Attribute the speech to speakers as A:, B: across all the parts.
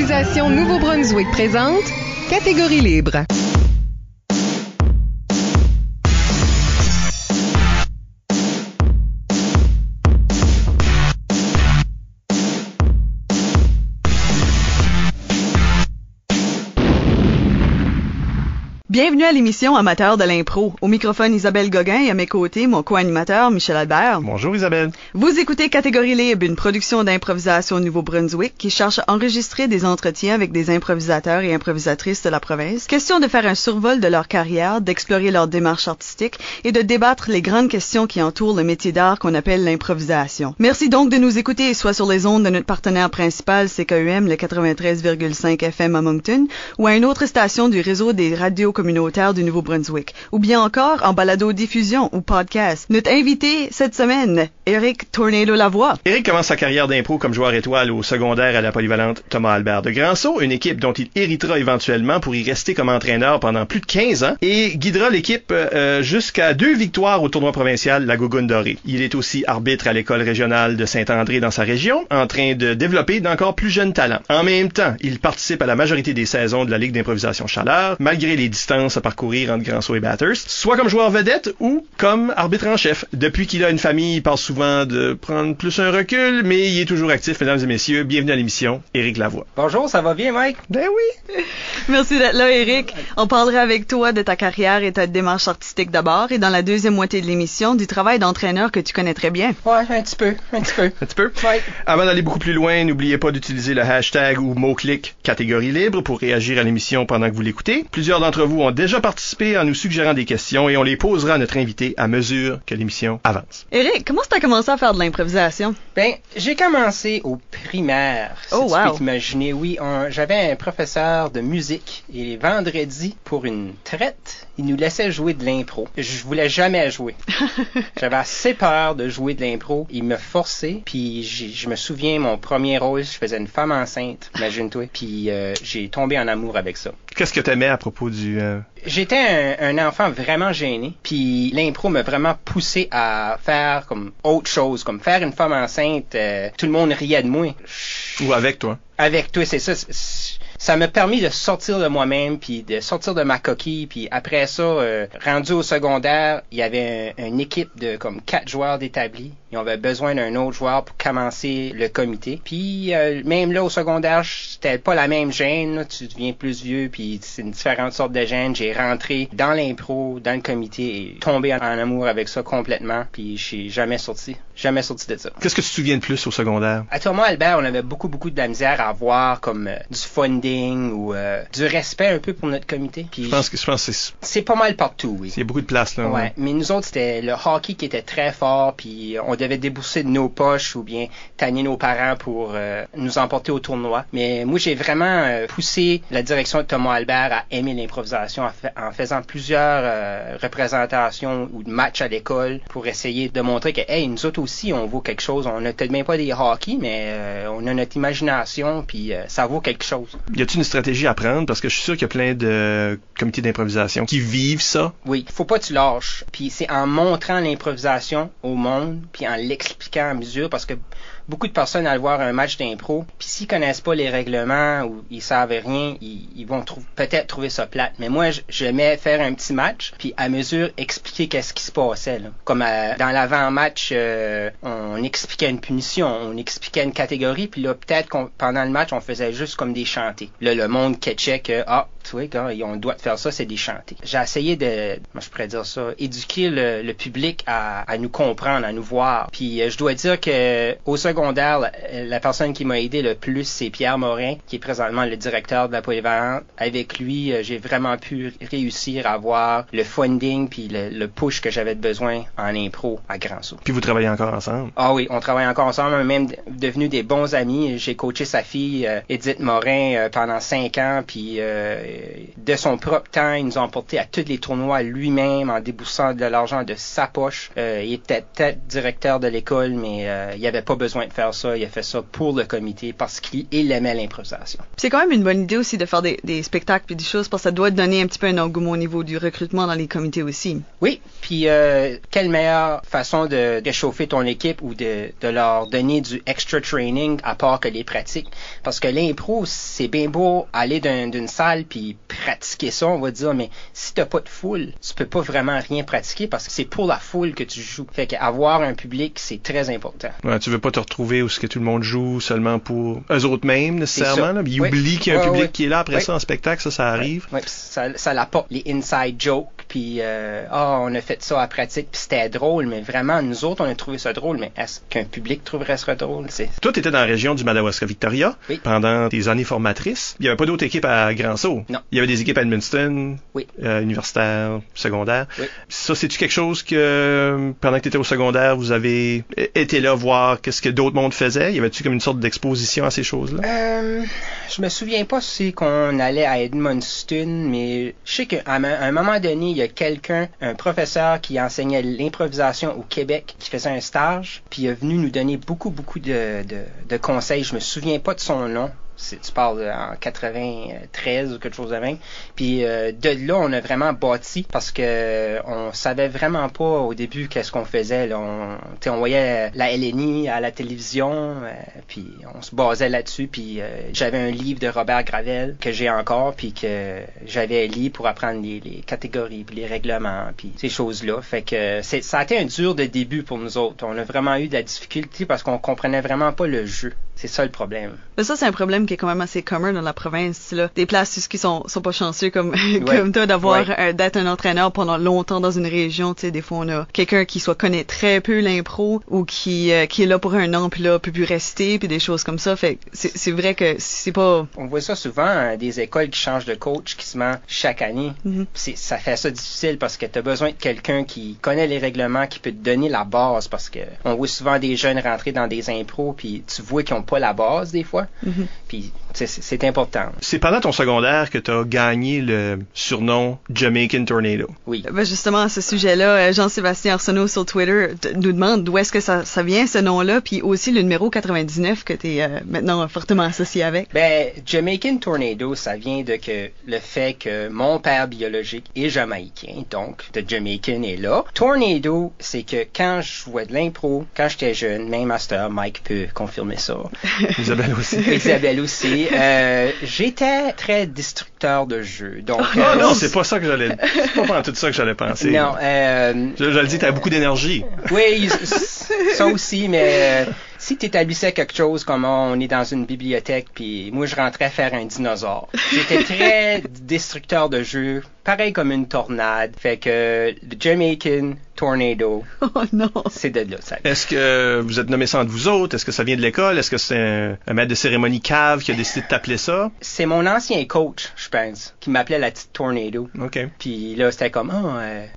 A: d'improvisation Nouveau-Brunswick présente Catégorie libre.
B: Bienvenue à l'émission Amateur de l'impro. Au microphone Isabelle Gauguin et à mes côtés, mon co-animateur Michel Albert.
C: Bonjour Isabelle.
B: Vous écoutez Catégorie libre, une production d'improvisation au Nouveau-Brunswick qui cherche à enregistrer des entretiens avec des improvisateurs et improvisatrices de la province. Question de faire un survol de leur carrière, d'explorer leur démarche artistique et de débattre les grandes questions qui entourent le métier d'art qu'on appelle l'improvisation. Merci donc de nous écouter, soit sur les ondes de notre partenaire principal CKUM, le 93,5 FM à Moncton, ou à une autre station du réseau des radios communautaire du Nouveau-Brunswick, ou bien encore en balado-diffusion ou podcast. Notre invité cette semaine, Éric Tornado Lavoie.
C: Éric commence sa carrière d'impro comme joueur étoile au secondaire à la polyvalente Thomas Albert de Granseau, une équipe dont il héritera éventuellement pour y rester comme entraîneur pendant plus de 15 ans et guidera l'équipe jusqu'à 2 victoires au tournoi provincial La Gougoune Dorée. Il est aussi arbitre à l'école régionale de Saint-André dans sa région, en train de développer d'encore plus jeunes talents. En même temps, il participe à la majorité des saisons de la Ligue d'improvisation Chaleur, malgré les distances à parcourir entre Granseau et Bathurst, soit comme joueur vedette ou comme arbitre en chef. Depuis qu'il a une famille, il parle souvent de prendre plus un recul, mais il est toujours actif, mesdames et messieurs. Bienvenue à l'émission, Éric Lavoie.
D: Bonjour, ça va bien, Mike?
C: Ben oui!
B: Merci d'être là, Éric. On parlera avec toi de ta carrière et ta démarche artistique d'abord, et dans la deuxième moitié de l'émission, du travail d'entraîneur que tu connais très bien.
D: Ouais, un petit peu.
C: Un petit peu?
D: Ouais.
C: Avant d'aller beaucoup plus loin, n'oubliez pas d'utiliser le hashtag ou mot-clic Catégorie libre pour réagir à l'émission pendant que vous l'écoutez. Plusieurs d'entre vous ont déjà participé en nous suggérant des questions et on les posera à notre invité à mesure que l'émission avance.
B: Éric, comment tu as commencé à faire de l'improvisation?
D: Ben, j'ai commencé au primaire.
B: Oh,
D: si
B: wow.
D: tu peux t'imaginer, oui. J'avais un professeur de musique et les vendredis, pour une traite, il nous laissait jouer de l'impro. Je voulais jamais jouer. J'avais assez peur de jouer de l'impro. Il me forçait, puis je me souviens, mon premier rôle, je faisais une femme enceinte, imagine-toi, puis j'ai tombé en amour avec ça.
C: Qu'est-ce que t'aimais à propos du...
D: J'étais un enfant vraiment gêné, puis l'impro m'a vraiment poussé à faire comme autre chose, comme faire une femme enceinte, tout le monde riait de moi.
C: Ou avec toi?
D: Avec toi, c'est ça. Ça m'a permis de sortir de moi-même, puis de sortir de ma coquille, puis après ça, rendu au secondaire, il y avait une équipe de comme 4 joueurs d'établis. Ils avaient besoin d'un autre joueur pour commencer le comité. Puis même là au secondaire, c'était pas la même gêne. Là. Tu deviens plus vieux, puis c'est une différente sorte de gêne. J'ai rentré dans l'impro, dans le comité, et tombé en amour avec ça complètement. Puis je suis jamais sorti de ça.
C: Qu'est-ce que tu te souviens de plus au secondaire? À
D: Thomas Albert, on avait beaucoup de la misère à avoir comme du funding ou du respect un peu pour notre comité. Puis
C: je pense que
D: c'est pas mal partout, oui.
C: Il y a beaucoup de place là.
D: Ouais, mais nous autres, c'était le hockey qui était très fort, puis on devait débourser de nos poches ou bien tanner nos parents pour nous emporter au tournoi. Mais moi, j'ai vraiment poussé la direction de Thomas Albert à aimer l'improvisation en faisant plusieurs représentations ou matchs à l'école pour essayer de montrer que, hey, nous autres aussi, on vaut quelque chose. On n'a peut-être même pas des hockey, mais on a notre imagination, puis ça vaut quelque chose.
C: Y a-t-il une stratégie à prendre? Parce que je suis sûr qu'il y a plein de comités d'improvisation qui vivent ça.
D: Oui, faut pas que tu lâches. Puis c'est en montrant l'improvisation au monde, puis en l'expliquant à mesure, parce que beaucoup de personnes allaient voir un match d'impro, puis s'ils connaissent pas les règlements ou ils savent rien, ils vont peut-être trouver ça plate. Mais moi, j'aimais faire un petit match, puis à mesure expliquer qu'est-ce qui se passait. Là. Comme dans l'avant-match, on expliquait une punition, on expliquait une catégorie, puis là, peut-être pendant le match, on faisait juste comme des chantés. Là, le monde catchait que, tu vois, quand on doit faire ça, c'est des chantés. J'ai essayé je pourrais dire ça, éduquer le public à nous comprendre, à nous voir. Puis je dois dire que au secondaire, la personne qui m'a aidé le plus, c'est Pierre Morin, qui est présentement le directeur de la polyvalente. Avec lui, j'ai vraiment pu réussir à avoir le funding puis le push que j'avais besoin en impro à Granseau.
C: Puis vous travaillez encore ensemble?
D: Ah oui, on travaille encore ensemble, on est même devenus des bons amis. J'ai coaché sa fille, Edith Morin, pendant 5 ans, puis de son propre temps, il nous a emporté à tous les tournois lui-même en déboursant de l'argent de sa poche. Il était peut-être directeur de l'école, mais il avait pas besoin de faire ça. Il a fait ça pour le comité parce qu'il aimait l'improvisation.
B: C'est quand même une bonne idée aussi de faire des spectacles puis des choses parce que ça doit donner un petit peu un engouement au niveau du recrutement dans les comités aussi.
D: Oui, puis quelle meilleure façon de réchauffer ton équipe ou de leur donner du extra training à part que les pratiques. Parce que l'impro, c'est bien beau aller d'une salle puis pratiquer ça, on va dire, mais si t'as pas de foule, tu peux pas vraiment rien pratiquer parce que c'est pour la foule que tu joues. Fait qu'avoir un public, c'est très important.
C: Ouais, tu veux pas te retrouver où ce que tout le monde joue seulement pour eux autres mêmes, nécessairement. Là, ils oublient qu'il y a un public qui est là après ça en spectacle, ça arrive.
D: Oui, ça l'apporte les inside jokes, puis on a fait ça à pratique, puis c'était drôle, mais vraiment, nous autres, on a trouvé ça drôle, mais est-ce qu'un public trouverait ça drôle?
C: Toi, t'étais dans la région du Madawaska-Victoria pendant tes années formatrices. Il y avait pas d'autres équipes à Grand-Sault.
D: Non.
C: Il y avait des équipes à Edmundston, universitaires, secondaires.
D: Oui.
C: Ça, c'est-tu quelque chose que, pendant que t'étais au secondaire, vous avez été là voir qu'est-ce que d'autres mondes faisaient? Y avait-tu comme une sorte d'exposition à ces choses-là?
D: Je me souviens pas si qu'on allait à Edmundston, mais je sais qu'à un moment donné, il y a un professeur qui enseignait l'improvisation au Québec, qui faisait un stage, puis il est venu nous donner beaucoup de conseils. Je me souviens pas de son nom. Tu parles en 93 ou quelque chose de même. Puis de là, on a vraiment bâti parce que on savait vraiment pas au début qu'est-ce qu'on faisait. Là. On voyait la LNI à la télévision, puis on se basait là-dessus. Puis j'avais un livre de Robert Gravel que j'ai encore, puis que j'avais lu pour apprendre les catégories, puis les règlements, puis ces choses-là. Fait que ça a été un dur de début pour nous autres. On a vraiment eu de la difficulté parce qu'on comprenait vraiment pas le jeu. C'est ça le problème.
B: Mais ça, c'est un problème qui est quand même assez commun dans la province. Là. Des places qui sont pas chanceux comme toi d'être un entraîneur pendant longtemps dans une région. Tu sais, des fois, on a quelqu'un qui connaît très peu l'impro ou qui est là pour un an puis là peut plus rester puis des choses comme ça. Fait c'est vrai que c'est pas...
D: On voit ça souvent, des écoles qui changent de coach quasiment chaque année. Mm-hmm. Ça fait ça difficile parce que tu as besoin de quelqu'un qui connaît les règlements, qui peut te donner la base parce que on voit souvent des jeunes rentrer dans des impros puis tu vois qu'ils ont pas la base des fois. Mm-hmm. Puis c'est important.
C: C'est pendant ton secondaire que tu as gagné le surnom Jamaican Tornado.
D: Oui.
B: Ben justement, à ce sujet-là, Jean-Sébastien Arsenault sur Twitter nous demande d'où est-ce que ça vient, ce nom-là, puis aussi le numéro 99 que tu es maintenant fortement associé avec.
D: Ben, Jamaican Tornado, ça vient de le fait que mon père biologique est jamaïcain, donc de Jamaican est là. Tornado, c'est que quand je jouais de l'impro, quand j'étais jeune, même master, Mike peut confirmer ça.
C: Isabelle aussi.
D: Isabelle aussi. J'étais très destructeur de jeu. Donc,
C: non, c'est pas ça que j'allais... C'est pas pendant tout ça que j'allais penser.
D: Non.
C: Je le dis, t'as beaucoup d'énergie.
D: Oui, ça aussi, mais... Si tu établissais quelque chose comme on est dans une bibliothèque, puis moi je rentrais faire un dinosaure. J'étais très destructeur de jeu, pareil comme une tornade. Fait que le Jamaican Tornado, c'est de là. Ça.
C: Est-ce que vous êtes nommé ça entre vous autres? Est-ce que ça vient de l'école? Est-ce que c'est un maître de cérémonie cave qui a décidé de t'appeler ça?
D: C'est mon ancien coach, je pense, qui m'appelait la petite Tornado.
C: OK.
D: Puis là, c'était comme,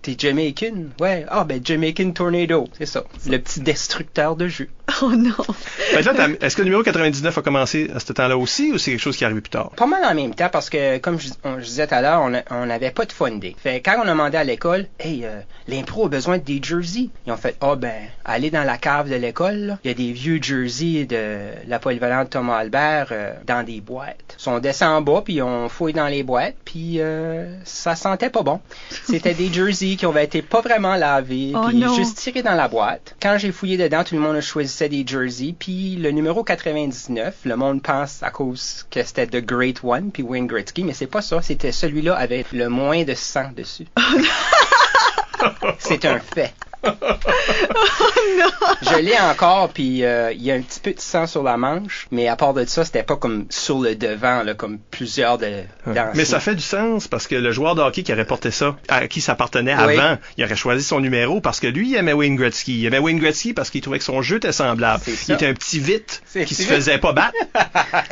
D: t'es Jamaican? Ouais, Jamaican Tornado, c'est ça. Le petit destructeur de jeu.
B: Oh non!
C: Fait que là, est-ce que le numéro 99 a commencé à ce temps-là aussi ou c'est quelque chose qui est arrivé plus tard?
D: Pas mal en même temps parce que, comme je disais tout à l'heure, on n'avait pas de funding. Fait quand on a demandé à l'école, l'impro a besoin de des jerseys. Ils ont fait, allez dans la cave de l'école, il y a des vieux jerseys de la polyvalente Thomas Albert dans des boîtes. On descend en bas puis on fouille dans les boîtes puis ça sentait pas bon. C'était des jerseys qui avaient été pas vraiment lavés puis juste tirés dans la boîte. Quand j'ai fouillé dedans, tout le monde choisissait des jerseys puis le numéro 99, le monde pense à cause que c'était The Great One puis Wayne Gretzky, mais c'est pas ça, c'était celui-là avec le moins de sang dessus. C'est un fait. Je l'ai encore, puis il y a un petit peu de sang sur la manche, mais à part de ça, c'était pas comme sur le devant, là, comme plusieurs d'anciens.
C: Mais ça fait du sens, parce que le joueur de hockey qui aurait porté ça, à qui ça appartenait avant, il aurait choisi son numéro, parce que lui, il aimait Wayne Gretzky. Il aimait Wayne Gretzky parce qu'il trouvait que son jeu était semblable. Il était un petit vite qui se faisait pas battre.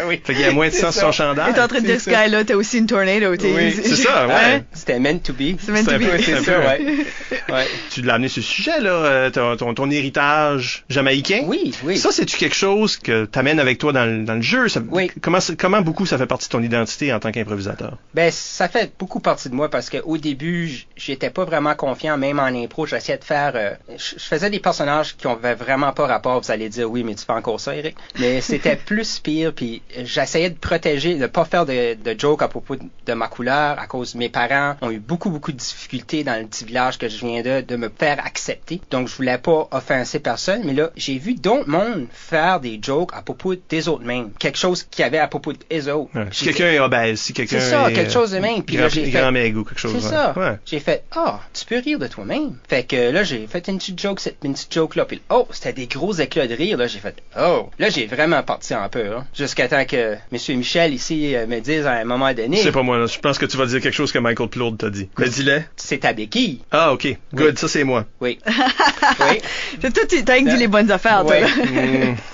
D: Oui.
C: Fait qu'il y a moins de sang sur son chandail.
B: T'es en train de dire ce gars-là, t'as aussi une tornado.
C: Oui, c'est ça, ouais.
D: C'était meant to be.
B: C'est meant to be.
D: C'est ça, ouais.
C: Tu l'as amené sur ce sujet, là, ton héritage jamaïcain.
D: Oui.
C: Ça, c'est-tu quelque chose que t'amènes avec toi dans le jeu?
D: Oui.
C: Comment beaucoup ça fait partie de ton identité en tant qu'improvisateur?
D: Ben, ça fait beaucoup partie de moi parce qu'au début, j'étais pas vraiment confiant, même en impro. J'essayais de faire... je faisais des personnages qui avaient vraiment pas rapport. Vous allez dire, oui, mais tu fais encore ça, Eric. Mais c'était plus pire, puis j'essayais de protéger, de pas faire de jokes à propos de ma couleur à cause de mes parents ont eu beaucoup de difficultés dans le petit village que je viens de me faire accepter. Donc, je voulais pas offenser personne, mais là, j'ai vu d'autres mondes faire des jokes à propos des autres mêmes. Quelque chose qu'il y avait à propos des autres.
C: Ouais. Si quelqu'un est obèse, si quelqu'un
D: c'est ça,
C: est...
D: quelque chose de même. Puis là, j'ai fait...
C: grand maigre ou quelque chose.
D: C'est ça.
C: Ouais.
D: J'ai fait, tu peux rire de toi-même. Fait que là, j'ai fait une petite joke là, puis c'était des gros éclats de rire, là, j'ai fait, là, j'ai vraiment parti en peur, hein, jusqu'à temps que M. Michel, ici, me dise à un moment donné...
C: C'est pas moi, là. Je pense que tu vas dire quelque chose que Michael Plourde t'a dit. Mais dis-le.
D: C'est ta béquille.
C: Ah, OK. Good. Oui. Ça, c'est moi.
D: Oui.
B: C'est toi, t'as dit les bonnes affaires, toi.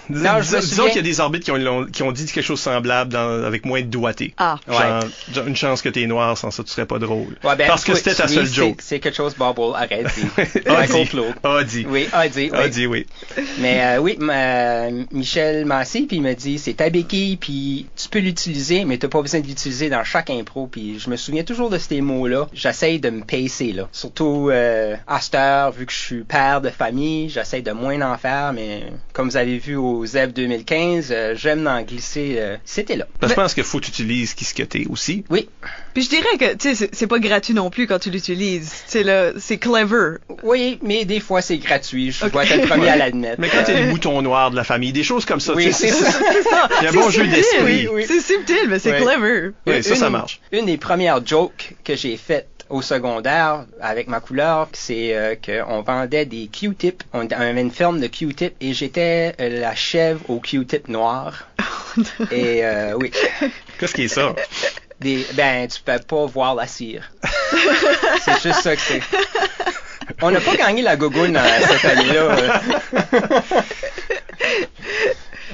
C: Disons qu'il y a des arbitres qui ont dit quelque chose de semblable avec moins de doigté.
B: Ah.
C: Genre, une chance que t'es noir, sans ça, tu serais pas drôle.
D: Ouais, ben,
C: parce que c'était ta seule joke.
D: C'est quelque chose, Bubble, arrête. Michael Plourde.
C: A dit.
D: Oui, a dit,
C: oui.
D: Mais Michel Massy, puis il me dit, c'est ta béquille, puis tu peux l'utiliser, mais t'as pas besoin de l'utiliser dans chaque impro. Puis je me souviens toujours de ces mots-là. J'essaye de me pacer, là. Surtout à cette heure, vu que je suis père de famille, j'essaye de moins en faire, mais comme vous avez vu au ZEV 2015, j'aime en glisser. C'était là.
C: Parce que je pense qu'il faut que tu utilises qui ce que t'es aussi.
D: Oui.
B: Puis je dirais que, tu sais, c'est pas gratuit non plus quand tu l'utilises. C'est clever.
D: Oui, mais des fois c'est gratuit. Je dois être le premier à l'admettre.
C: Mais quand t'es le mouton noir de la famille, des choses comme ça,
D: oui,
C: c'est ça. Il y a un bon jeu d'esprit.
B: Oui. C'est subtil, mais c'est clever.
C: Oui, ça marche.
D: Une des premières jokes que j'ai faites au secondaire avec ma couleur, c'est qu'on vendait des Q-tips. On avait une ferme de Q-tips et j'étais la chèvre au Q-tip noir. Et oui.
C: Qu'est-ce qui est ça?
D: Tu peux pas voir la cire. C'est juste ça que c'est. On n'a pas gagné la gogoune cette année-là.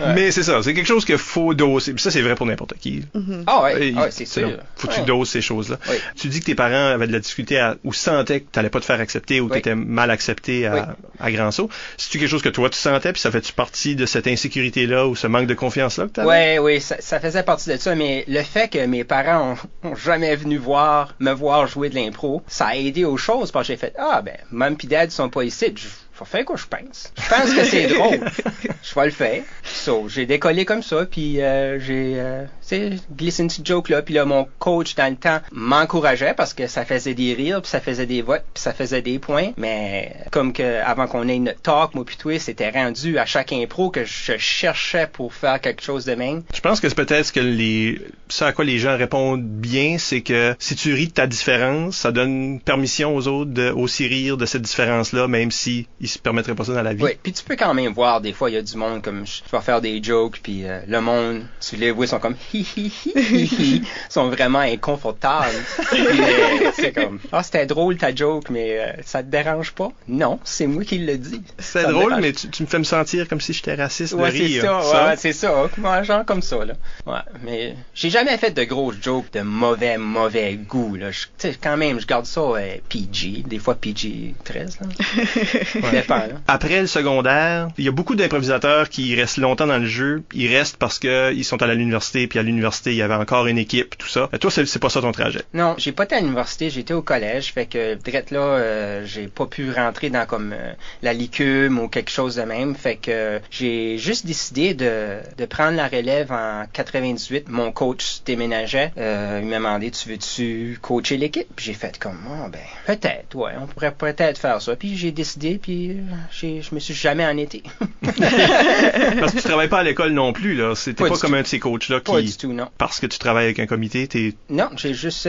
D: Ouais.
C: Mais c'est ça, c'est quelque chose qu'il faut doser. Ça, c'est vrai pour n'importe qui.
D: Mm-hmm. Ah ouais, c'est sûr.
C: Faut que tu doses ces choses-là.
D: Oui.
C: Tu dis que tes parents avaient de la difficulté ou sentaient que tu n'allais pas te faire accepter ou que tu étais mal accepté à Grand-Sault. C'est-tu quelque chose que toi, tu sentais, puis ça fait-tu partie de cette insécurité-là ou ce manque de confiance-là que tu avais?
D: Oui, ça faisait partie de ça, mais le fait que mes parents ont jamais venu me voir jouer de l'impro, ça a aidé aux choses, parce que j'ai fait, Mom pis Dad sont pas ici, faut faire quoi je pense. Je pense que c'est drôle. Je vais le faire. So, j'ai décollé comme ça, puis j'ai glissé une petite joke là, puis là, mon coach dans le temps m'encourageait parce que ça faisait des rires, puis ça faisait des votes, puis ça faisait des points, mais comme que avant qu'on ait notre talk, moi puis toi, c'était rendu à chaque impro que je cherchais pour faire quelque chose de même.
C: Je pense que c'est peut-être que ça à quoi les gens répondent bien, c'est que si tu ris de ta différence, ça donne permission aux autres de aussi rire de cette différence-là, même si ils se permettraient pas ça dans la vie.
D: Oui, puis tu peux quand même voir, des fois, il y a du monde comme, je vais faire des jokes, puis le monde, tu les vois, ils sont comme sont vraiment inconfortables. C'est comme, c'était drôle ta joke, mais ça te dérange pas? Non, c'est moi qui le dis.
C: C'est drôle, mais tu me fais me sentir comme si j'étais raciste de rire.
D: C'est ça, genre comme ça, là. Ouais, mais j'ai jamais fait de grosses jokes de mauvais goût, là. Tu sais, quand même, je garde ça PG, des fois PG-13, là.
C: Ouais. Après le secondaire, il y a beaucoup d'improvisateurs qui restent longtemps dans le jeu. Ils restent parce que ils sont à l'université, puis à l'université, il y avait encore une équipe, tout ça. Toi, c'est pas ça ton trajet?
D: Non, j'ai pas été à l'université, j'étais au collège, fait que direct là, j'ai pas pu rentrer dans comme la licume ou quelque chose de même, fait que j'ai juste décidé de prendre la relève en 98. Mon coach déménageait, il m'a demandé, tu veux-tu coacher l'équipe? Puis j'ai fait comme, peut-être, ouais, on pourrait peut-être faire ça. Puis j'ai décidé, puis je me suis jamais en été.
C: Parce que tu travailles pas à l'école non plus, là. C'était pas comme un de ces coachs-là qui...
D: Pas du tout, non.
C: Parce que tu travailles avec un comité,
D: Non, j'ai juste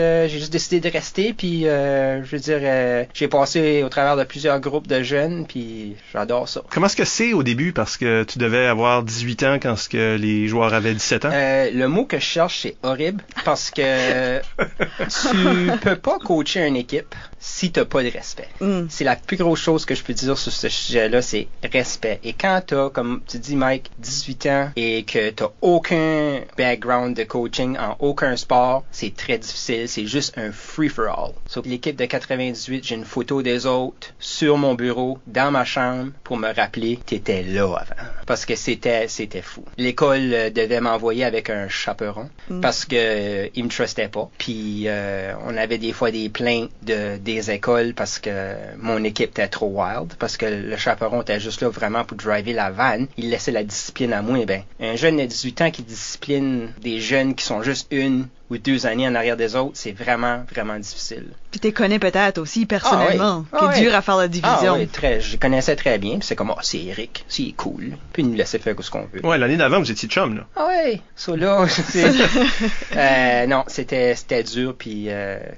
D: décidé de rester, puis je veux dire, j'ai passé au travers de plusieurs groupes de jeunes, puis j'adore ça.
C: Comment est-ce que c'est au début? Parce que tu devais avoir 18 ans quand les joueurs avaient 17 ans.
D: Le mot que je cherche, c'est horrible, parce que tu peux pas coacher une équipe si t'as pas de respect. C'est la plus grosse chose que je peux dire sur ce sujet-là, c'est respect. Et quand t'as, comme tu dis Mike, 18 ans et que t'as aucun background de coaching en aucun sport, c'est très difficile. C'est juste un free-for-all. So, l'équipe de 98, j'ai une photo des autres sur mon bureau, dans ma chambre, pour me rappeler t'étais là avant. Parce que c'était fou. L'école devait m'envoyer avec un chaperon parce que il me trustait pas. Puis on avait des fois des plaintes des écoles parce que mon équipe était trop wild, parce que le chaperon était juste là vraiment pour driver la vanne. Il laissait la discipline à moi. Ben, un jeune de 18 ans qui discipline des jeunes qui sont juste 1 ou 2 années en arrière des autres, c'est vraiment, vraiment difficile.
B: Puis tu connais peut-être aussi personnellement. C'est dur à faire la division.
D: Oui, je connaissais très bien. Puis c'est comme, c'est Eric, c'est cool. Puis il nous laissait faire ce qu'on veut.
C: Ouais, l'année d'avant, vous étiez chum, là.
D: Ah ouais, ça là, non, c'était dur. Puis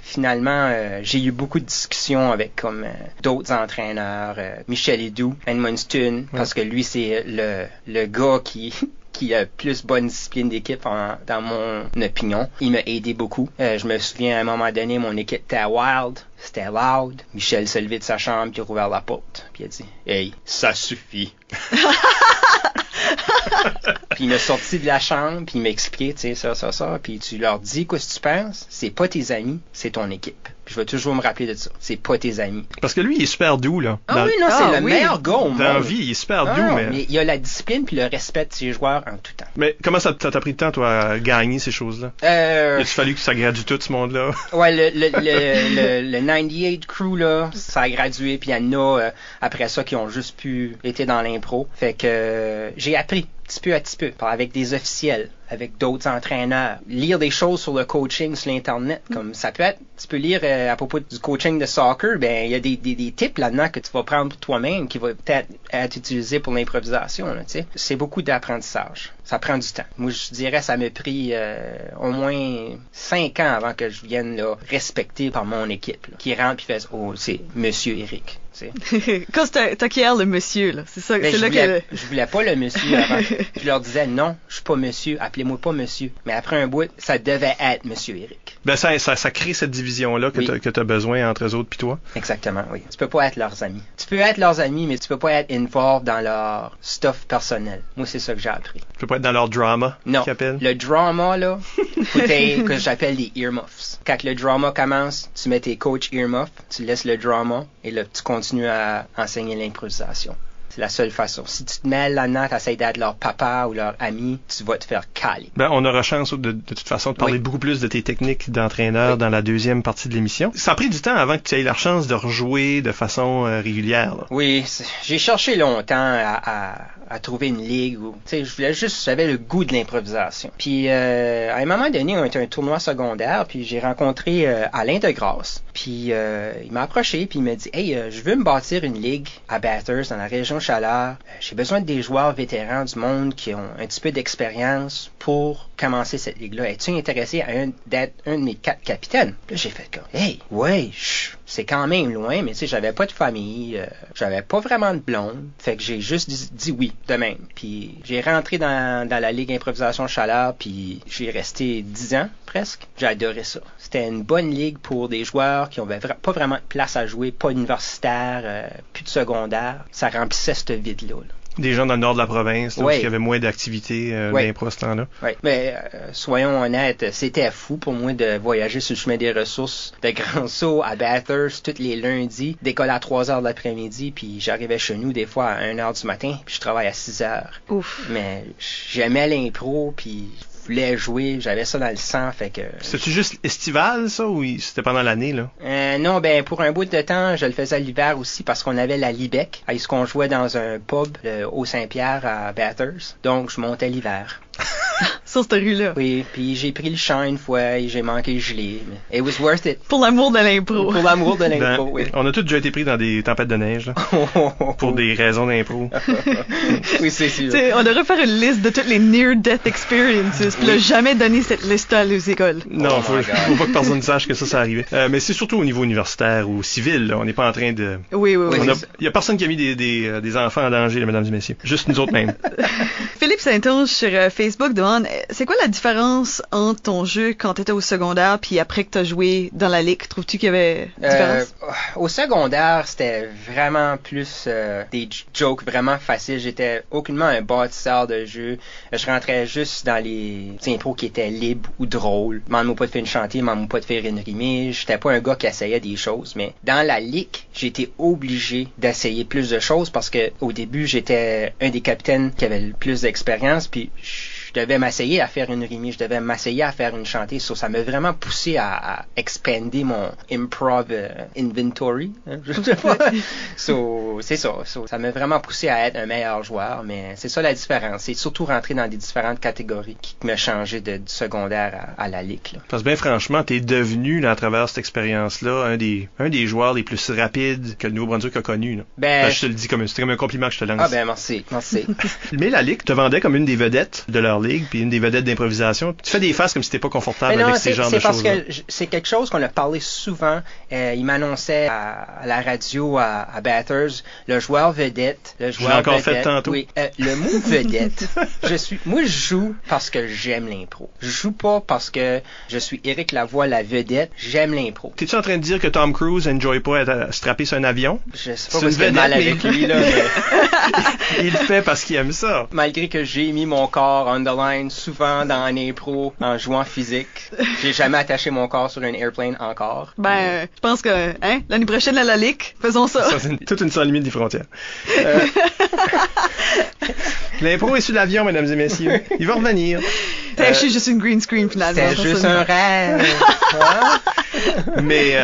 D: finalement, j'ai eu beaucoup de discussions avec comme d'autres entraîneurs, Michel Edoux, Edmundston, parce que lui, c'est le gars qui a plus bonne discipline d'équipe dans mon opinion. Il m'a aidé beaucoup. Je me souviens à un moment donné, mon équipe était wild, c'était loud. Michel s'est levé de sa chambre, puis il a rouvert la porte, puis il a dit « Hey, ça suffit! » Puis il m'a sorti de la chambre, puis il m'a expliqué, tu sais, ça, puis tu leur dis quoi si tu penses, c'est pas tes amis, c'est ton équipe. Puis je vais toujours me rappeler de ça, c'est pas tes amis.
C: Parce que lui, il est super doux, là.
D: C'est le meilleur gars au monde.
C: Dans la vie, il est super doux,
D: mais il a la discipline puis le respect de ses joueurs en tout temps.
C: Mais comment ça t'a pris de temps, toi, à gagner ces choses-là? Il a fallu que ça gradue tout, ce monde-là?
D: Ouais, le 98 crew, là, ça a gradué, puis il y en a, après ça, qui ont juste été dans l'impro. Fait que j'ai appris. Petit peu à petit peu, avec des officiels, avec d'autres entraîneurs, lire des choses sur le coaching sur l'internet, comme ça peut être, tu peux lire à propos du coaching de soccer, ben il y a des tips là-dedans que tu vas prendre pour toi-même qui vont peut-être être utilisés pour l'improvisation, là, tu sais. C'est beaucoup d'apprentissage. Ça prend du temps. Moi, je dirais ça m'a pris au moins 5 ans avant que je vienne là, respecté par mon équipe, là, qui rentre et fait « Oh, c'est Monsieur Eric ».
B: Quand t'acquiers le monsieur, là, c'est ça.
D: Mais
B: c'est
D: je voulais pas le monsieur avant. Je leur disais non, je suis pas monsieur, appelez-moi pas monsieur. Mais après un bout, ça devait être Monsieur Eric.
C: Ben ça crée cette division-là que t'as besoin entre eux autres puis toi.
D: Exactement, oui. Tu peux pas être leurs amis. Tu peux être leurs amis, mais tu peux pas être involved dans leur stuff personnel. Moi, c'est ça que j'ai appris.
C: Tu peux pas être dans leur drama.
D: Non.
C: Qu'ils appellent.
D: Le drama, là, c'est que j'appelle des earmuffs. Quand le drama commence, tu mets tes coachs earmuffs, tu laisses le drama et là, tu continues à enseigner l'improvisation. C'est la seule façon. Si tu te mêles là-dedans, tu essaies d'être leur papa ou leur ami, tu vas te faire caler.
C: Ben, on aura chance de toute façon de parler beaucoup plus de tes techniques d'entraîneur dans la deuxième partie de l'émission. Ça a pris du temps avant que tu aies la chance de rejouer de façon régulière. Là.
D: Oui, j'ai cherché longtemps à trouver une ligue où, tu sais, j'avais le goût de l'improvisation. Puis, à un moment donné, on était à un tournoi secondaire, puis j'ai rencontré Alain Degrasse. Puis, il m'a approché, puis il m'a dit « Hey, je veux me bâtir une ligue à Bathurst dans la région Chaleur. J'ai besoin de des joueurs vétérans du monde qui ont un petit peu d'expérience pour commencer cette ligue-là. Es-tu intéressé d'être un de mes 4 capitaines? » Là, j'ai fait comme « Hey, ouais, c'est quand même loin, mais tu sais, j'avais pas de famille, j'avais pas vraiment de blonde. Fait que j'ai juste dit oui de même. Puis j'ai rentré dans la Ligue Improvisation Chaleur, puis j'ai resté 10 ans presque. J'ai adoré ça. C'était une bonne ligue pour des joueurs qui n'avaient pas vraiment de place à jouer, pas universitaire, plus de secondaire. Ça remplissait ce vide-là. Là.
C: Des gens dans le nord de la province, là, où il y avait moins d'activités d'impro ce temps-là.
D: Oui, mais soyons honnêtes, c'était fou pour moi de voyager sur le chemin des ressources de Grand-Sault à Bathurst tous les lundis, décoller à 3h de l'après-midi, puis j'arrivais chez nous des fois à 1h du matin, puis je travaille à 6h.
B: Ouf.
D: Mais j'aimais l'impro, puis je voulais jouer, j'avais ça dans le sang, fait que...
C: C'était-tu juste estival, ça, ou c'était pendant l'année, là?
D: Non, ben, pour un bout de temps, je le faisais l'hiver aussi, parce qu'on avait la Libec, ce qu'on jouait dans un pub, le Haut-Saint-Pierre à Bathurst, donc je montais l'hiver.
B: Sur cette rue-là.
D: Oui, puis j'ai pris le champ une fois et j'ai manqué le gelé. Mais it was worth it.
B: Pour l'amour de l'impro.
D: Pour l'amour de l'impro, oui.
C: On a tous déjà été pris dans des tempêtes de neige, là. Pour des raisons d'impro.
D: Oui, c'est sûr.
B: T'sais, on devrait faire une liste de toutes les near-death experiences. Puis là, jamais donner cette liste-là aux écoles.
C: Non, faut pas que personne sache que ça arrivait. Mais c'est surtout au niveau universitaire ou civil, là. On n'est pas en train de...
B: Oui.
C: Il y a personne qui a mis des enfants en danger, là, mesdames et messieurs. Juste nous autres mêmes.
B: Philippe Saint-Onge sur Facebook demande c'est quoi la différence entre ton jeu quand t'étais au secondaire puis après que t'as joué dans la ligue? Trouves-tu qu'il y avait différence?
D: Au secondaire, c'était vraiment plus des jokes vraiment faciles. J'étais aucunement un bâtisseur de jeu. Je rentrais juste dans les impros qui étaient libres ou drôles. M'en pas de faire une chantée, m'en pas de faire une rimée. J'étais pas un gars qui essayait des choses, mais dans la ligue, j'étais obligé d'essayer plus de choses parce que au début, j'étais un des capitaines qui avait le plus d'expérience, puis je devais m'essayer à faire une rimée, je devais m'essayer à faire une chantée. So, ça m'a vraiment poussé à expander mon improv inventory. Je sais pas. C'est ça. Ça m'a vraiment poussé à être un meilleur joueur, mais c'est ça la différence. C'est surtout rentrer dans des différentes catégories qui m'a changé du secondaire à la ligue. Là.
C: Parce que bien franchement, t'es devenu, là, à travers cette expérience-là, un des joueurs les plus rapides que le Nouveau-Brunswick a connu. Là. Ben, je te le dis c'est comme un compliment que je te lance.
D: Ah ben merci.
C: Mais la ligue te vendait comme une des vedettes de leur ligue, puis une des vedettes d'improvisation. Tu fais des faces comme si t'étais pas confortable avec ces genres de choses.
D: C'est parce que c'est quelque chose qu'on a parlé souvent. Il m'annonçait à la radio à Bathurst, le joueur vedette.
C: Je l'ai encore fait tantôt.
D: Oui, le mot vedette. Moi, je joue parce que j'aime l'impro. Je joue pas parce que je suis Éric Lavoie, la vedette. J'aime l'impro.
C: T'es-tu en train de dire que Tom Cruise enjoy pas être strapper sur un avion?
D: Je sais pas parce qu'il mal avec lui, là.
C: Il le fait parce qu'il aime ça.
D: Malgré que j'ai mis mon corps on the line souvent dans un impro en jouant physique, j'ai jamais attaché mon corps sur un airplane encore.
B: Je pense que l'année prochaine à la ligue, faisons ça.
C: Ça c'est toute une seule limite des frontières. L'impro est sur l'avion, mesdames et messieurs. Il va revenir.
B: Je suis juste une green screen finalement.
D: C'est juste un rêve.
C: Mais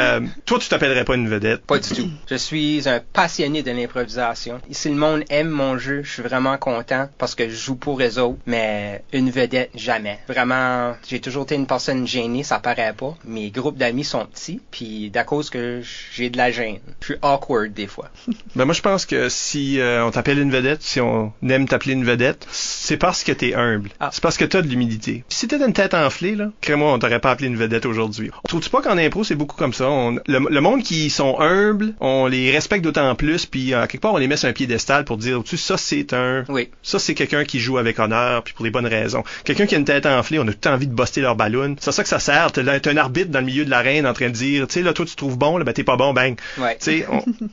C: toi, tu t'appellerais pas une vedette?
D: Pas du tout. Je suis un passionné de l'improvisation. Si le monde aime mon jeu, je suis vraiment content parce que je joue pour eux autres, mais une vedette, jamais. Vraiment, j'ai toujours été une personne gênée, ça paraît pas. Mes groupes d'amis sont petits, puis d'à cause que j'ai de la gêne. Je suis awkward des fois.
C: Ben moi, je pense que si on t'appelle une vedette, si on aime t'appeler une vedette, c'est parce que t'es humble. C'est parce que t'as de l'humilité. Si t'étais une tête enflée, là, crée-moi, on t'aurait pas appelé une vedette aujourd'hui. Trouves-tu pas qu'en impro, c'est beaucoup comme ça? Le monde qui sont humbles, on les respecte d'autant plus, puis quelque part, on les met sur un piédestal pour dire, ça, ça, c'est quelqu'un qui joue avec honneur, puis pour les bonnes raisons. Quelqu'un qui a une tête enflée, on a tout envie de buster leur ballon. C'est ça que ça sert. T'as un arbitre dans le milieu de l'arène en train de dire, tu sais, là, toi, tu trouves bon, là, ben, t'es pas bon, bang.
D: Ouais.
C: Tu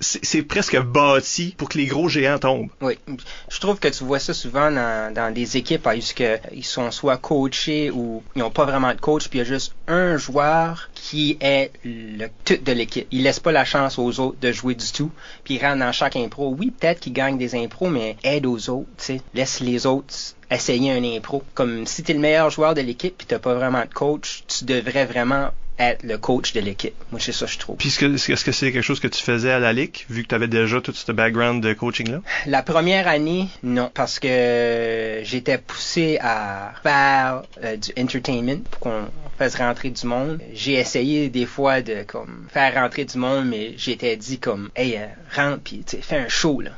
C: sais, c'est presque bâti pour que les gros géants tombent.
D: Oui. Je trouve que tu vois ça souvent dans des équipes où ils sont soit coachés ou ils n'ont pas vraiment de coach, puis il y a juste un joueur qui est le tout de l'équipe. Il laisse pas la chance aux autres de jouer du tout, puis il rentre dans chaque impro. Oui, peut-être qu'il gagne des impros, mais aide aux autres, tu sais. Laisse les autres essayer un impro. Comme si t'es le meilleur joueur de l'équipe puis t'as pas vraiment de coach, tu devrais vraiment être le coach de l'équipe. Moi, c'est ça je trouve.
C: Puis est-ce que c'est quelque chose que tu faisais à la Ligue, vu que tu avais déjà tout ce background de coaching-là?
D: La première année, non, parce que j'étais poussé à faire du entertainment pour qu'on fasse rentrer du monde. J'ai essayé des fois de faire rentrer du monde, mais j'étais dit hey, rentre puis fais un show là.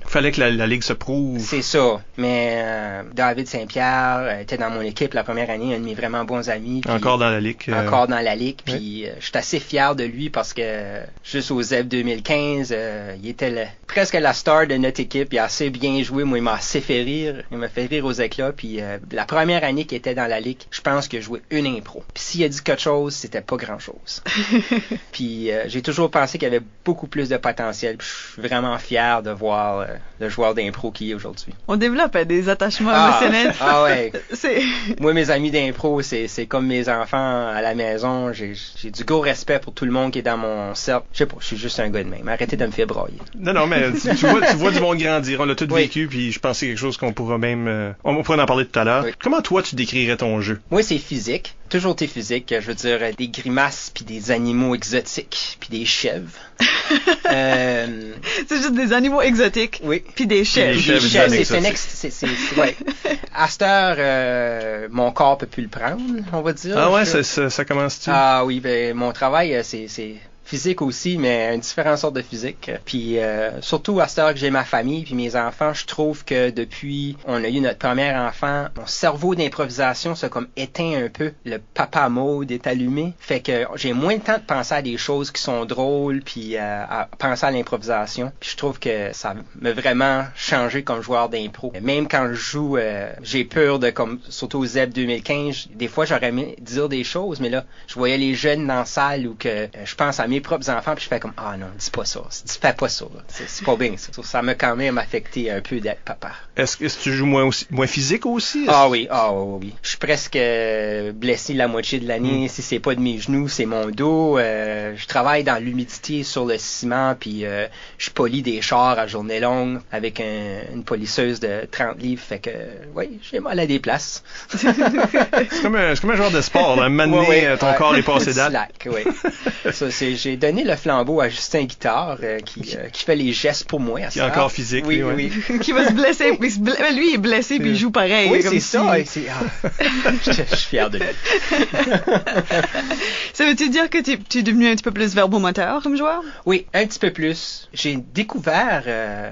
C: Fallait que la Ligue se prouve.
D: C'est ça. Mais David Saint-Pierre était dans mon équipe la première année, un de mes vraiment bons amis.
C: Encore dans la Ligue.
D: Encore dans la Ligue, puis je suis assez fier de lui parce que juste au ZEB 2015, il était presque la star de notre équipe, il a assez bien joué, moi il m'a assez fait rire, il m'a fait rire aux éclats, puis la première année qu'il était dans la Ligue, je pense qu'il a joué une impro. Puis s'il a dit quelque chose, c'était pas grand-chose. Puis j'ai toujours pensé qu'il y avait beaucoup plus de potentiel, puis je suis vraiment fier de voir le joueur d'impro qu'il est aujourd'hui.
B: On développe des attachements émotionnels.
D: Ah ouais. Moi mes amis d'impro, c'est comme mes enfants à la maison. J'ai du gros respect pour tout le monde qui est dans mon cercle. Je sais pas, je suis juste un gars de même. Arrêtez de me faire brailler.
C: Non, mais tu vois du monde grandir. On l'a tout vécu, puis je pense que c'est quelque chose qu'on pourra même... on pourra en parler tout à l'heure. Oui. Comment toi, tu décrirais ton jeu?
D: Moi, c'est physique. Toujours t'es physique. Je veux dire, des grimaces, puis des animaux exotiques, puis des chèvres.
B: C'est juste des animaux exotiques.
D: Oui.
B: Puis des chèvres.
D: Ouais. À cette heure, mon corps peut plus le prendre, on va dire.
C: Ah ouais, ça commence-tu?
D: Ah oui, ben mon travail, c'est physique aussi, mais une différente sorte de physique. Puis surtout à cette heure que j'ai ma famille puis mes enfants, je trouve que depuis on a eu notre premier enfant, mon cerveau d'improvisation s'est comme éteint un peu. Le papa mode est allumé. Fait que j'ai moins de temps de penser à des choses qui sont drôles puis à penser à l'improvisation. Puis je trouve que ça m'a vraiment changé comme joueur d'impro. Même quand je joue, j'ai peur de, comme surtout au ZEB 2015, des fois j'aurais aimé dire des choses, mais là, je voyais les jeunes dans la salle où que je pense à mes propres enfants puis je fais comme ah non, dis pas ça, fais pas ça, c'est pas bien ça. Ça m'a quand même affecté un peu d'être papa.
C: Est-ce que tu joues moins physique aussi?
D: Ah oui. Je suis presque blessé la moitié de l'année. Si c'est pas de mes genoux, c'est mon dos. Je travaille dans l'humidité sur le ciment, puis je polis des chars à journée longue avec une polisseuse de 30 livres. Fait que, oui, j'ai mal à des places.
C: c'est comme un joueur de sport. À un moment donné, ton corps est passé date.
D: Slack, oui. Ça, j'ai donné le flambeau à Justin Guitard, qui fait les gestes pour moi.
C: Qui est encore physique.
D: Oui.
B: Qui va se blesser. Lui, il est blessé, puis il joue pareil.
D: Oui,
B: comme
D: c'est
B: si...
D: ça. Je suis fier de lui.
B: Ça veut-tu dire que tu es devenu un petit peu plus verbomoteur comme joueur? Oui,
D: un petit peu plus. J'ai découvert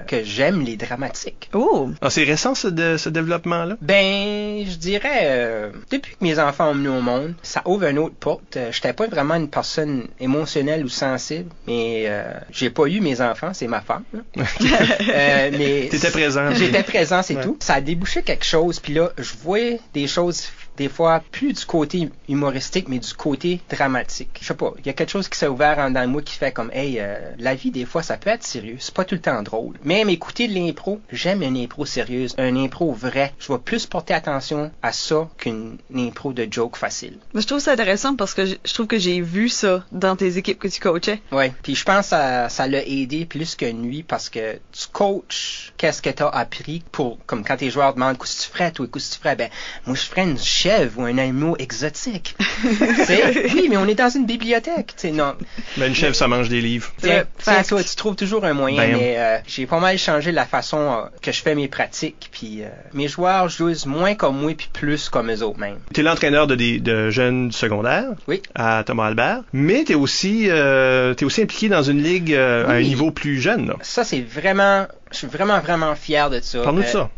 D: que j'aime les dramatiques.
B: Oh!
C: Ah, c'est récent ce développement-là?
D: Ben, je dirais, depuis que mes enfants ont venu au monde, ça ouvre une autre porte. J'étais pas vraiment une personne émotionnelle ou sensible, mais j'ai pas eu mes enfants, c'est ma femme.
C: Mais t'étais présent.
D: J'étais présent, c'est tout. Ça a débouché quelque chose, puis là, je voyais des choses des fois plus du côté humoristique, mais du côté dramatique. Je sais pas, il y a quelque chose qui s'est ouvert en dans moi qui fait comme, hey, la vie, des fois, ça peut être sérieux. C'est pas tout le temps drôle. Même écouter de l'impro, j'aime une impro sérieuse, un impro vrai. Je vais plus porter attention à ça qu'une impro de joke facile.
B: Mais je trouve ça intéressant parce que je trouve que j'ai vu ça dans tes équipes que tu coachais.
D: Ouais, puis je pense que ça l'a aidé plus que nuit parce que tu coaches qu'est-ce que tu as appris pour, comme quand tes joueurs demandent qu'est-ce que tu ferais, toi, qu'est-ce que tu ferais, ben, moi, je ferais une chèvre ou un animal exotique. Oui, mais on est dans une bibliothèque, non.
C: Ben, une chèvre, ça mange des livres.
D: Tiens, toi, tu trouves toujours un moyen, mais j'ai pas mal changé la façon que je fais mes pratiques, puis mes joueurs jouent moins comme moi, puis plus comme eux autres même.
C: T'es l'entraîneur de jeunes secondaires,
D: oui,
C: à Thomas Albert, mais t'es aussi impliqué dans une ligue à un niveau plus jeune, là.
D: Ça, c'est vraiment... Je suis vraiment fier de ça.
C: Parle-nous de ça.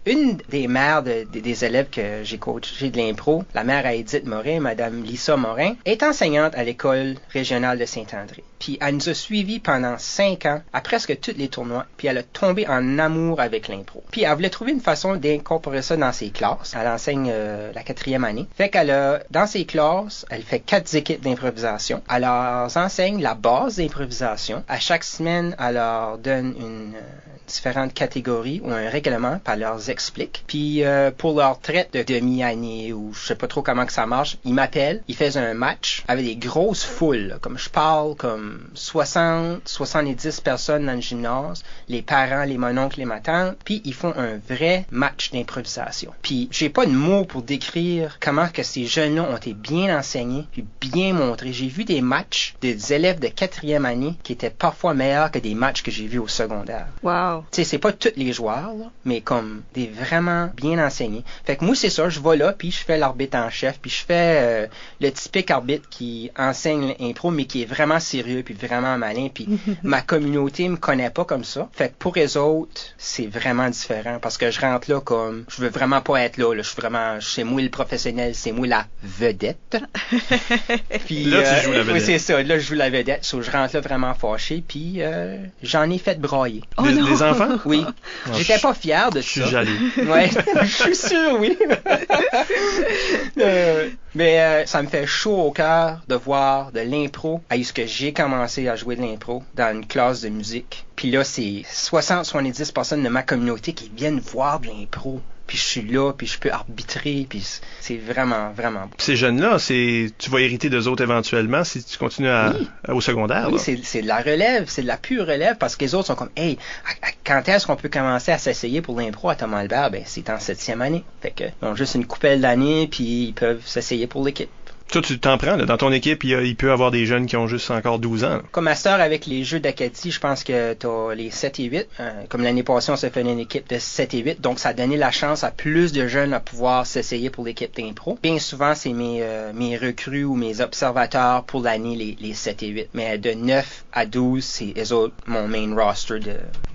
D: Une des mères des élèves que j'ai coaché de l'impro, la mère à Edith Morin, Madame Lisa Morin, est enseignante à l'école régionale de Saint-André. Puis elle nous a suivis pendant 5 ans à presque tous les tournois. Puis elle a tombé en amour avec l'impro. Puis elle voulait trouver une façon d'incorporer ça dans ses classes. Elle enseigne la 4e année. Fait qu'elle a, dans ses classes, elle fait 4 équipes d'improvisation. Elle leur enseigne la base d'improvisation. À chaque semaine, elle leur donne une différentes catégories ou un règlement, puis elle leur explique. Puis pour leur traite de demi-année ou je sais pas trop comment que ça marche, ils m'appellent, ils font un match avec des grosses foules, là, comme je parle, comme 70 personnes dans le gymnase, les parents, les mononcles, les matantes, puis ils font un vrai match d'improvisation. Puis j'ai pas de mots pour décrire comment que ces jeunes-là ont été bien enseignés, puis bien montrés. J'ai vu des matchs des élèves de 4e année qui étaient parfois meilleurs que des matchs que j'ai vus au secondaire.
B: Wow.
D: Tu sais, c'est pas tous les joueurs, là, mais comme des vraiment bien enseignés. Fait que moi, c'est ça, je vais là, puis je fais l'arbitre en chef, puis je fais le typique arbitre qui enseigne l'impro, mais qui est vraiment sérieux, puis vraiment malin, puis ma communauté me connaît pas comme ça. Fait que pour les autres, c'est vraiment différent, parce que je rentre là comme, je veux vraiment pas être là, je suis vraiment, c'est moi le professionnel, c'est moi la vedette. Puis
C: là, tu joues la vedette.
D: Oui, c'est ça, là, je joue la vedette, so, je rentre là vraiment fâché, puis j'en ai fait brailler.
C: Des enfants?
D: Oui. J'étais pas fier de ça.
C: Je suis jaloux.
D: Ouais, je suis sûr, oui. Mais ça me fait chaud au cœur de voir de l'impro à ce que j'ai commencé à jouer de l'impro dans une classe de musique. Puis là, c'est 60-70 personnes de ma communauté qui viennent voir de l'impro. Puis je suis là, puis je peux arbitrer, puis c'est vraiment beau.
C: Ces jeunes-là, tu vas hériter d'eux autres éventuellement si tu continues au secondaire.
D: Oui, c'est de la relève, c'est de la pure relève, parce que les autres sont comme, hey, quand est-ce qu'on peut commencer à s'essayer pour l'impro à Thomas Albert? Ben, c'est en 7e année. Fait que, ils ont juste une coupelle d'années, puis ils peuvent s'essayer pour l'équipe.
C: Toi, tu t'en prends, là. Dans ton équipe, il peut y avoir des jeunes qui ont juste encore 12 ans. Là.
D: Comme à cette heure, avec les Jeux d'Acadie, je pense que t'as les 7 et 8. Comme l'année passée, on s'est fait une équipe de 7 et 8. Donc, ça a donné la chance à plus de jeunes à pouvoir s'essayer pour l'équipe d'impro. Bien souvent, c'est mes recrues ou mes observateurs pour l'année, les 7 et 8. Mais de 9 à 12, c'est eux autres, mon main roster de...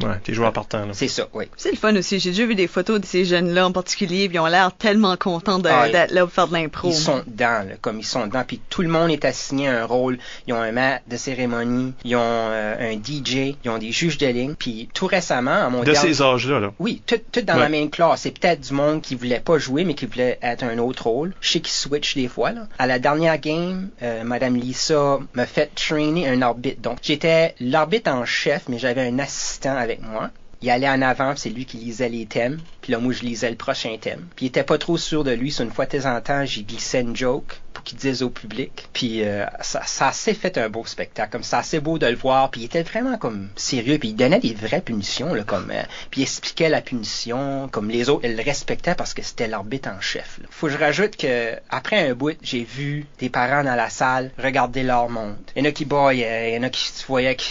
C: Ouais, tes joueurs partants, là.
D: C'est ça, oui.
B: C'est le fun aussi. J'ai déjà vu des photos de ces jeunes-là en particulier, puis ils ont l'air tellement contents d'être là pour faire de l'impro.
D: Ils sont dedans, là, comme ils sont dedans. Puis tout le monde est assigné un rôle. Ils ont un maître de cérémonie, ils ont un DJ, ils ont des juges de ligne. Puis tout récemment, à mon
C: de ces âges-là, là.
D: Oui, tout dans la même classe. C'est peut-être du monde qui voulait pas jouer, mais qui voulait être un autre rôle. Je sais qu'ils switchent des fois, là. À la dernière game, Madame Lisa m'a fait trainer un arbitre. Donc, j'étais l'arbitre en chef, mais j'avais un assistant avec moi. Il allait en avant, puis c'est lui qui lisait les thèmes. Puis là, moi, je lisais le prochain thème. Puis il était pas trop sûr de lui. So, une fois de temps en temps, j'y glissais une joke pour qu'il dise au public. Puis ça s'est fait un beau spectacle. Comme ça, assez beau de le voir. Puis il était vraiment comme sérieux. Puis il donnait des vraies punitions, là, comme puis il expliquait la punition. Comme les autres, ils le respectaient parce que c'était l'arbitre en chef. Là. Faut que je rajoute que après un bout, j'ai vu des parents dans la salle regarder leur monde. Il y en a qui baaillaient, il y en a qui voyaient qui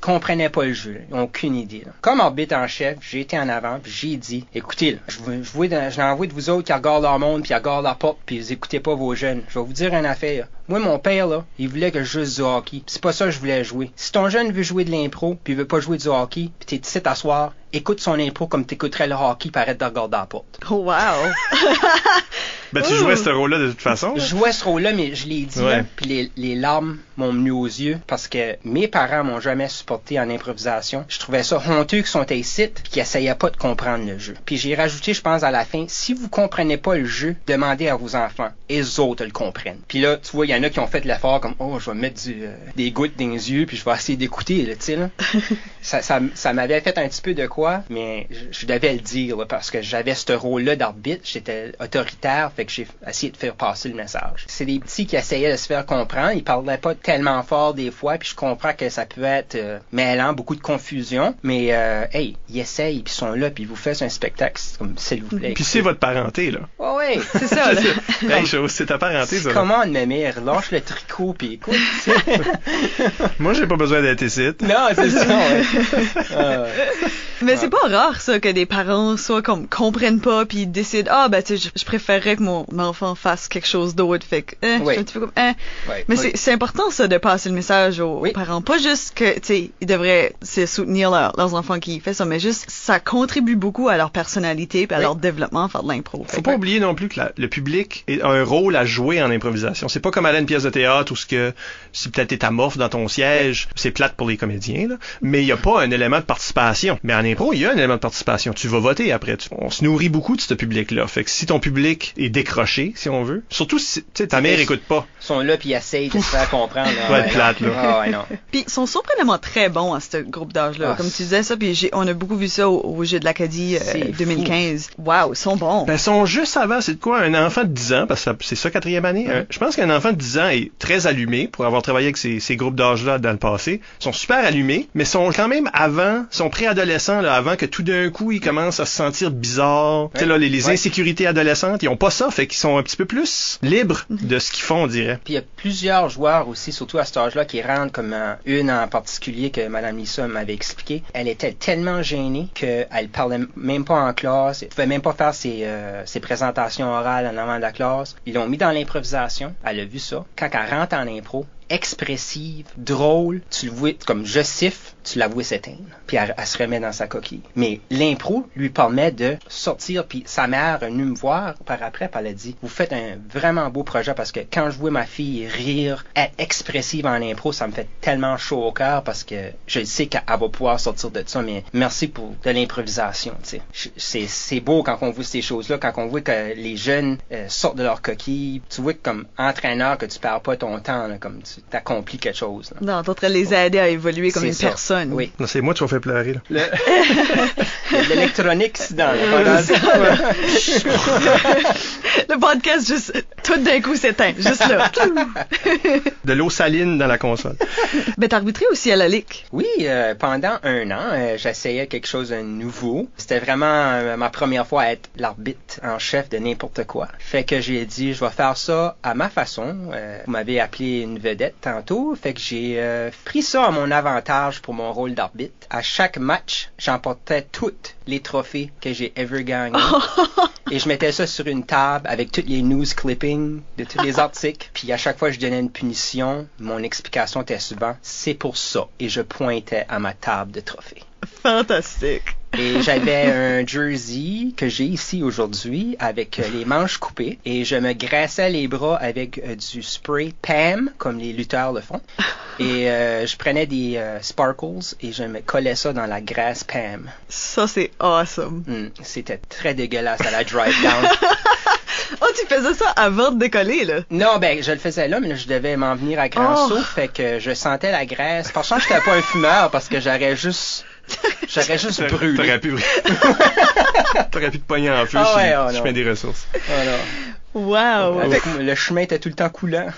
D: comprenaient pas le jeu, ils n'ont aucune idée. Là. Comme arbitre en chef, j'ai été en avant, puis j'ai dit, écoutez, là, je n'envoie de vous autres qui regardent leur monde, puis regardent la porte, puis vous écoutez pas vos jeunes. Je vais vous dire une affaire. Moi, mon père, là, il voulait que je joue du hockey. C'est pas ça que je voulais jouer. Si ton jeune veut jouer de l'impro, puis il veut pas jouer du hockey, puis t'es ici t'asseoir, écoute son impro comme t'écouterais le hockey, puis arrête de regarder la porte.
B: Oh, wow!
C: Ben, tu jouais ce rôle-là de toute façon?
D: Je jouais ce rôle-là, mais je l'ai dit,
C: ouais.
D: Là, puis les larmes m'ont venu aux yeux, parce que mes parents m'ont jamais supporté en improvisation. Je trouvais ça honteux qu'ils sont ici, puis qu'ils essayaient pas de comprendre le jeu. Puis j'ai rajouté, je pense, à la fin, si vous comprenez pas le jeu, demandez à vos enfants, et eux autres le comprennent. Puis là, tu vois, il y en a qui ont fait l'effort comme, oh, je vais mettre des gouttes dans les yeux, puis je vais essayer d'écouter, tu sais, là. ça m'avait fait un petit peu de quoi, mais je devais le dire, là, parce que j'avais ce rôle-là d'arbitre, j'étais autoritaire, fait que j'ai essayé de faire passer le message. C'est des petits qui essayaient de se faire comprendre, ils parlaient pas tellement fort des fois, puis je comprends que ça peut être mêlant, beaucoup de confusion, mais hey, ils essayent, puis ils sont là, puis ils vous font un spectacle, comme s'il vous plaît.
C: Puis c'est votre parenté, là.
D: Oh, oui,
B: c'est ça, là.
C: Hey, chose, c'est ta parenté, ça.
D: Comment de ma mère, lâche le tricot, puis écoute.
C: Moi, j'ai pas besoin d'être ici.
D: Non, c'est ça, ouais.
B: Mais c'est pas rare, ça, que des parents soit comme comprennent pas, puis ils décident, ben, tu sais, je préférerais que mon enfant fasse quelque chose d'autre, fait que,
D: oui.
B: je suis un petit peu comme, Mais c'est important, ça, de passer le message aux parents. Pas juste que, tu sais, ils devraient soutenir leurs enfants qui font ça, mais juste, ça contribue beaucoup à leur personnalité, puis à leur développement, faire de l'impro.
C: Faut pas oublier non plus que le public a un rôle à jouer en improvisation. C'est pas comme aller à une pièce de théâtre où si peut-être t'es amorphe dans ton siège, c'est plate pour les comédiens, là, mais il y a pas un élément de participation. Mais en impro, il y a un élément de participation. Tu vas voter après. On se nourrit beaucoup de ce public-là. Fait que si ton public est décroché, si on veut, surtout si ta mère écoute pas.
D: Ils sont là puis ils essayent de se faire comprendre.
C: Va être plate, là.
D: Ah, ouais, non.
B: Puis ils sont surprenamment très bons à ce groupe d'âge-là. Comme tu disais ça, puis on a beaucoup vu ça au Jeux de l'Acadie 2015. Wow, ils sont bons.
C: Ben, ils sont juste avant, c'est de quoi, un enfant de 10 ans, parce que c'est ça, 4e année. Je pense qu'un enfant de 10 ans est très allumé pour avoir travaillé avec ces groupes d'âge-là dans le passé. Ils sont super allumés, mais sont quand même sont préadolescents, là, avant que tout d'un coup, ils commencent à se sentir bizarres. Tu sais, là, les insécurités adolescentes, ils ont pas ça, fait qu'ils sont un petit peu plus libres de ce qu'ils font, on dirait.
D: Puis il y a plusieurs joueurs aussi, surtout à cet âge-là, qui rentrent comme une en particulier que Mme Lisa m'avait expliqué. Elle était tellement gênée qu'elle parlait même pas en classe, elle pouvait même pas faire ses présentations orales en avant de la classe. Ils l'ont mis dans l'improvisation, elle a vu ça. Quand elle rentre en impro, expressive, drôle, tu le vois, comme je siffle, tu la vois s'éteindre, puis elle se remet dans sa coquille. Mais l'impro lui permet de sortir, puis sa mère est venue me voir par après, puis elle a dit, vous faites un vraiment beau projet, parce que quand je vois ma fille rire, être expressive en impro, ça me fait tellement chaud au cœur, parce que je sais qu'elle va pouvoir sortir de ça, mais merci pour de l'improvisation, tu sais. C'est beau quand on voit ces choses-là, quand on voit que les jeunes sortent de leur coquille, tu vois que comme entraîneur, que tu perds pas ton temps, là, comme tu t'accomplis quelque chose. Là.
B: Non, t'es en train de les aider à évoluer comme une personne.
D: Oui.
C: Non, c'est moi qui vas faire pleurer, là.
D: L'électronique, c'est dans
B: Le podcast, juste, tout d'un coup s'éteint, juste là.
C: De l'eau saline dans la console.
B: Ben, t'as arbitré aussi à la Ligue.
D: Oui, pendant 1 an, j'essayais quelque chose de nouveau. C'était vraiment ma première fois à être l'arbitre en chef de n'importe quoi. Fait que j'ai dit, je vais faire ça à ma façon. Vous m'avez appelé une vedette tantôt. Fait que j'ai pris ça à mon avantage pour mon rôle d'arbitre. À chaque match, j'emportais tous les trophées que j'ai ever gagnés. Et je mettais ça sur une table avec tous les news clippings de tous les articles. Puis à chaque fois que je donnais une punition, mon explication était souvent, c'est pour ça. Et je pointais à ma table de trophées.
B: Fantastique.
D: Et j'avais un jersey que j'ai ici aujourd'hui avec les manches coupées et je me graissais les bras avec du spray Pam comme les lutteurs le font et je prenais des sparkles et je me collais ça dans la graisse Pam.
B: Ça, c'est awesome.
D: C'était très dégueulasse à la drive down.
B: Oh, tu faisais ça avant de décoller, là?
D: Non, ben, je le faisais là, mais là, je devais m'en venir à grand saut, fait que je sentais la graisse. Par contre, j'étais pas un fumeur parce que j'aurais juste brûlé.
C: T'aurais pu te pogner en feu je mets des ressources.
D: Voilà.
B: Wow!
D: Le chemin était tout le temps coulant.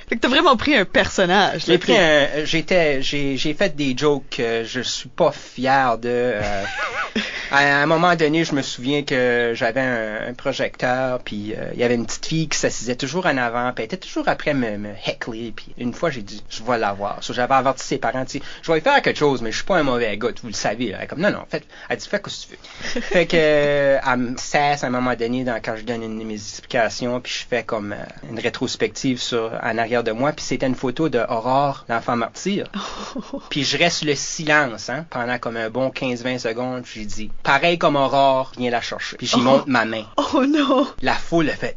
B: Fait que t'as vraiment pris un personnage.
D: J'ai fait des jokes que je suis pas fier de. À un moment donné, je me souviens que j'avais un projecteur, puis il y avait une petite fille qui s'assisait toujours en avant, puis elle était toujours après me heckler, puis une fois j'ai dit, je vais l'avoir. J'avais averti ses parents, tu sais, je vais y faire quelque chose, mais je suis pas un mauvais gars, vous le savez. Là. Elle, comme non, elle dit, fais ce que tu veux. Fait que elle me cesse à un moment donné quand je donne une de mes explications, puis je fais comme une rétrospective en arrière de moi, puis c'était une photo de Aurore, l'enfant martyr. Puis je reste le silence, pendant comme un bon 15-20 secondes, puis j'ai dit, pareil comme Aurore, viens la chercher. Puis j'y montre ma main.
B: Oh non!
D: La foule a fait.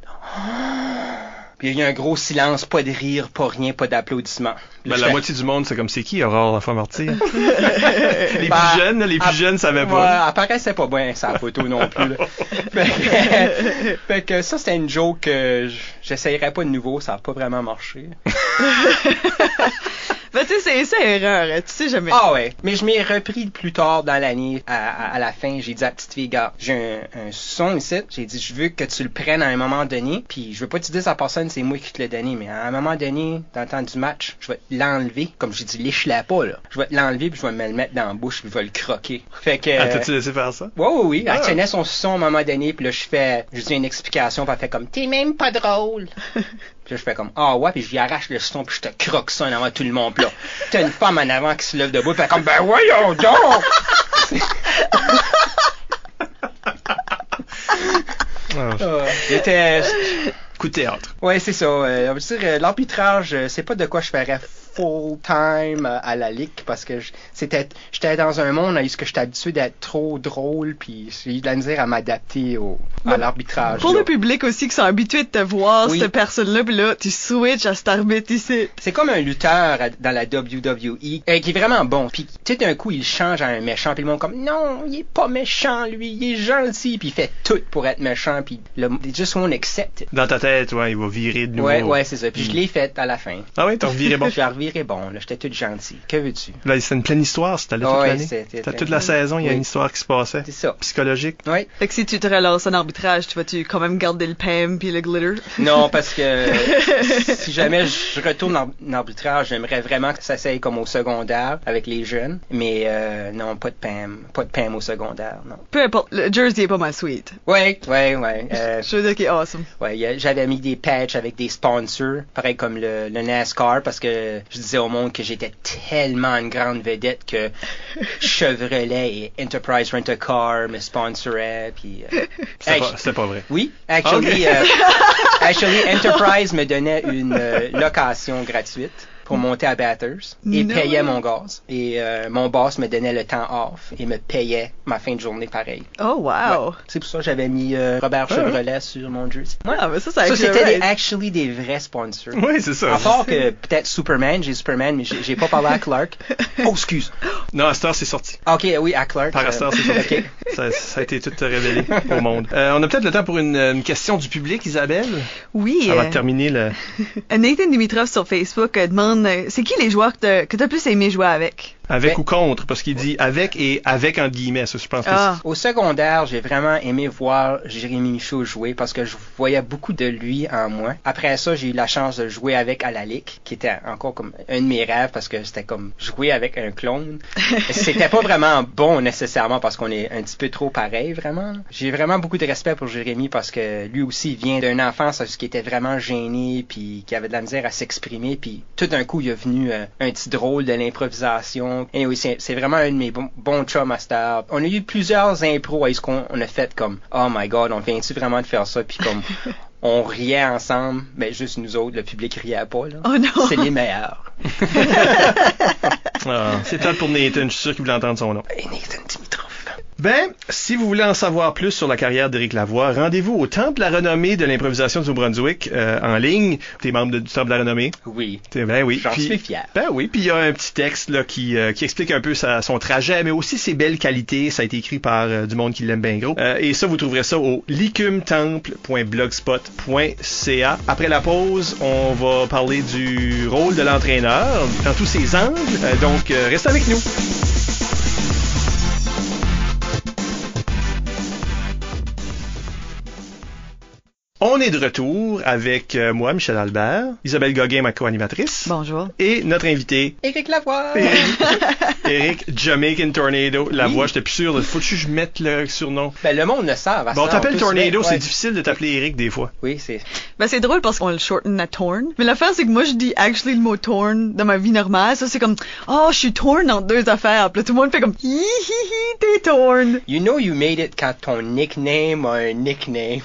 D: Puis il y a eu un gros silence, pas de rire, pas rien, pas d'applaudissements.
C: Ben, la moitié du monde, c'est comme c'est qui Aurore, l'enfant martyr? Les plus jeunes savaient pas.
D: Ouais, elle paraissait pas bien sa photo non plus. Là. Fait que ça, c'était une joke que j'essayerais pas de nouveau, ça a pas vraiment marché.
B: Ben, tu sais, c'est erreur, tu sais jamais.
D: Ah ouais, mais je m'ai repris plus tard dans l'année, à la fin, j'ai dit à la petite fille, gars, j'ai un son ici, j'ai dit, je veux que tu le prennes à un moment donné, puis je veux pas te dire à la personne, c'est moi qui te l'ai donné, mais à un moment donné, dans le temps du match, je vais l'enlever, comme j'ai dit, lèche-la pas, là. Je vais l'enlever, puis je vais me le mettre dans la bouche, puis je vais le croquer. Fait que...
C: t'as-tu laissé faire ça?
D: Oui. Elle tenait son son à un moment donné, puis là, je dis une explication, puis elle fait comme, t'es même pas drôle. Puis là, je fais comme, ouais, puis je lui arrache le son, puis je te croque ça en avant tout le monde. Puis là, t'as une femme en avant qui se lève debout, puis elle fait comme, ben voyons donc! C'était...
C: Coup de théâtre.
D: Ouais, c'est ça. On va dire, l'arbitrage, c'est pas de quoi je ferais full-time à la Ligue, parce que j'étais dans un monde où j'étais habitué d'être trop drôle, puis j'ai eu de la misère à m'adapter à l'arbitrage.
B: Pour le public aussi, qui sont habitués de te voir, cette personne-là, puis là, tu switches à cet arbitre ici.
D: C'est comme un lutteur dans la WWE, qui est vraiment bon, puis tout d'un coup, il change à un méchant, puis le monde comme, non, il est pas méchant, lui, il est gentil, puis il fait tout pour être méchant, puis just won't accept it.
C: Dans ta tête, ouais, il va virer de nouveau.
D: Ouais, c'est ça. Puis je l'ai fait à la fin.
C: Ah ouais, t'as reviré bon.
D: Je l'ai reviré bon, là, j'étais tout gentil. Que veux-tu?
C: Là, c'est une pleine histoire, c'était là toute l'année. T'as toute la saison, il y a une histoire qui se passait.
D: C'est ça.
C: Psychologique.
D: Oui.
B: Fait que si tu te relances en arbitrage, vas-tu quand même garder le Pam puis le glitter?
D: Non, parce que si jamais je retourne en arbitrage, j'aimerais vraiment que ça s'aille comme au secondaire avec les jeunes. Mais non, pas de Pam au secondaire, non.
B: Peu importe, le jersey est pas mal sweet.
D: Ouais.
B: Je veux dire qu'il est awesome.
D: Ouais, j'avais mis des patchs avec des sponsors, pareil comme le NASCAR, parce que je disais au monde que j'étais tellement une grande vedette que Chevrolet et Enterprise Rent-A-Car me sponsoraient, puis...
C: C'était pas vrai.
D: Oui, actually, Enterprise me donnait une location gratuite pour monter à Bathurst et payait mon gaz. Et mon boss me donnait le temps off et me payait ma fin de journée pareil.
B: Oh, wow!
D: Ouais. C'est pour ça que j'avais mis Robert Chevrolet sur mon jersey.
B: Ouais. Ah, mais ça
D: c'était des vrais sponsors.
C: Oui, c'est ça.
D: À part que peut-être Superman, j'ai Superman, mais j'ai pas parlé à Clark. Oh, excuse.
C: Non, à cette heure, c'est sorti.
D: Ok, oui, à Clark.
C: Par cette heure, c'est sorti.
D: Okay.
C: Ça a été tout révélé au monde. On a peut-être le temps pour une question du public, Isabelle?
B: Oui.
C: Avant de terminer
B: Nathan Dimitrov sur Facebook demande c'est qui les joueurs que t'as plus aimé jouer avec?
C: Avec ou contre? Parce qu'il dit avec et avec entre guillemets, ça, je pense que
D: Au secondaire, j'ai vraiment aimé voir Jérémy Michaud jouer parce que je voyais beaucoup de lui en moi. Après ça, j'ai eu la chance de jouer avec Alalik, qui était encore comme un de mes rêves parce que c'était comme jouer avec un clone. C'était pas vraiment bon nécessairement parce qu'on est un petit peu trop pareil, vraiment. J'ai vraiment beaucoup de respect pour Jérémy parce que lui aussi vient d'une enfance qui était vraiment gêné puis qui avait de la misère à s'exprimer puis tout d'un coup il est venu un petit drôle de l'improvisation. Et oui, c'est vraiment un de mes bons chums à Star. On a eu plusieurs impros à ce qu'on a fait comme oh my god, on vient-tu vraiment de faire ça puis comme on riait ensemble, mais juste nous autres, le public riait pas là.
B: Oh non.
D: C'est les meilleurs.
C: c'est top pour Nathan, je suis sûr qu'il voulait entendre son nom.
D: Et Nathan Dimitrov.
C: Ben, si vous voulez en savoir plus sur la carrière d'Éric Lavoie, rendez-vous au Temple à la Renommée de l'improvisation du Nouveau-Brunswick en ligne. T'es membre du Temple à la Renommée?
D: Oui.
C: Ben oui.
D: J'en suis fier.
C: Ben oui, puis il y a un petit texte là qui explique un peu son trajet, mais aussi ses belles qualités. Ça a été écrit par du monde qui l'aime bien gros. Et ça, vous trouverez ça au licumetemple.blogspot.ca. Après la pause, on va parler du rôle de l'entraîneur dans tous ses angles. Donc, restez avec nous. On est de retour avec moi, Michel Albert, Isabelle Gauguin, ma co-animatrice.
B: Bonjour.
C: Et notre invité,
D: Éric Lavoie.
C: Éric Jamaican Tornado Lavoie. Oui. J'étais plus sûr. Faut-tu que je mette le surnom?
D: Ben, le monde le savent.
C: Bon, on t'appelle Tornado, c'est difficile de t'appeler Éric des fois.
D: Oui, c'est...
B: Ben, c'est drôle parce qu'on le shorten à Torn. Mais l'affaire, c'est que moi, je dis actually le mot Torn dans ma vie normale. Ça, c'est comme, oh, je suis Torn entre deux affaires. Puis là, tout le monde fait comme, hi, hi, hi, t'es Torn.
D: You know you made it quand ton nickname a un nickname.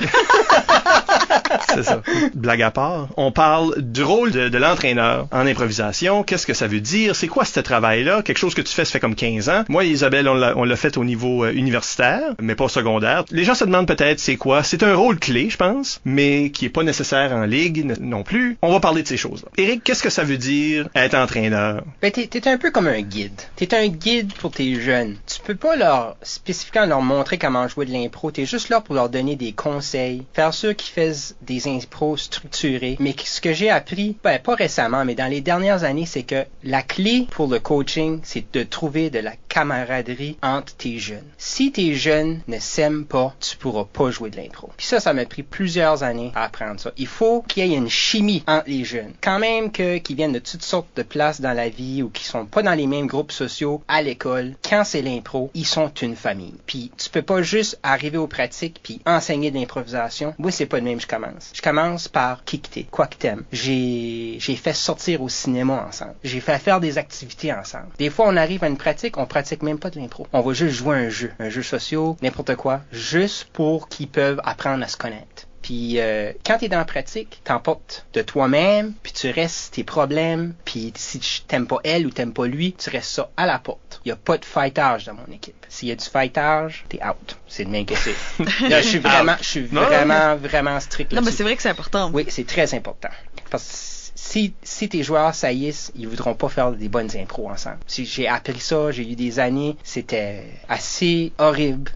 C: C'est ça. Blague à part, on parle du rôle de l'entraîneur en improvisation. Qu'est-ce que ça veut dire? C'est quoi ce travail-là? Quelque chose que tu fais, ça fait comme 15 ans. Moi et Isabelle, on l'a fait au niveau universitaire, mais pas secondaire. Les gens se demandent peut-être c'est quoi. C'est un rôle clé, je pense, mais qui est pas nécessaire en ligue non plus. On va parler de ces choses-là. Éric, qu'est-ce que ça veut dire être entraîneur?
D: Ben, t'es un peu comme un guide. T'es un guide pour tes jeunes. Tu peux pas spécifiquement leur montrer comment jouer de l'impro. T'es juste là pour leur donner des conseils. Faire sûr qu'ils fassent des impros structurés. Mais ce que j'ai appris, ben, pas récemment, mais dans les dernières années, c'est que la clé pour le coaching, c'est de trouver de la camaraderie entre tes jeunes. Si tes jeunes ne s'aiment pas, tu pourras pas jouer de l'impro. Puis ça m'a pris plusieurs années à apprendre ça. Il faut qu'il y ait une chimie entre les jeunes. Quand même qu'ils viennent de toutes sortes de places dans la vie ou qu'ils sont pas dans les mêmes groupes sociaux à l'école, quand c'est l'impro, ils sont une famille. Puis tu peux pas juste arriver aux pratiques puis enseigner de l'improvisation. Moi, c'est pas de même je commence. Je commence par qui que t'es, quoi que t'aimes. J'ai fait sortir au cinéma ensemble. J'ai fait faire des activités ensemble. Des fois, on arrive à une pratique, on pratique même pas de l'impro. On va juste jouer un jeu social, n'importe quoi, juste pour qu'ils peuvent apprendre à se connaître. Puis quand t'es dans la pratique, t'emportes de toi-même, puis tu restes tes problèmes, puis si t'aimes pas elle ou t'aimes pas lui, tu restes ça à la porte. Il y a pas de fightage dans mon équipe. S'il y a du fightage, t'es out. C'est le même que c'est. Là, je suis vraiment strict là-dessus.
B: Non, mais c'est vrai que c'est important.
D: Oui, c'est très important. Parce que si tes joueurs saillissent, ils voudront pas faire des bonnes impros ensemble. Si j'ai appris ça, j'ai eu des années, c'était assez horrible.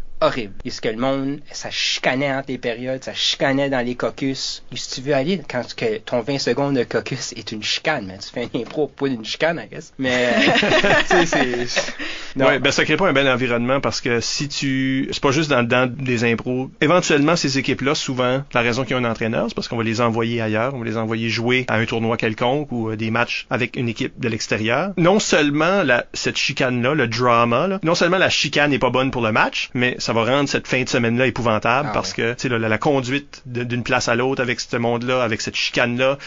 D: Est-ce que le monde, ça chicanait entre les périodes, ça chicanait dans les caucus. Et si tu veux aller, quand que ton 20 secondes de caucus est une chicane, mais tu fais une impro pour une chicane, I guess. Mais,
C: ouais, ben, ça crée pas un bel environnement parce que c'est pas juste dans des impros. Éventuellement, ces équipes-là, souvent, la raison qu'il y a un entraîneur, c'est parce qu'on va les envoyer ailleurs, on va les envoyer jouer à un tournoi quelconque ou des matchs avec une équipe de l'extérieur. Non seulement cette chicane-là, le drama, là, non seulement la chicane n'est pas bonne pour le match, mais ça va rendre cette fin de semaine-là épouvantable parce que, tu sais, la conduite d'une place à l'autre avec ce monde-là, avec cette chicane-là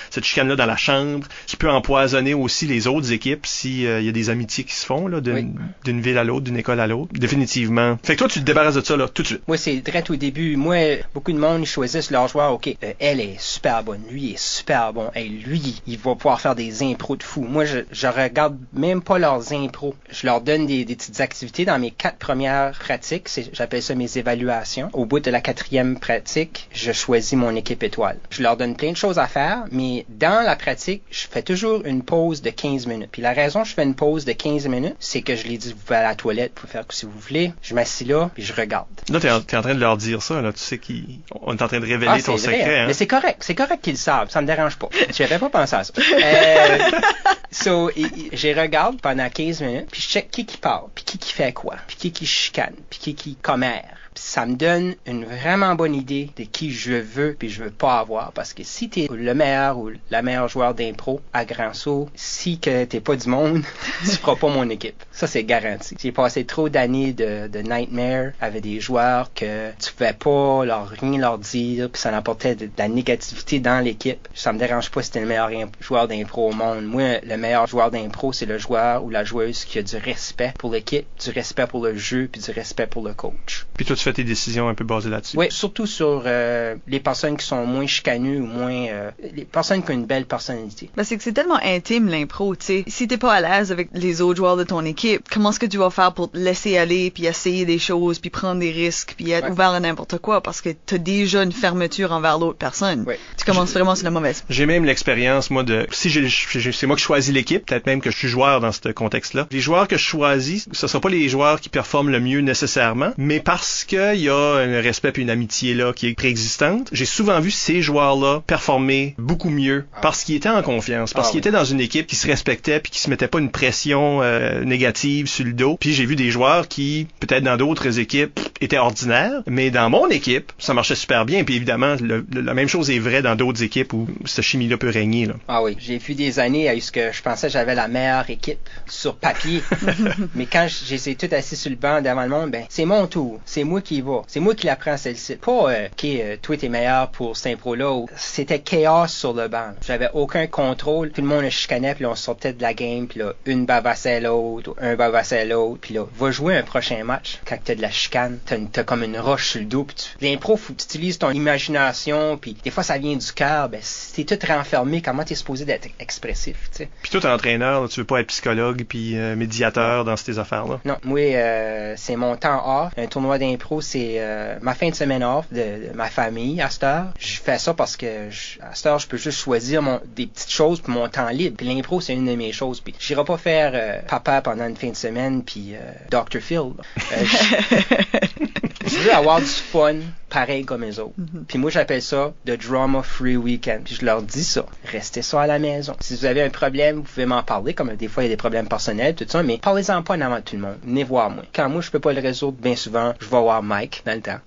C: dans la chambre, qui peut empoisonner aussi les autres équipes s'il y a des amitiés qui se font, là, d'une ville à l'autre, d'une école à l'autre. Définitivement. Fait que toi, tu te débarrasses de ça, là, tout de suite.
D: Moi, c'est direct au début. Moi, beaucoup de monde, ils choisissent leur joueur. OK, elle est super bonne. Lui est super bon. Hey, lui, il va pouvoir faire des impros de fou. Moi, je regarde même pas leurs impros. Je leur donne des petites activités dans mes 4 premières pratiques. j'appelle ça mes évaluations. Au bout de la 4e pratique, je choisis mon équipe étoile. Je leur donne plein de choses à faire, mais dans la pratique, je fais toujours une pause de 15 minutes. Puis la raison que je fais une pause de 15 minutes, c'est que je les dis, vous pouvez aller à la toilette pour faire ce que vous voulez. Je m'assis là, puis je regarde.
C: Là, t'es en train de leur dire ça, là. Tu sais qu'on est en train de révéler ton secret, hein?
D: Mais c'est correct qu'ils le savent. Ça me dérange pas. Je n'avais pas pensé à ça. Je regarde pendant 15 minutes, puis je check qui parle, puis qui fait quoi, puis qui chicane, puis qui commère. Ça me donne une vraiment bonne idée de qui je veux puis je veux pas avoir. Parce que si t'es le meilleur ou la meilleure joueur d'impro à Grand Saut, si que t'es pas du monde, tu feras pas mon équipe. Ça, c'est garanti. J'ai passé trop d'années de nightmare avec des joueurs que tu pouvais pas rien leur dire puis ça apportait de la négativité dans l'équipe. Ça me dérange pas si t'es le meilleur joueur d'impro au monde. Moi, le meilleur joueur d'impro, c'est le joueur ou la joueuse qui a du respect pour l'équipe, du respect pour le jeu puis du respect pour le coach.
C: Puis toi, tu fais tes décisions un peu basées là-dessus.
D: Oui, surtout sur les personnes qui sont moins chicanues ou moins... les personnes qui ont une belle personnalité.
B: Ben, c'est que c'est tellement intime, l'impro, tu sais. Si t'es pas à l'aise avec les autres joueurs de ton équipe, comment est-ce que tu vas faire pour te laisser aller, puis essayer des choses, puis prendre des risques, puis être ouvert à n'importe quoi, parce que t'as déjà une fermeture envers l'autre personne. Oui. Tu commences vraiment sur la mauvaise.
C: J'ai même l'expérience, moi, si c'est moi qui choisis l'équipe, peut-être même que je suis joueur dans ce contexte-là. Les joueurs que je choisis, ce sont pas les joueurs qui performent le mieux nécessairement, mais parce qu'il y a un respect et une amitié là qui est préexistante. J'ai souvent vu ces joueurs-là performer beaucoup mieux parce qu'ils étaient en confiance, parce qu'ils étaient dans une équipe qui se respectait puis qui se mettait pas une pression négative sur le dos. Puis j'ai vu des joueurs qui, peut-être dans d'autres équipes, étaient ordinaires, mais dans mon équipe, ça marchait super bien. Puis évidemment, la même chose est vraie dans d'autres équipes où cette chimie-là peut régner. Là.
D: Ah oui, j'ai vu des années où je pensais que j'avais la meilleure équipe sur papier. Mais quand j'étais tout assis sur le banc devant le monde, ben c'est mon tour, c'est moi qui y va. C'est moi qui l'apprends celle-ci. Pas, toi t'es meilleur pour cette impro-là. C'était chaos sur le banc. J'avais aucun contrôle. Tout le monde le chicanait, puis là, on sortait de la game, puis là, une bavassait l'autre, ou un bavassait l'autre, puis là, va jouer un prochain match. Quand t'as de la chicane, t'as comme une roche sur le dos, puis l'impro, faut que tu utilises ton imagination, puis des fois, ça vient du cœur. Ben, si t'es tout renfermé, comment t'es supposé d'être expressif, tu sais?
C: Puis toi, t'es entraîneur, là, tu veux pas être psychologue, puis médiateur dans ces affaires-là?
D: Non, moi, c'est mon temps off. Un tournoi d'impro, c'est ma fin de semaine off de ma famille à cette heure. Je fais ça parce que à cette heure, je peux juste choisir des petites choses pour mon temps libre. Puis l'impro, c'est une de mes choses. Puis j'irai pas faire papa pendant une fin de semaine puis Dr. Phil. Je veux avoir du fun pareil comme les autres. Puis moi, j'appelle ça the drama-free weekend. Puis je leur dis ça. Restez ça à la maison. Si vous avez un problème, vous pouvez m'en parler. Comme des fois, il y a des problèmes personnels, tout ça. Mais parlez-en pas en avant de tout le monde. Venez voir moi. Quand moi, je peux pas le résoudre bien souvent, je vais voir Mike dans le temps.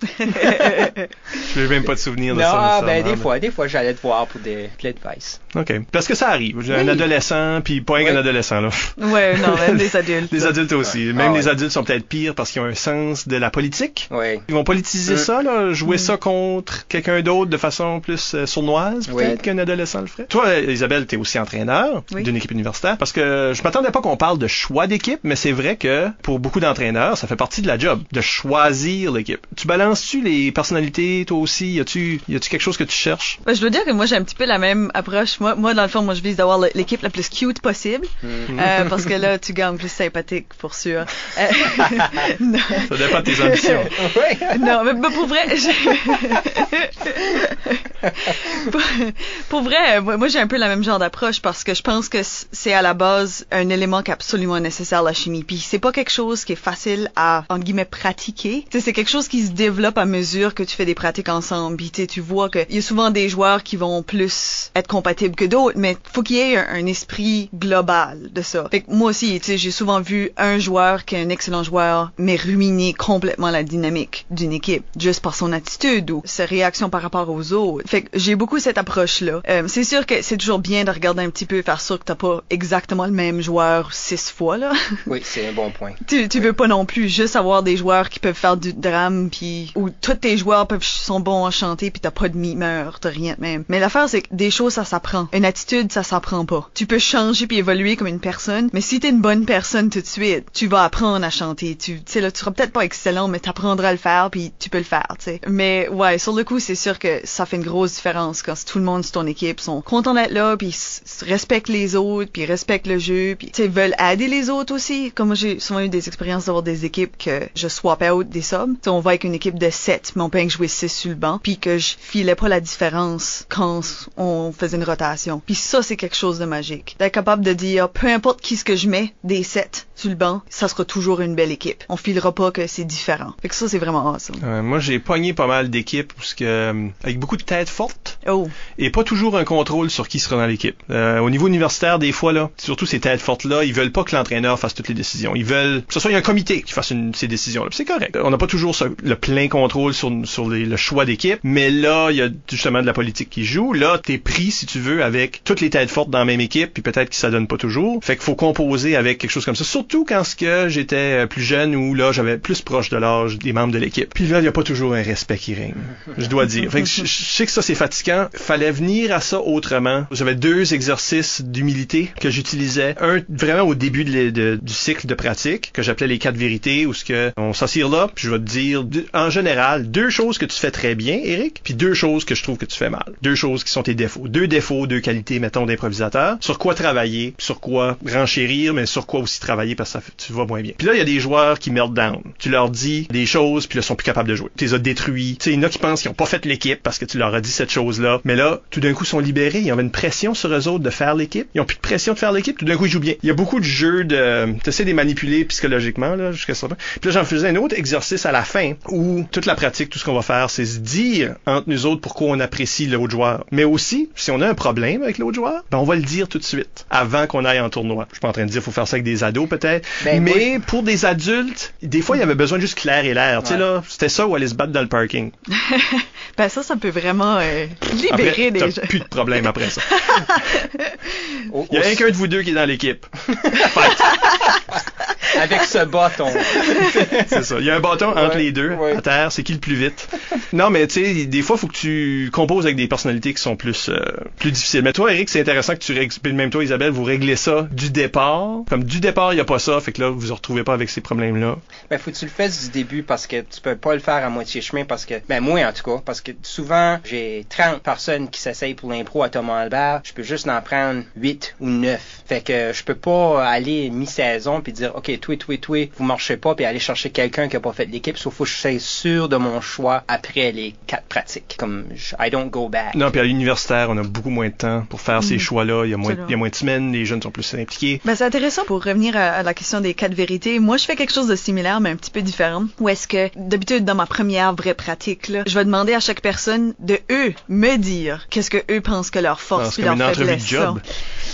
C: Je n'ai même pas de souvenir de
D: ça. Non, ben des fois, j'allais te voir pour des advice.
C: OK. Parce que ça arrive. Un adolescent, puis pas un adolescent, là.
B: Ouais, non, même des adultes.
C: Les adultes aussi. Même les adultes sont peut-être pires parce qu'ils ont un sens de la politique.
D: Oui.
C: Ils vont politiser ça, là, jouer ça contre quelqu'un d'autre de façon plus sournoise, peut-être qu'un adolescent le ferait. Toi, Isabelle, t'es aussi entraîneur d'une équipe universitaire, parce que je m'attendais pas qu'on parle de choix d'équipe, mais c'est vrai que pour beaucoup d'entraîneurs, ça fait partie de la job, de choisir l'équipe. Tu balances-tu les personnalités, toi aussi? Y a-tu quelque chose que tu cherches?
B: Ben, je dois dire que moi, j'ai un petit peu la même approche. Moi, dans le fond, je vise d'avoir l'équipe la plus cute possible, parce que là, tu gagnes plus sympathique, pour sûr.
C: Non. Ça dépend de tes ambitions.
B: Non, mais pour vrai, pour vrai, moi j'ai un peu la même genre d'approche parce que je pense que c'est à la base un élément qui est absolument nécessaire, la chimie. Puis c'est pas quelque chose qui est facile à, entre guillemets, pratiquer. T'sais, c'est quelque chose qui se développe à mesure que tu fais des pratiques ensemble. Puis tu vois qu'il y a souvent des joueurs qui vont plus être compatibles que d'autres, mais faut qu'il y ait un esprit global de ça. Fait que moi aussi, j'ai souvent vu un joueur qui est un excellent joueur, mais ruiner complètement la dynamique d'une équipe, juste par son attitude ou ses réactions par rapport aux autres. Fait que j'ai beaucoup cette approche-là. C'est sûr que c'est toujours bien de regarder un petit peu, faire sûr que t'as pas exactement le même joueur 6 fois, là.
D: Oui, c'est un bon point.
B: Tu veux pas non plus juste avoir des joueurs qui peuvent faire du drame, puis où tous tes joueurs sont bons à chanter, puis t'as pas de mimeur, t'as rien de même. Mais l'affaire, c'est que des choses, ça s'apprend. Une attitude, ça s'apprend pas. Tu peux changer puis évoluer comme une personne, mais si t'es une bonne personne tout de suite, tu vas apprendre à chanter. Tu sais là, tu seras peut-être pas excellent, mais t'apprendras à le faire, puis tu peux le faire, tu sais. Mais ouais, sur le coup, c'est sûr que ça fait une grosse grosse différence quand tout le monde sur ton équipe sont contents d'être là, puis respectent les autres, puis respectent le jeu, puis tu sais, veulent aider les autres aussi. Comme moi, j'ai souvent eu des expériences d'avoir des équipes que je swap out des subs. T'sais, on va avec une équipe de 7, mais on peut rien que jouer 6 sur le banc, puis que je filais pas la différence quand on faisait une rotation. Puis ça, c'est quelque chose de magique. D'être capable de dire, peu importe qui ce que je mets des 7 sur le banc, ça sera toujours une belle équipe. On filera pas que c'est différent. Fait que ça, c'est vraiment awesome.
C: Moi, j'ai pogné pas mal d'équipes parce que avec beaucoup de têtes fortes et pas toujours un contrôle sur qui sera dans l'équipe. Au niveau universitaire, des fois, là, surtout ces têtes fortes-là, ils veulent pas que l'entraîneur fasse toutes les décisions. Ils veulent que ce soit un comité qui fasse ces décisions-là. Puis c'est correct. On n'a pas toujours le plein contrôle sur le choix d'équipe, mais là, il y a justement de la politique qui joue. Là, t'es pris, si tu veux, avec toutes les têtes fortes dans la même équipe, puis peut-être que ça donne pas toujours. Fait qu'il faut composer avec quelque chose comme ça. Surtout quand j'étais plus jeune ou là, j'avais plus proche de l'âge des membres de l'équipe. Puis là, il y a pas toujours un respect qui règne. Je dois dire. Fait que je sais que ça, c'est fatigant. Fallait venir à ça autrement. J'avais 2 exercices d'humilité que j'utilisais. Un, vraiment au début du cycle de pratique, que j'appelais les 4 vérités, où on s'assire là, puis je vais te dire, en général, 2 choses que tu fais très bien, Eric, puis 2 choses que je trouve que tu fais mal. 2 choses qui sont tes défauts. 2 défauts, 2 qualités, mettons, d'improvisateur. Sur quoi travailler, sur quoi renchérir, mais sur quoi aussi travailler parce que tu vas moins bien. Puis là, il y a des joueurs qui melt down. Tu leur dis des choses, puis là, ils sont plus capables de jouer. Tu les as détruits. Tu sais, il y en a qui pensent qu'ils ont pas fait l'équipe parce que tu leur as dit cette chose-là. Mais là, tout d'un coup, ils sont libérés. Il y avait une pression sur eux autres de faire l'équipe. Ils ont plus de pression de faire l'équipe. Tout d'un coup, ils jouent bien. Il y a beaucoup de jeux tu essaies de les manipuler psychologiquement, là, jusqu'à ce moment. Puis là, j'en faisais un autre exercice à la fin où toute la pratique, tout ce qu'on va faire, c'est se dire entre nous autres pourquoi on apprécie l'autre joueur. Mais aussi, si on a un problème avec l'autre joueur, ben on va le dire tout de suite avant qu'on aille en tournoi. Je suis pas en train de dire faut faire ça avec des ados peut-être, mais pour des adultes, des fois il y avait besoin juste clair et l'air. Ouais. Tu sais là, c'était ça ou aller se battre dans le parking.
B: Ben ça peut vraiment libérer
C: après,
B: des gens.
C: T'as plus de problème après ça. Il y a qu'un de vous deux qui est dans l'équipe.
D: Avec ce bâton.
C: C'est ça. Il y a un bâton entre les deux à terre. C'est qui le plus vite? Non, mais tu sais, des fois, il faut que tu composes avec des personnalités qui sont plus difficiles. Mais toi, Eric, c'est intéressant que tu règles, même toi, Isabelle, vous réglez ça du départ. Comme du départ, il n'y a pas ça. Fait que là, vous ne retrouvez pas avec ces problèmes-là.
D: Ben, faut que tu le fasses du début parce que tu peux pas le faire à moitié chemin parce que, ben, moi, en tout cas, parce que souvent, j'ai 30 personnes qui s'essayent pour l'impro à Thomas Albert. Je peux juste en prendre 8 ou 9. Fait que je peux pas aller mi-saison puis dire, OK, toi, vous marchez pas puis aller chercher quelqu'un qui a pas fait l'équipe. Sauf faut que je sois sûr de mon choix après les 4 pratiques. Comme, I don't go back.
C: Non, puis à l'universitaire, on a beaucoup moins de temps pour faire ces choix-là. Il y a moins de semaines, les jeunes sont plus impliqués.
B: Ben, c'est intéressant pour revenir à la question des 4 vérités. Moi, je fais quelque chose de similaire, mais un petit peu différent. Où est-ce que, d'habitude, dans ma première vraie pratique, là, je vais demander à chaque personne de eux me dire qu'est-ce que eux pensent que leur force et leur faiblesse sont.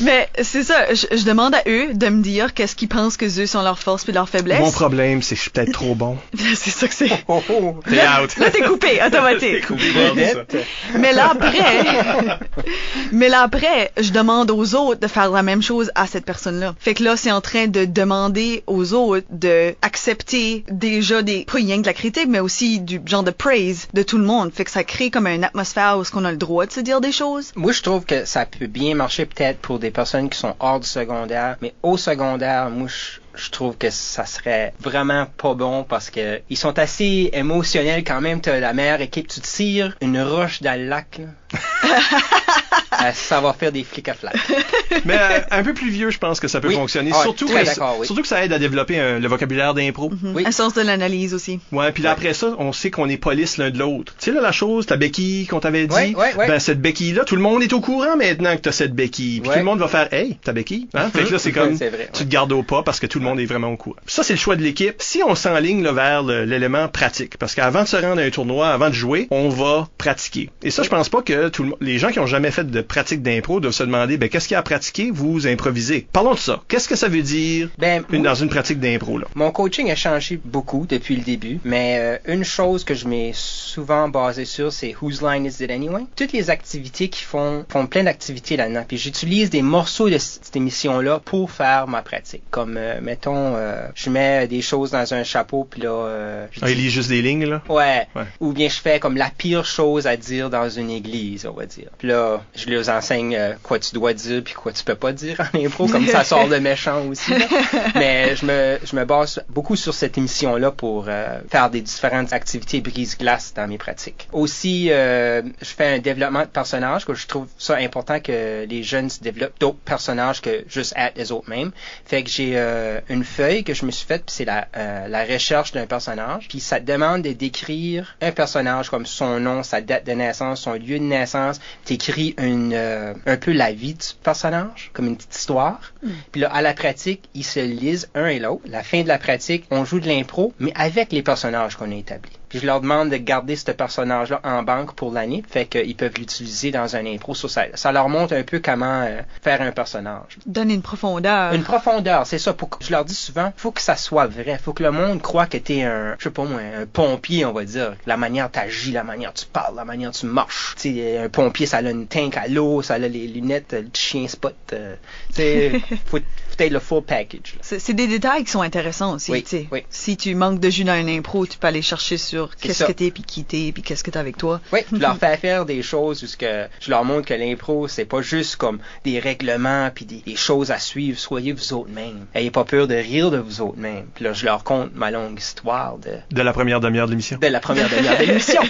B: Mais c'est ça, je demande à eux de me dire qu'est-ce qu'ils pensent que eux sont leurs forces et leurs faiblesses.
C: Mon problème, c'est que je suis peut-être trop bon.
B: C'est ça que c'est.
C: T'es out.
B: Là, t'es coupé, automatique. Mais là après, je demande aux autres de faire la même chose à cette personne-là. Fait que là, c'est en train de demander aux autres de accepter déjà pas rien que la critique, mais aussi du genre de praise de tout le monde. Fait que ça crée comme une atmosphère où est-ce qu'on a le droit de se dire des choses.
D: Moi, je trouve que ça peut bien marcher peut-être pour des personnes qui sont hors du secondaire, mais au secondaire, moi, je trouve que ça serait vraiment pas bon parce que ils sont assez émotionnels quand même. T'as la meilleure équipe, tu tires une roche dans le lac, là. Ça va faire des flics à flac.
C: Mais un peu plus vieux, je pense que ça peut fonctionner. Surtout que ça aide à développer le vocabulaire d'impro.
B: Un sens de l'analyse aussi.
C: Ouais, puis là, après ça, on sait qu'on est police l'un de l'autre. Tu sais, là, la chose, ta béquille qu'on t'avait dit, ben, cette béquille-là, tout le monde est au courant maintenant que t'as cette béquille. Puis tout le monde va faire, hey, ta béquille. Hein? Fait que là, c'est comme, tu te gardes au pas parce que tout le monde est vraiment au courant. Ça, c'est le choix de l'équipe. Si on s'enligne là, vers l'élément pratique, parce qu'avant de se rendre à un tournoi, avant de jouer, on va pratiquer. Et ça, je pense pas que les gens qui ont jamais fait de pratique d'impro doivent se demander, ben, qu'est-ce qu'il y a à pratiquer? Vous improvisez. Parlons de ça. Qu'est-ce que ça veut dire dans une pratique d'impro, là?
D: Mon coaching a changé beaucoup depuis le début, mais une chose que je m'ai souvent basé sur, c'est Whose Line Is It Anyway? Toutes les activités qui font plein d'activités là-dedans. Puis j'utilise des morceaux de cette émission-là pour faire ma pratique. Comme, mettons, je mets des choses dans un chapeau, puis là...
C: il lit juste des lignes, là?
D: Ouais. Ou bien je fais comme la pire chose à dire dans une église, on va dire. Puis là, je leur enseigne quoi tu dois dire puis quoi tu peux pas dire en impro, comme ça sort le méchant aussi. Là. Mais je me base beaucoup sur cette émission-là pour faire des différentes activités brise-glace dans mes pratiques. Aussi, je fais un développement de personnages, que je trouve ça important que les jeunes se développent d'autres personnages que juste être les autres mêmes. Fait que j'ai une feuille que je me suis faite, puis c'est la recherche d'un personnage. Puis ça te demande de décrire un personnage comme son nom, sa date de naissance, son lieu de naissance. T'écris un peu la vie du personnage, comme une petite histoire. Puis là, à la pratique, ils se lisent un et l'autre. La fin de la pratique, on joue de l'impro, mais avec les personnages qu'on a établis. Puis je leur demande de garder ce personnage-là en banque pour l'année, fait qu'ils peuvent l'utiliser dans un impro sur ça. Ça leur montre un peu comment faire un personnage.
B: Donner une profondeur.
D: Une profondeur, c'est ça. Je leur dis souvent, faut que ça soit vrai. Faut que le monde croit que t'es un pompier, on va dire. La manière t'agis, la manière tu parles, la manière tu marches. Tu sais, un pompier, ça a une tank à l'eau, ça a les lunettes, le chien spot. Tu sais, faut être le full package.
B: C'est des détails qui sont intéressants aussi.
D: Oui,
B: tu sais.
D: oui.
B: Si tu manques de jus dans un impro, tu peux aller chercher sur qu'est-ce
D: ça.
B: que t'es, puis qui t'es, puis qu'est-ce que t'as avec toi.
D: Oui, je leur fais faire des choses où je leur montre que l'impro, c'est pas juste comme des règlements puis des choses à suivre. Soyez vous autres mêmes. Ayez pas peur de rire de vous autres mêmes. Puis là, je leur conte ma longue histoire
C: de la première demi-heure de l'émission.
D: De la première demi-heure de l'émission.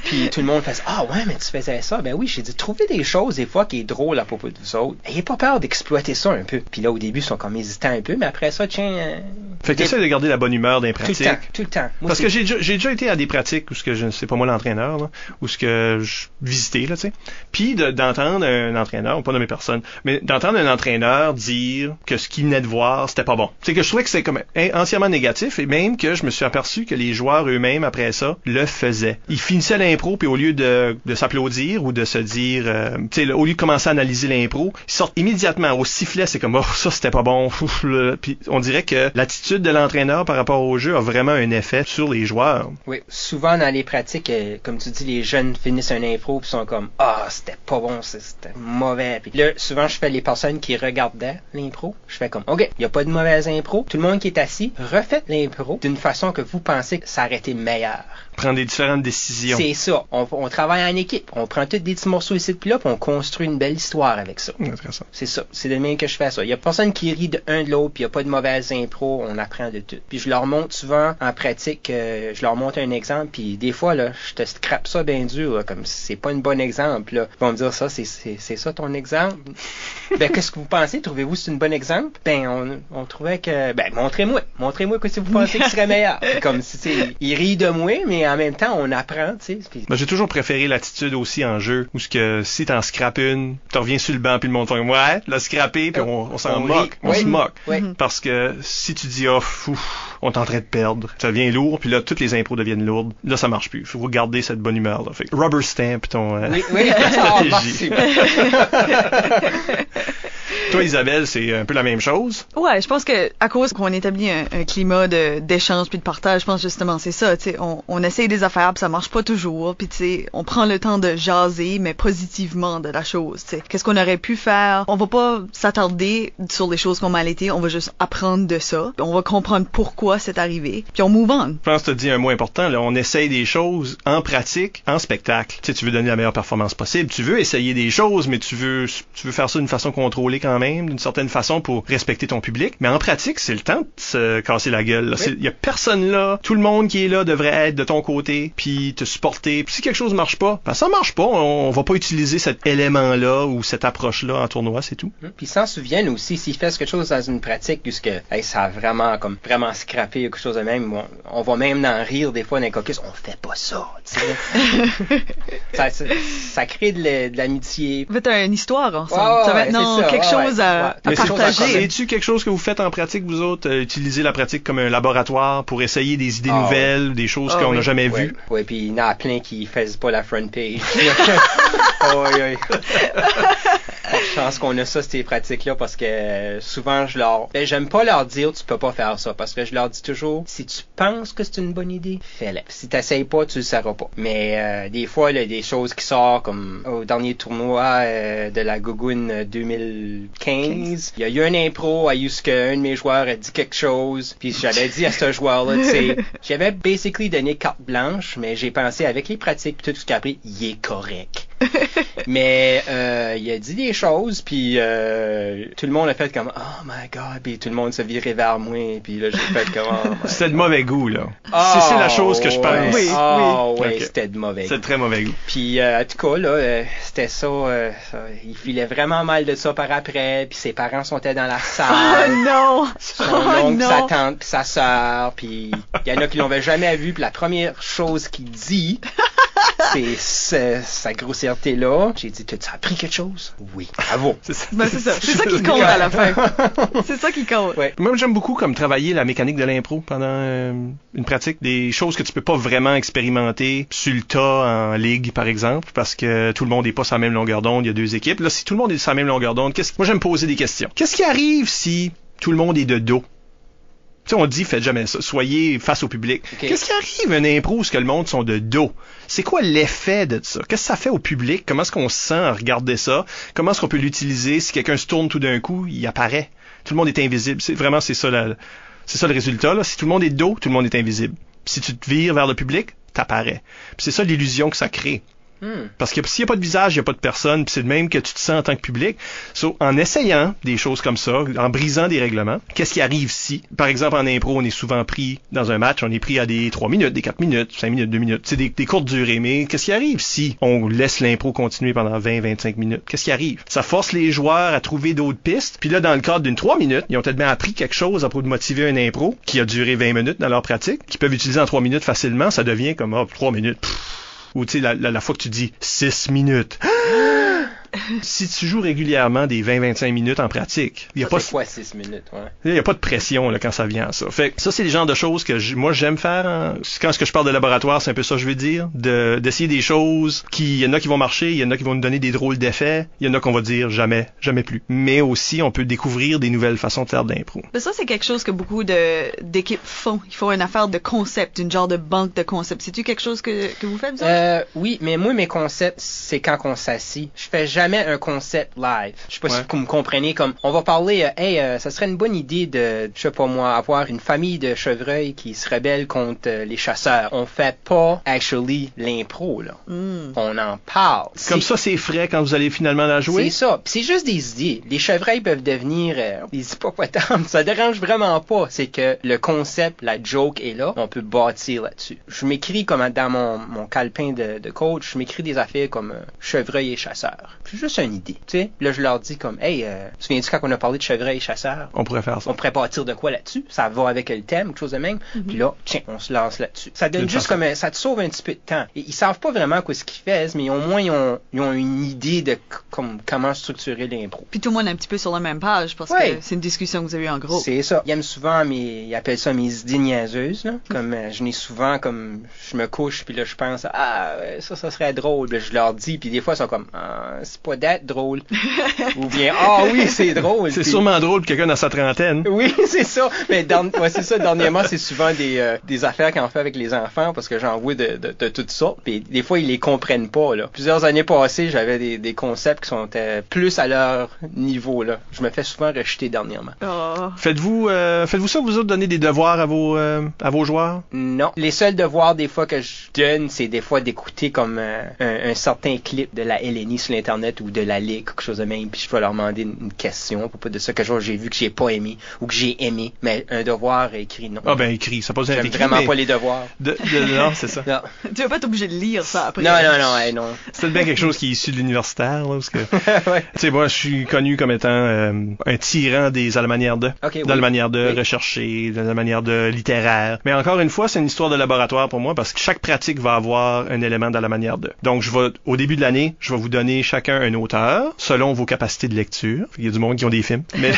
D: Puis tout le monde fait « Ah ouais, mais tu faisais ça? » Ben oui, j'ai dit « Trouvez des choses des fois qui est drôle à propos de vous autres. Ayez pas peur d'exploiter ça un peu. » Puis là, au début, ils sont comme hésitants un peu, mais après ça, tiens...
C: Fait que t'essaies de garder la bonne humeur dans les pratiques.
D: Tout le temps. Moi,
C: parce que j'ai déjà été à des pratiques où ce que je ne sais pas moi l'entraîneur, là, où ce que je visitais, là, tu sais. Puis d'entendre un entraîneur, pas nommer personne, mais d'entendre un entraîneur dire que ce qu'il venait de voir, c'était pas bon. C'est que je trouvais que c'est comme entièrement négatif, et même que je me suis aperçu que les joueurs eux-mêmes, après ça, le faisaient. Ils finissaient l'impro, puis au lieu de s'applaudir ou de se dire, tu sais, au lieu de commencer à analyser l'impro, ils sortent immédiatement au sifflet, c'est comme, oh, ça c'était pas bon. Puis on dirait que l'attitude de l'entraîneur par rapport au jeu a vraiment un effet sur les joueurs.
D: Oui, souvent dans les pratiques, comme tu dis, les jeunes finissent un impro puis sont comme c'était pas bon, c'était mauvais. Puis là, souvent je fais les personnes qui regardaient l'impro, je fais comme OK, il y a pas de mauvaise impro, tout le monde qui est assis, refaites l'impro d'une façon que vous pensez que ça aurait été meilleur.
C: Prendre des différentes décisions.
D: C'est ça. On travaille en équipe. On prend tous des petits morceaux ici puis là, puis on construit une belle histoire avec ça.
C: Intéressant.
D: C'est ça. C'est de même que je fais ça. Il y a personne qui rit de un de l'autre, puis il y a pas de mauvaise impro, on apprend de tout. Puis je leur montre souvent en pratique, je leur montre un exemple, puis des fois là, je te scrape ça bien dur, là, comme si c'est pas un bon exemple là. Ils vont me dire ça, c'est ça ton exemple. Ben qu'est-ce que vous pensez? Trouvez-vous que c'est un bon exemple? Ben on trouvait que montrez-moi que si vous pensez que ce serait meilleur. Comme si ils rient de moi, mais en même temps on apprend, tu sais. Puis...
C: Ben, j'ai toujours préféré l'attitude aussi en jeu, où ce que si t'en scrapes une, tu reviens sur le banc puis le monde fait ouais, l'a scrappé puis on s'en moque, on se moque.
D: Oui.
C: Parce que si tu dis on est en train de perdre, ça devient lourd, puis là toutes les impros deviennent lourdes, là ça marche plus. Il faut garder cette bonne humeur là. Fait que rubber stamp ton stratégie. Toi Isabelle, c'est un peu la même chose?
B: Ouais, je pense que à cause qu'on établit un climat d'échange puis de partage, je pense justement c'est ça, tu sais, on essaye des affaires puis ça marche pas toujours, puis tu sais, on prend le temps de jaser mais positivement de la chose, tu sais. Qu'est-ce qu'on aurait pu faire? On va pas s'attarder sur les choses qui ont mal été, on va juste apprendre de ça. On va comprendre pourquoi c'est arrivé, puis on move on.
C: Je pense que tu as dit un mot important, là, on essaye des choses en pratique, en spectacle. Tu sais, tu veux donner la meilleure performance possible, tu veux essayer des choses, mais tu veux faire ça d'une façon contrôlée quand même, d'une certaine façon pour respecter ton public. Mais en pratique, c'est le temps de se casser la gueule. Il y a personne là, tout le monde qui est là devrait être de ton côté, puis te supporter. Puis si quelque chose marche pas, ben ça marche pas, on va pas utiliser cet élément-là ou cette approche-là en tournoi, c'est tout.
D: Puis s'en souviennent aussi, s'ils font quelque chose dans une pratique puisque ça a vraiment scrappé ou quelque chose de même, on va même en rire des fois dans les caucus, on fait pas ça, tu sais. ça crée de l'amitié.
B: Vous faites une histoire ensemble.
D: Oh,
B: ça va être quelque chose à partager.
C: C'est-tu quelque chose que vous faites en pratique, vous autres, utiliser la pratique comme un laboratoire pour essayer des idées nouvelles, des choses qu'on n'a jamais vues?
D: Oui, puis il y en a plein qui faisaient pas la front page. Je pense qu'on a ça, ces pratiques-là, parce que souvent, j'aime pas leur dire tu peux pas faire ça, parce que je leur dis toujours, si tu penses que c'est une bonne idée, fais-le. Si t'essayes pas, tu le sauras pas. Mais des fois, il y a des choses qui sortent, comme au dernier tournoi de la Gougoune 2015, il y a eu un impro à où un de mes joueurs a dit quelque chose, puis j'avais dit à ce joueur-là, tu sais, j'avais basically donné carte blanche, mais j'ai pensé avec les pratiques, tout ce qu'il a appris, il est correct. Mais il a dit des choses, puis tout le monde a fait comme « Oh my God », puis tout le monde s'est viré vers moi, puis là, j'ai fait comme « Oh my
C: C'était de mauvais goût, là.
D: Oh,
C: c'est la chose que je pense.
B: Oui,
D: oui,
C: Ok.
D: c'était de mauvais goût.
C: C'est de très mauvais goût.
D: Puis en tout cas, là, c'était ça, il filait vraiment mal de ça par après, puis ses parents sont dans la
B: Oh
D: salle.
B: non!
D: Son
B: Oh
D: oncle, sa
B: non!
D: tante, puis sa sœur, puis il y en a qui l'ont jamais vu, puis la première chose qu'il dit, c'est sa grossièreté-là. J'ai dit, t'as appris quelque chose? Oui. Bravo.
B: C'est ça. C'est ça qui compte à la fin. C'est ça qui compte.
D: Ouais.
C: Moi, j'aime beaucoup comme travailler la mécanique de l'impro pendant une pratique. Des choses que tu peux pas vraiment expérimenter sur le tas en ligue, par exemple, parce que tout le monde n'est pas sur la même longueur d'onde. Il y a deux équipes. Là, si tout le monde est sur la même longueur d'onde, moi, j'aime poser des questions. Qu'est-ce qui arrive si tout le monde est de dos? Tu sais, on dit, faites jamais ça. Soyez face au public.
D: Okay.
C: Qu'est-ce qui arrive à une impro où que le monde sont de dos? C'est quoi l'effet de ça? Qu'est-ce que ça fait au public? Comment est-ce qu'on se sent à regarder ça? Comment est-ce qu'on peut l'utiliser? Si quelqu'un se tourne tout d'un coup, il apparaît. Tout le monde est invisible. C'est ça le résultat, là. Si tout le monde est de dos, tout le monde est invisible. Si tu te vires vers le public, t'apparais. Puis c'est ça l'illusion que ça crée. Parce que s'il n'y a pas de visage, il n'y a pas de personne, puis c'est le même que tu te sens en tant que public. En essayant des choses comme ça, en brisant des règlements, qu'est-ce qui arrive si, par exemple en impro, on est souvent pris dans un match, on est pris à des 3 minutes, des 4 minutes, 5 minutes, 2 minutes, c'est des courtes durées, mais qu'est-ce qui arrive si on laisse l'impro continuer pendant 20-25 minutes? Qu'est-ce qui arrive? Ça force les joueurs à trouver d'autres pistes, puis là, dans le cadre d'une 3 minutes, ils ont tellement appris quelque chose à propos de motiver un impro qui a duré 20 minutes dans leur pratique, qu'ils peuvent utiliser en 3 minutes facilement, ça devient comme, 3 minutes, ou tu sais, la fois que tu dis 6 minutes. Si tu joues régulièrement des 20-25 minutes en pratique, il y a pas
D: c'est quoi 6 minutes, ouais.
C: Il n'y a pas de pression là, quand ça vient à ça. Fait que ça, c'est le genre de choses que moi j'aime faire. Quand je parle de laboratoire, c'est un peu ça que je veux dire. D'essayer des choses il y en a qui vont marcher, il y en a qui vont nous donner des drôles d'effets, il y en a qu'on va dire jamais plus. Mais aussi, on peut découvrir des nouvelles façons de faire de l'impro.
B: Mais ça, c'est quelque chose que beaucoup d'équipes font. Ils font une affaire de concept, une genre de banque de concepts. C'est-tu quelque chose que vous faites, vous autres?
D: Oui, mais moi, mes concepts, c'est quand on s'assit. Je fais jamais un concept live. Je sais pas si vous me comprenez, comme on va parler, ça serait une bonne idée de, je sais pas moi, avoir une famille de chevreuils qui se rebellent contre les chasseurs. On fait pas actually l'impro, là. On en parle.
C: Comme ça, c'est frais quand vous allez finalement la jouer?
D: C'est ça. Pis c'est juste des idées. Les chevreuils peuvent devenir des hippopotames. Ça dérange vraiment pas. C'est que le concept, la joke est là. On peut bâtir là-dessus. Je m'écris comme dans mon calepin de coach, je m'écris des affaires comme chevreuil et chasseur. C'est juste une idée. Tu sais, là, je leur dis comme, hey, souviens-tu quand on a parlé de chevreuil et chasseur?
C: On pourrait faire ça.
D: On pourrait bâtir de quoi là-dessus? Ça va avec le thème, quelque chose de même. Puis là, tiens, on se lance là-dessus. Ça donne juste comme, ça te sauve un petit peu de temps. Et ils savent pas vraiment quoi ce qu'ils font, mais au moins, ils ont une idée de comment structurer l'impro.
B: Puis tout le monde est un petit peu sur la même page parce que c'est une discussion que vous avez eue en gros.
D: C'est ça. Ils aiment souvent ils appellent ça mes idées niaiseuses, là. Comme, je n'ai souvent comme, je me couche, puis là, je pense, ça serait drôle. Puis je leur dis, puis des fois, ils sont comme, c'est pas d'être drôle. Ou bien, oui, c'est drôle.
C: C'est sûrement drôle pour quelqu'un dans sa trentaine.
D: Oui, c'est ça. Mais c'est ça. Dernièrement, c'est souvent des affaires qu'on fait avec les enfants parce que j'en vois de toutes sortes. Puis des fois, ils les comprennent pas, là. Plusieurs années passées, j'avais des concepts qui sont plus à leur niveau, là. Je me fais souvent rejeter dernièrement.
B: Oh.
C: Faites-vous ça, vous autres, donner des devoirs à vos joueurs?
D: Non. Les seuls devoirs, des fois, que je donne, c'est des fois d'écouter comme un certain clip de la LNI sur l'Internet ou de la Ligue, quelque chose de même, puis je vais leur demander une question à propos de ça, que j'ai vu que j'ai pas aimé, ou que j'ai aimé, mais un devoir écrit, non.
C: Ah ben écrit, ça pose un écrit.
D: J'aime vraiment pas les devoirs.
C: Non, c'est ça.
D: Non.
B: Tu vas pas être obligé de lire ça après.
D: Non.
C: C'est bien quelque chose qui est issu de l'universitaire, là, parce que,
D: ouais.
C: tu sais, moi, je suis connu comme étant un tyran des à la manière de, dans la manière de rechercher, dans la manière de littéraire. Mais encore une fois, c'est une histoire de laboratoire pour moi, parce que chaque pratique va avoir un élément dans la manière de. Donc, au début de l'année, je vais vous donner chacun un auteur, selon vos capacités de lecture. Il y a du monde qui ont des films. Mais,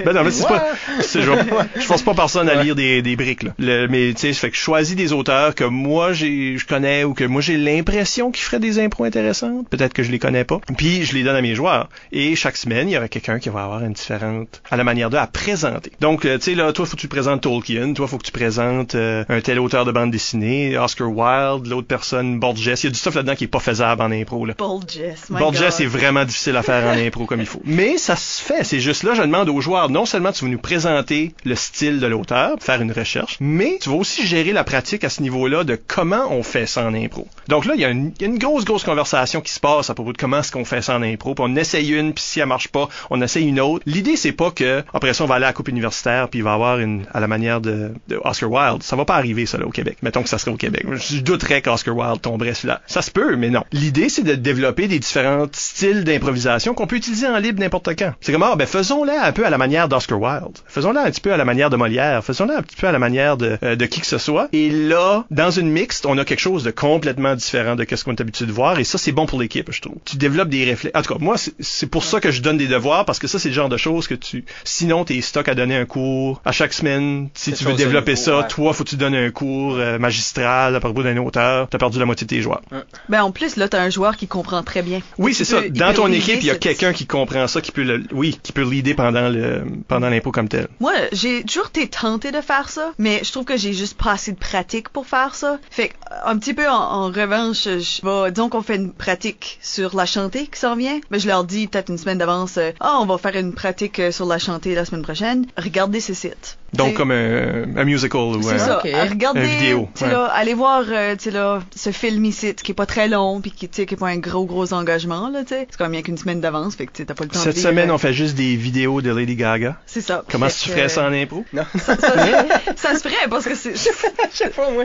C: non, mais c'est pas, je force pas personne à lire des briques, là. Mais, tu sais, fait que je choisis des auteurs que moi, je connais, ou que moi, j'ai l'impression qu'ils feraient des impros intéressantes. Peut-être que je les connais pas. Puis, je les donne à mes joueurs. Et chaque semaine, il y aura quelqu'un qui va avoir une différente, à la manière de, à présenter. Donc, tu sais, là, toi, faut que tu présentes Tolkien. Toi, faut que tu présentes un tel auteur de bande dessinée, Oscar Wilde, l'autre personne, Borges. Il y a du stuff là-dedans qui est pas faisable en impro, là.
B: Borges,
C: Borgia, c'est vraiment difficile à faire en impro comme il faut. Mais ça se fait. C'est juste là, je demande aux joueurs, non seulement tu vas nous présenter le style de l'auteur, faire une recherche, mais tu vas aussi gérer la pratique à ce niveau-là de comment on fait ça en impro. Donc là, il y a une grosse conversation qui se passe à propos de comment est-ce qu'on fait ça en impro. Puis on essaye une, puis si elle marche pas, on essaye une autre. L'idée, c'est pas que après ça, on va aller à la coupe universitaire, puis il va y avoir à la manière de Oscar Wilde. Ça va pas arriver, ça, là, au Québec. Mettons que ça serait au Québec. Je douterais qu'Oscar Wilde tomberait sur là. Ça se peut, mais non. L'idée, c'est de développer des différents styles d'improvisation qu'on peut utiliser en libre n'importe quand. C'est comme, faisons-la un peu à la manière d'Oscar Wilde. Faisons-la un petit peu à la manière de Molière. Faisons-la un petit peu à la manière de qui que ce soit. Et là, dans une mixte, on a quelque chose de complètement différent de ce qu'on est habitué de voir. Et ça, c'est bon pour l'équipe, je trouve. Tu développes des réflexes. En tout cas, moi, c'est pour ça que je donne des devoirs, parce que ça, c'est le genre de choses que sinon, t'es stock à donner un cours à chaque semaine. Si tu veux développer ça, toi, faut que tu donnes un cours magistral à propos d'un auteur. T'as perdu la moitié de tes joueurs.
B: Ben, en plus, là, t'as un joueur qui comprend très bien.
C: Oui, c'est ça. Dans ton équipe, il y a quelqu'un qui comprend ça, qui peut leader pendant l'impro comme tel.
B: Moi, j'ai toujours été tentée de faire ça, mais je trouve que j'ai juste pas assez de pratique pour faire ça. Fait un petit peu en revanche, disons qu'on fait une pratique sur la chantée qui s'en vient, mais je leur dis peut-être une semaine d'avance, on va faire une pratique sur la chantée la semaine prochaine. Regardez ces sites.
C: Donc comme un musical ou
B: c'est ça. Regardez,
C: une vidéo.
B: Là, allez voir là, ce film ici qui est pas très long puis qui est pas un gros engagement là, c'est comme bien qu'une semaine d'avance, fait que t'as pas le temps.
C: Cette semaine, on fait juste des vidéos de Lady Gaga.
B: C'est ça.
C: Comment tu ferais ça en impro?
D: Non.
B: Ça se ferait parce que c'est
D: je sais pas moi.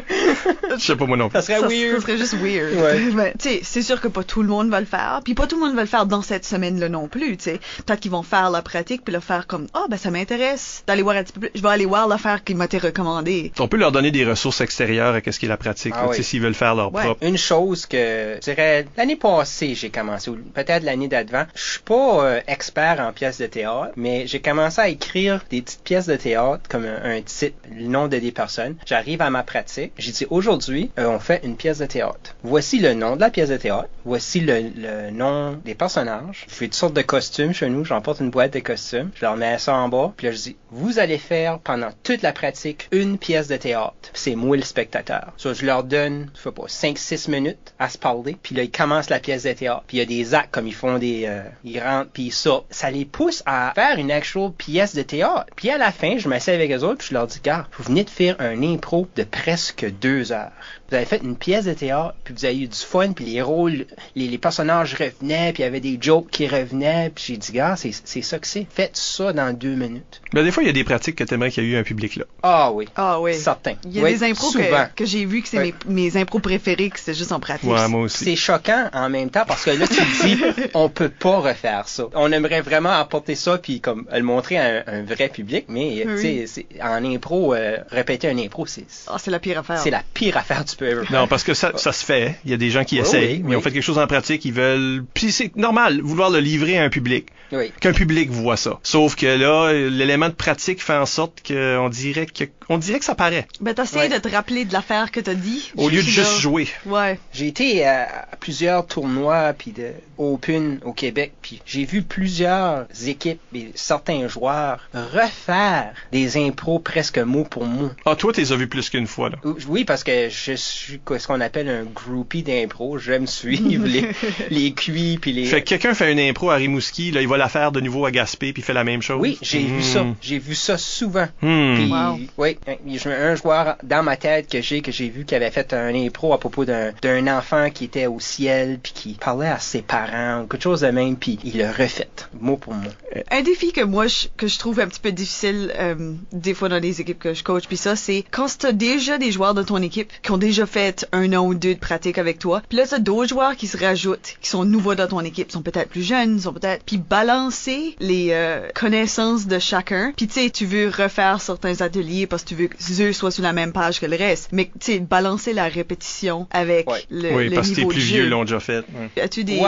C: Je sais pas moi non plus.
D: Ça serait weird.
B: Ça serait juste weird.
D: Ouais.
B: Mais tu sais, c'est sûr que pas tout le monde va le faire, puis pas tout le monde va le faire dans cette semaine-là non plus, tu sais. Peut-être qu'ils vont faire la pratique puis le faire comme ça m'intéresse d'aller voir un petit peu plus. Je vais aller voir l'affaire qui m'a été recommandée.
C: On peut leur donner des ressources extérieures à ce qui est la pratique,
D: oui.
C: S'ils veulent faire leur propre.
D: Une chose que je dirais l'année passée, j'ai commencé, ou peut-être l'année d'avant. Je suis pas expert en pièces de théâtre, mais j'ai commencé à écrire des petites pièces de théâtre comme un titre, le nom de des personnes. J'arrive à ma pratique. J'ai dit aujourd'hui, on fait une pièce de théâtre. Voici le nom de la pièce de théâtre. Voici le nom des personnages. Je fais toutes sortes de costumes chez nous. J'emporte une boîte de costumes. Je leur mets ça en bas. Puis là, je dis, vous allez faire pendant toute la pratique une pièce de théâtre. C'est moi le spectateur. So, je leur donne, je sais pas, 5-6 minutes à se parler. Puis là, ils commencent la pièce de théâtre. Puis il y a des actes comme ils font ils rentrent puis ils sortent. Ça les pousse à faire une actual pièce de théâtre. Puis à la fin, je m'assieds avec eux autres puis je leur dis, gars, vous venez de faire un impro de presque 2 heures. Vous avez fait une pièce de théâtre, puis vous avez eu du fun, puis les rôles, les personnages revenaient, puis il y avait des jokes qui revenaient, puis j'ai dit, gars, c'est ça que c'est. Faites ça dans 2 minutes.
C: Ben, des fois, il y a des pratiques que t'aimerais qu'il y ait eu un public là.
D: Ah oui.
B: Certain. Il y a des impros que j'ai vu que c'est mes impros préférés, que c'est juste en pratique.
C: Ouais, moi aussi.
D: C'est choquant en même temps, parce que là, tu te dis, on peut pas refaire ça. On aimerait vraiment apporter ça, puis comme le montrer à un vrai public, mais tu sais, en impro, répéter un impro, c'est
B: la pire affaire.
D: C'est la pire affaire du peu.
C: Non, parce que ça se fait. Il y a des gens qui essayent, mais ils ont fait quelque chose en pratique, ils veulent... Puis c'est normal, vouloir le livrer à un public.
D: Oui.
C: Qu'un public voit ça. Sauf que là, l'élément de pratique fait en sorte qu'on dirait que ça paraît.
B: Ben, t'essayes de te rappeler de l'affaire que t'as dit.
C: Au lieu de juste jouer.
B: Ouais.
D: J'ai été à plusieurs tournois puis de Open au Québec, puis j'ai vu plusieurs équipes et certains joueurs refaire des impros presque mot pour mot.
C: Ah, toi, t'es as vu plus qu'une fois, là.
D: Oui, parce que je suis ce qu'on appelle un groupie d'impro. J'aime suivre les cuits puis les...
C: Fait que quelqu'un fait une impro à Rimouski, là, il va la faire de nouveau à Gaspé puis il fait la même chose.
D: Oui, j'ai vu ça. J'ai vu ça souvent.
B: Puis,
D: oui, un joueur dans ma tête que j'ai vu qui avait fait un impro à propos d'un enfant qui était au ciel puis qui parlait à ses parents ou quelque chose de même puis il le refait mot pour mot.
B: Un défi que moi que je trouve un petit peu difficile des fois dans les équipes que je coach puis ça, c'est quand t'as déjà des joueurs de ton équipe qui ont déjà fait 1 an ou 2 de pratique avec toi, puis là t'as d'autres joueurs qui se rajoutent, qui sont nouveaux dans ton équipe, sont peut-être plus jeunes, puis balancer les connaissances de chacun, puis tu sais, tu veux refaire certains ateliers parce que tu veux que eux soient sur la même page que le reste, mais tu sais, balancer la répétition avec le niveau de jeu.
C: Oui, parce que tes plus vieux l'ont déjà fait.
B: As-tu des...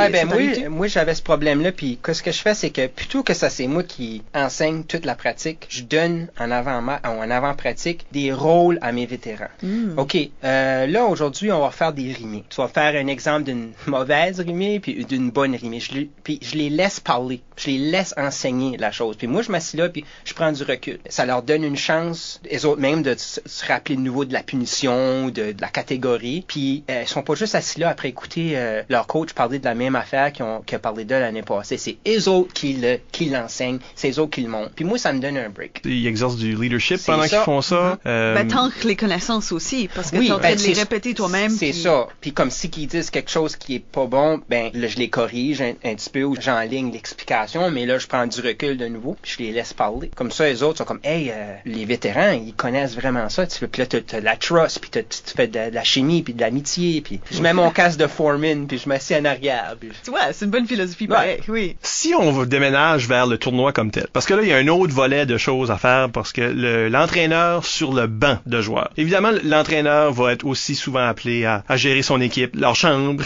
D: moi j'avais ce problème-là, puis ce que je fais, c'est que plutôt que que ça, c'est moi qui enseigne toute la pratique. Je donne en avant-pratique des rôles à mes vétérans. OK, là, aujourd'hui, on va faire des rimés. Tu vas faire un exemple d'une mauvaise rimée puis d'une bonne rimée. Puis je les laisse parler. Je les laisse enseigner la chose. Puis moi, je m'assis là puis je prends du recul. Ça leur donne une chance, les autres même, de se rappeler de nouveau de la punition, de la catégorie. Puis ils sont pas juste assis là après écouter leur coach parler de la même affaire qu'il a parlé d'eux l'année passée. C'est eux autres qui l'enseignent. C'est eux autres qui le montrent. Puis moi, ça me donne un break.
C: Ils exercent du leadership pendant qu'ils font ça.
B: T'ancres les connaissances aussi, parce que t'es en train de les répéter toi-même.
D: C'est ça. Puis comme si qu'ils disent quelque chose qui est pas bon, ben là, je les corrige un petit peu ou j'enligne l'explication, mais là, je prends du recul de nouveau, puis je les laisse parler. Comme ça, les autres sont comme, hey, les vétérans, ils connaissent vraiment ça. Puis là, t'as de la trust, puis tu fais de la chimie, puis de l'amitié, puis je mets mon casque de foreman, puis je m'assieds en arrière. Puis...
B: Tu vois, c'est une bonne philosophie, pareil, oui.
C: Si on déménage vers le tournoi comme tel, parce que là, il y a un autre volet de choses à faire, parce que l'entraîneur sur le banc de joueurs. Évidemment, l'entraîneur va être aussi souvent appelé à gérer son équipe, leur chambre,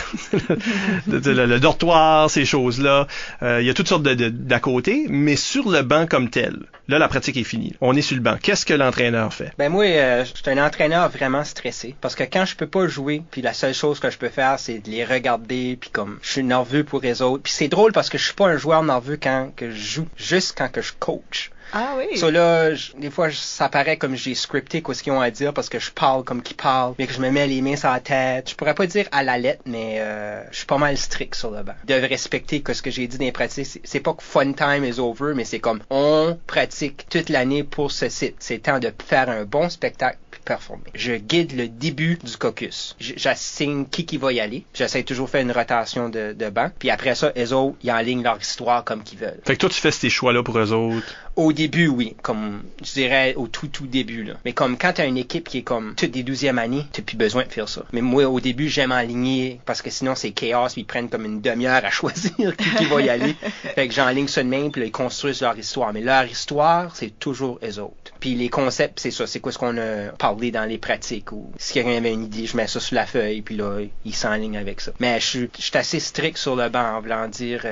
C: le dortoir, ces choses-là. Il y a toutes sortes d'à côté, mais sur le banc comme tel, là, la pratique est finie. On est sur le banc. Qu'est-ce que l'entraîneur fait?
D: Ben moi, je suis un entraîneur vraiment stressé, parce que quand je peux pas jouer, puis la seule chose que je peux faire, c'est de les regarder, puis comme je suis nerveux pour les autres. Puis c'est drôle parce que je suis pas un joueur nerveux quand que je joue, juste quand que je coach.
B: Ah oui.
D: So là, des fois, ça paraît comme j'ai scripté quoi ce qu'ils ont à dire parce que je parle comme qu'ils parlent, mais que je me mets les mains sur la tête. Je pourrais pas dire à la lettre, mais je suis pas mal strict sur le banc. De respecter ce que j'ai dit dans les pratiques. C'est pas que fun time is over, mais c'est comme on pratique toute l'année pour ce site. C'est temps de faire un bon spectacle puis performer. Je guide le début du caucus. J'assigne qui va y aller. J'essaie toujours de faire une rotation de banc. Puis après ça, eux autres, ils enlignent leur histoire comme qu'ils veulent.
C: Fait que toi, tu fais ces choix-là pour eux autres?
D: Au début, oui. Comme, je dirais, au tout début, là. Mais comme quand t'as une équipe qui est comme toutes les 12e années, t'as plus besoin de faire ça. Mais moi, au début, j'aime aligner parce que sinon, c'est chaos puis ils prennent comme une demi-heure à choisir qui va y aller. Fait que j'enligne ça de même puis là, ils construisent leur histoire. Mais leur histoire, c'est toujours eux autres. Puis les concepts, c'est ça. C'est quoi ce qu'on a parlé dans les pratiques ou si quelqu'un avait une idée, je mets ça sur la feuille puis là, ils s'enlignent avec ça. Mais je suis assez strict sur le banc en voulant dire,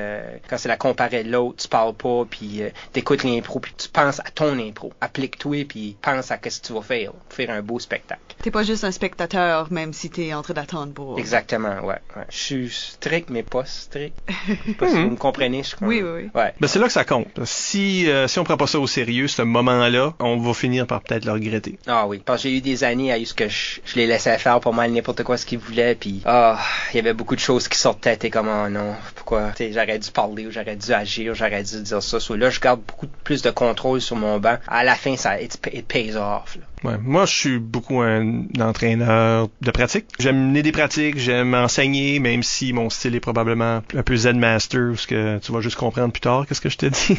D: quand c'est la comparée de l'autre, tu parles pas puis t'écoutes l'impro puis tu penses à ton impro. Applique-toi puis pense à ce que tu vas faire. Faire un beau spectacle.
B: T'es pas juste un spectateur, même si t'es en train d'attendre pour...
D: Exactement, ouais. Je suis strict, mais pas strict. Pas si vous me comprenez, je crois.
B: Oui.
D: Ouais.
C: Ben, c'est là que ça compte. Si on prend pas ça au sérieux, ce moment-là, on va finir par peut-être le regretter.
D: Ah oui, parce que j'ai eu des années à ce que je les laissais faire pour mal n'importe quoi ce qu'ils voulaient, puis il y avait beaucoup de choses qui sortaient, t'es comme, oh non, pourquoi, j'aurais dû parler, ou j'aurais dû agir, ou j'aurais dû dire ça. Là, je garde beaucoup plus de contrôle sur mon banc. À la fin, it pays off, là.
C: Ouais. Moi, je suis beaucoup un entraîneur de pratique. J'aime mener des pratiques, j'aime enseigner, même si mon style est probablement un peu Zen Master, parce que tu vas juste comprendre plus tard qu'est-ce que je te dis.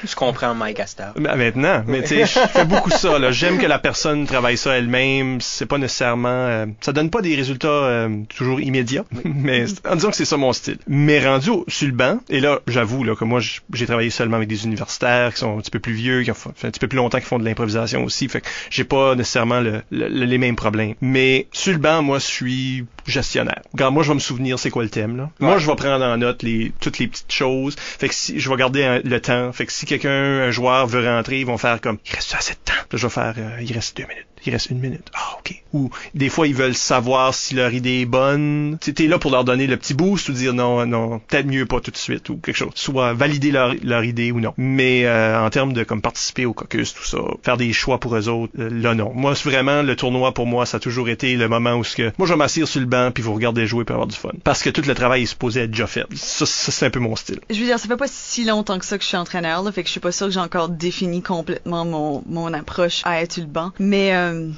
D: Je comprends Mike Astor.
C: Maintenant, mais tu sais, je fais beaucoup ça, là. J'aime que la personne travaille ça elle-même. C'est pas nécessairement... ça donne pas des résultats toujours immédiats, mais en disant que c'est ça mon style. Mais rendu sur le banc, et là, j'avoue là, que moi, j'ai travaillé seulement avec des universitaires qui sont un petit peu plus vieux, qui ont fait un petit peu plus longtemps, qui font de l'improvisation aussi, fait que j'ai pas nécessairement les mêmes problèmes. Mais sur le banc, moi, je suis gestionnaire. Regarde, moi, je vais me souvenir c'est quoi le thème, là. Ouais. Moi, je vais prendre en note toutes les petites choses. Fait que si je vais garder le temps. Fait que si un joueur veut rentrer, ils vont faire comme, il reste assez de temps. Là, je vais faire, il reste 2 minutes. Il reste 1 minute. Ah, OK. Ou des fois, ils veulent savoir si leur idée est bonne. T'es là pour leur donner le petit boost ou dire non, peut-être mieux pas tout de suite ou quelque chose. Soit valider leur idée ou non. Mais en termes de comme participer au caucus, tout ça, faire des choix pour eux autres, là non. Moi, c'est vraiment le tournoi pour moi, ça a toujours été le moment où moi, je vais m'asseoir sur le banc puis vous regardez jouer pour avoir du fun. Parce que tout le travail est supposé être déjà fait. Ça c'est un peu mon style.
B: Je veux dire, ça fait pas si longtemps que ça que je suis entraîneur, là, fait que je suis pas sûre que j'ai encore défini complètement mon approche à être sur le banc. Mais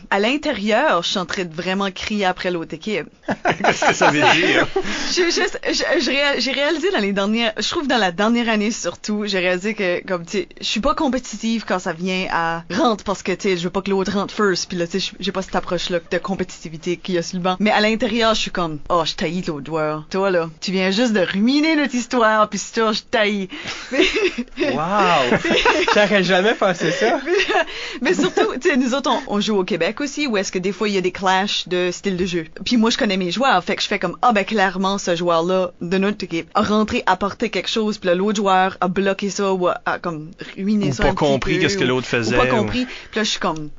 B: à l'intérieur, je suis en train de vraiment crier après l'autre équipe.
C: Qu'est-ce que ça veut dire?
B: J'ai réalisé dans la dernière année surtout, j'ai réalisé que, comme, tu sais, je suis pas compétitive quand ça vient à rentre parce que, tu sais, je veux pas que l'autre rentre first, puis là, tu sais, j'ai pas cette approche-là de compétitivité qu'il y a sur le banc. Mais à l'intérieur, l'extérieur, je suis comme, oh, je taillis l'autre joueur. Toi, là, tu viens juste de ruiner notre histoire, puis toi, je taillis.
D: Wow! J'aurais jamais pensé ça.
B: Mais surtout, tu sais, nous autres, on joue au Québec aussi, où est-ce que des fois, il y a des clashs de style de jeu. Puis moi, je connais mes joueurs, fait que je fais comme, clairement, ce joueur-là, de notre équipe, a rentré, apporté quelque chose, puis l'autre joueur a bloqué ça, ou a comme ruiné ça un petit peu.
C: Ou pas compris qu'est-ce que l'autre faisait.
B: Ou pas compris. Puis là, je suis comme,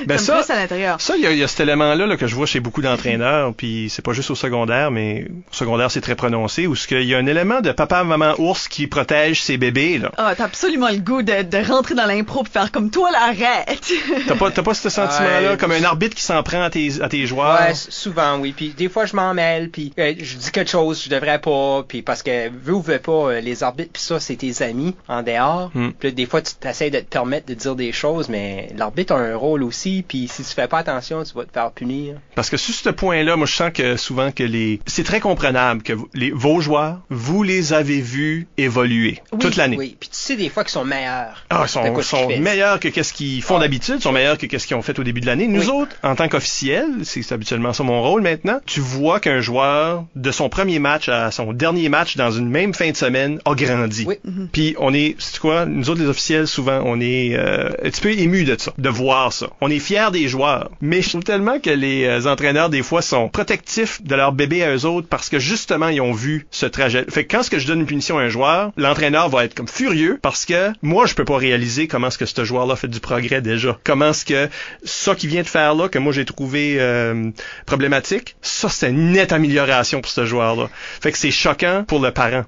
C: ben ça,
B: plus à l'intérieur.
C: Ça, il y a cet élément-là là, que je vois chez beaucoup d'entraîneurs, puis c'est pas juste au secondaire, mais au secondaire, c'est très prononcé, où il y a un élément de papa, maman, ours qui protège ses bébés, là.
B: Ah, t'as absolument le goût de rentrer dans l'impro pis faire comme toi, là, arrête!
C: T'as pas ce sentiment-là, comme un arbitre qui s'en prend à tes joueurs?
D: Ouais, souvent, oui. Puis des fois, je m'en mêle, puis je dis quelque chose, je devrais pas, puis parce que veux ou veux pas, les arbitres, puis ça, c'est tes amis en dehors. Puis des fois, tu t'essayes de te permettre de dire des choses, mais l'arbitre a un rôle aussi, puis si tu fais pas attention, tu vas te faire punir.
C: Parce que sur ce point-là, moi, je sens que souvent que c'est très comprenable que vos joueurs, vous les avez vus évoluer toute l'année.
D: Oui, puis tu sais des fois qu'ils sont meilleurs.
C: Ah, ils sont meilleurs que qu'est-ce qu'ils font d'habitude, ils sont meilleurs que qu'est-ce qu'ils ont fait au début de l'année. Nous autres, en tant qu'officiels, c'est habituellement ça mon rôle maintenant, tu vois qu'un joueur, de son premier match à son dernier match dans une même fin de semaine, a grandi.
D: Oui.
C: Puis on est, c'est quoi, nous autres les officiels, souvent, on est un petit peu émus de ça, de voir ça. On est fiers des joueurs. Mais je trouve tellement que les entraîneurs, des fois, sont protectifs de leur bébé à eux autres parce que justement, ils ont vu ce trajet. Fait que quand ce que je donne une punition à un joueur, l'entraîneur va être comme furieux parce que moi, je peux pas réaliser comment est-ce que ce joueur-là fait du progrès déjà. Comment est-ce que ça qu'il vient de faire là, que moi j'ai trouvé problématique, ça c'est une nette amélioration pour ce joueur-là. Fait que c'est choquant pour le parent.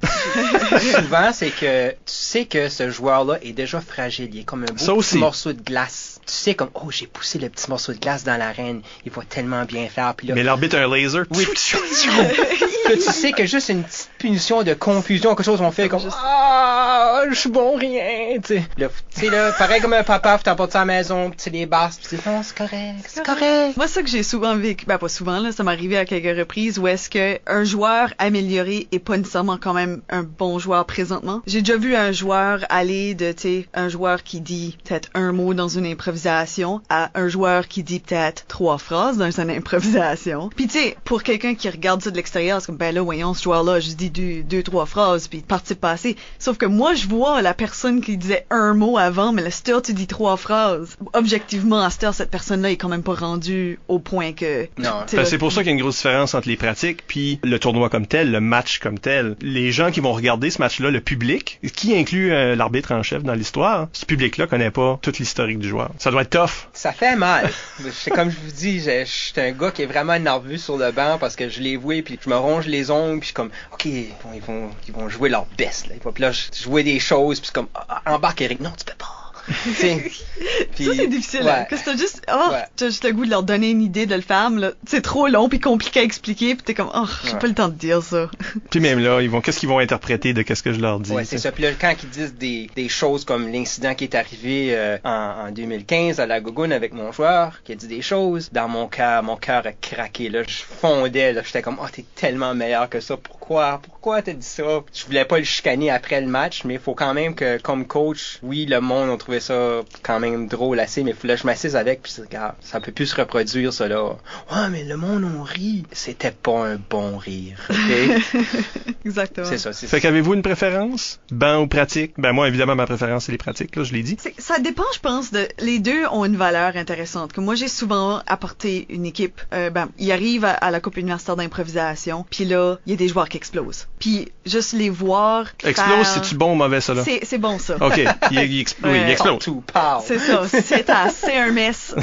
D: Souvent, c'est que tu sais que ce joueur-là est déjà fragile. Il est comme un beau petit morceau de glace. Tu sais comme, oh, j'ai poussé le petit morceau de glace dans l'arène. Il va tellement bien faire. Puis là,
C: mais l'arbitre a un laser.
D: Oui. Là, tu sais que juste une petite punition de confusion, quelque chose on fait comme, je suis bon rien. Tu sais là, pareil comme un papa, tu t'emportes ça à la maison, puis tu les basses, puis tu dis, non, c'est correct.
B: Moi, ça que j'ai souvent vécu, ben pas souvent, là, ça m'est arrivé à quelques reprises, où est-ce que un joueur amélioré est pas nécessairement quand même un bon joueur présentement. J'ai déjà vu un joueur aller de, tu sais, un joueur qui dit peut-être un mot dans une improvisation à un joueur qui dit peut-être 3 phrases dans une improvisation. Puis tu sais, pour quelqu'un qui regarde ça de l'extérieur, c'est comme, ben là, voyons, ce joueur-là, je dis 2-3 phrases, puis partie passée. Sauf que moi, je vois la personne qui disait un mot avant, mais là, still, tu dis 3 phrases. Objectivement, à cette personne-là est quand même pas rendue au point que...
C: Non. Ben, c'est pour ça qu'il y a une grosse différence entre les pratiques puis le tournoi comme tel, le match comme tel. Les gens qui vont regarder ce match-là, le public, qui inclut l'arbitre en chef dans l'histoire, ce public-là connaît pas toute l'historique du joueur. Ça doit être tough.
D: Ça fait mal. C'est comme je vous dis, je suis un gars qui est vraiment nerveux sur le banc parce que je l'ai voué, puis je me ronge les ongles, puis je suis comme, OK, ils vont jouer leur best. Là. Puis là, je jouais des choses, puis c'est comme, embarque Eric, non, tu peux pas.
B: Puis, ça c'est difficile, ouais. Parce que t'as juste le goût de leur donner une idée de le faire, mais là, c'est trop long puis compliqué à expliquer, puis t'es comme, j'ai pas le temps de dire ça.
C: Puis même là, qu'est-ce qu'ils vont interpréter de qu'est-ce que je leur dis.
D: Ouais, c'est ça. Puis là, quand ils disent des choses comme l'incident qui est arrivé en 2015 à la Gougoune avec mon joueur, qui a dit des choses, dans mon cœur a craqué, là, je fondais, là, j'étais comme, t'es tellement meilleur que ça, pourquoi t'as dit ça? Je voulais pas le chicaner après le match, mais il faut quand même que, comme coach, oui, le monde a trouvé ça quand même drôle assez, mais là, je m'assise avec, puis regarde, ça peut plus se reproduire, ça, là. Ouais, mais le monde, on rit. C'était pas un bon rire, OK?
B: Exactement.
D: C'est ça.
C: Fait qu'avez-vous une préférence? Banc ou pratique? Ben, moi, évidemment, ma préférence, c'est les pratiques, là, je l'ai dit.
B: Ça dépend, je pense, les deux ont une valeur intéressante. Que moi, j'ai souvent apporté une équipe, ils arrivent à la Coupe universitaire d'improvisation, puis là, il y a des joueurs qui explosent. Puis, juste les voir
C: explose, c'est-tu bon ou mauvais, ça, là?
B: C'est bon, ça.
C: OK. Il explose.
B: C'est ça. C'est un mess.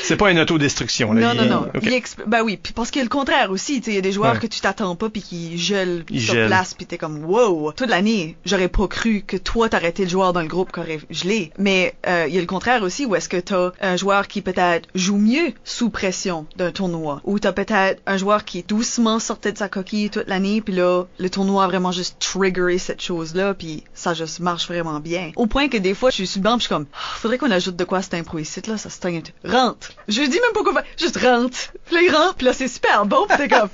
C: C'est pas une autodestruction, là.
B: Non.
C: Okay.
B: Oui, puis parce qu'il y a le contraire aussi. Il y a des joueurs que tu t'attends pas puis qui gèlent sur place puis t'es comme, wow, toute l'année, j'aurais pas cru que toi t'arrêtais le joueur dans le groupe qui aurait gelé. Mais il y a le contraire aussi où est-ce que t'as un joueur qui peut-être joue mieux sous pression d'un tournoi. Ou t'as peut-être un joueur qui doucement sortait de sa coquille toute l'année puis là, le tournoi a vraiment juste triggeré cette chose-là puis ça juste marche vraiment bien. Au point que des fois, je suis sur le banc pis je suis comme, faudrait qu'on ajoute de quoi à cette impro ici, là, ça se teint rentre. Je dis même pas quoi faire. Juste rentre. Puis là, il rentre, puis là, c'est super bon, pis t'es comme...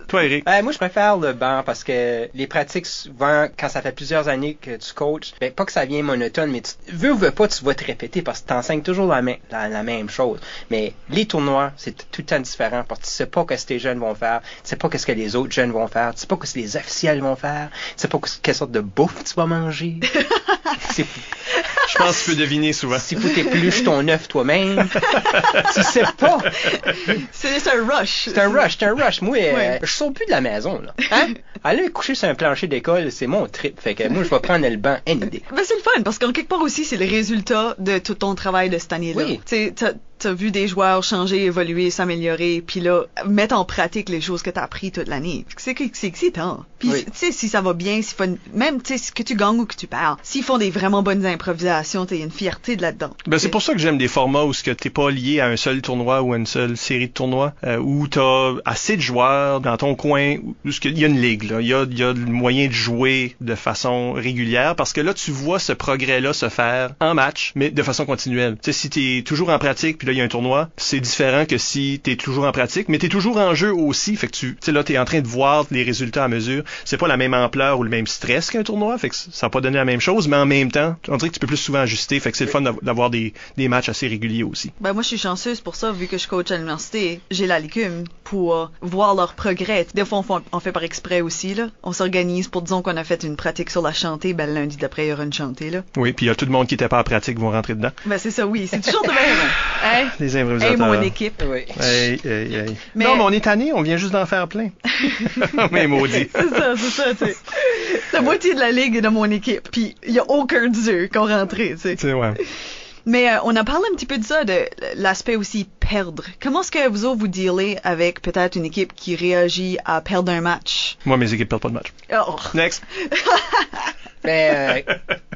C: Toi, Eric?
D: Moi, je préfère le banc parce que les pratiques, souvent, quand ça fait plusieurs années que tu coaches, ben, pas que ça vient monotone, mais tu veux pas, tu vas te répéter parce que t'enseignes toujours la même chose. Mais les tournois, c'est tout le temps différent parce que tu sais pas ce que tes jeunes vont faire, tu sais pas ce que les autres jeunes vont faire, tu sais pas ce que les officiels vont faire, tu sais pas quelle sorte de bouffe tu vas manger.
C: Je pense que tu peux deviner souvent.
D: S'il faut t'éplucher ton œuf toi-même, tu sais pas.
B: C'est un rush.
D: C'est un rush. Moi, je sors plus de la maison, là. Hein? Aller me coucher sur un plancher d'école, c'est mon trip. Fait que moi, je vais prendre le banc any day.
B: Ben, c'est le fun, parce qu'en quelque part aussi, c'est le résultat de tout ton travail de cette année-là.
D: Oui.
B: Tu sais, t'as vu des joueurs changer, évoluer, s'améliorer, puis là, mettre en pratique les choses que t'as appris toute l'année. C'est excitant. Puis,
D: oui.
B: Tu sais, si ça va bien, même, tu sais, que tu gagnes ou que tu perds, s'ils font des vraiment bonnes improvisations, t'as une fierté de là-dedans.
C: Ben, c'est pour ça que j'aime des formats où t'es pas lié à un seul tournoi ou à une seule série de tournois, où t'as assez de joueurs dans ton coin, où il y a une ligue, là. Il y a le moyen de jouer de façon régulière, parce que là, tu vois ce progrès-là se faire en match, mais de façon continuelle. Tu sais, si t'es toujours en pratique, puis là, il y a un tournoi, c'est différent que si t'es toujours en pratique, mais t'es toujours en jeu aussi, fait que tu sais, là, t'es en train de voir les résultats à mesure. C'est pas la même ampleur ou le même stress qu'un tournoi, fait que ça va pas donner la même chose, mais en même temps, on dirait que tu peux plus souvent ajuster, fait que c'est le fun d'avoir des matchs assez réguliers aussi.
B: Ben, moi, je suis chanceuse pour ça, vu que je coach à l'université. J'ai la légume pour voir leur progrès. Des fois, on fait par exprès aussi, là. On s'organise pour, disons qu'on a fait une pratique sur la chantée, ben, lundi d'après, il y aura une chantée, là.
C: Oui, puis il y a tout le monde qui était pas en pratique vont rentrer dedans.
B: Ben, c'est ça, oui. C'est toujours de même. Hein?
C: Les improvisateurs.
B: Hey, mon équipe.
D: Oui.
C: Hey.
B: Mais...
C: Non, mais on est tanné, on vient juste d'en faire plein. Mais maudit.
B: C'est ça, tu sais. La moitié de la ligue est dans mon équipe, puis il y a aucun d'eux qui ont rentré, tu sais.
C: C'est ouais.
B: Mais on a parlé un petit peu de ça, de l'aspect aussi perdre. Comment est-ce que vous autres vous dealez avec peut-être une équipe qui réagit à perdre un match?
C: Moi, mes équipes perdent pas de match.
B: Oh.
C: Next.
D: Ben,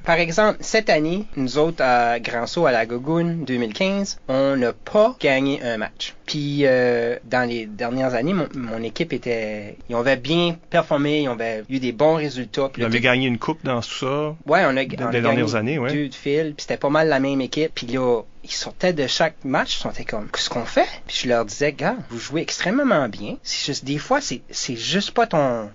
D: par exemple, cette année, nous autres à Grand Saut à la Gogoune 2015, on n'a pas gagné un match. Puis dans les dernières années, mon équipe ils avaient bien performé, ils avaient eu des bons résultats.
C: Vous avez gagné une coupe dans tout ça?
D: Ouais, on a
C: les dernières années, ouais.
D: 2 de fil, puis c'était pas mal la même équipe. Puis là, ils sortaient de chaque match, ils sont comme, qu'est-ce qu'on fait? Puis je leur disais, gars, vous jouez extrêmement bien. C'est juste, des fois, c'est juste pas ton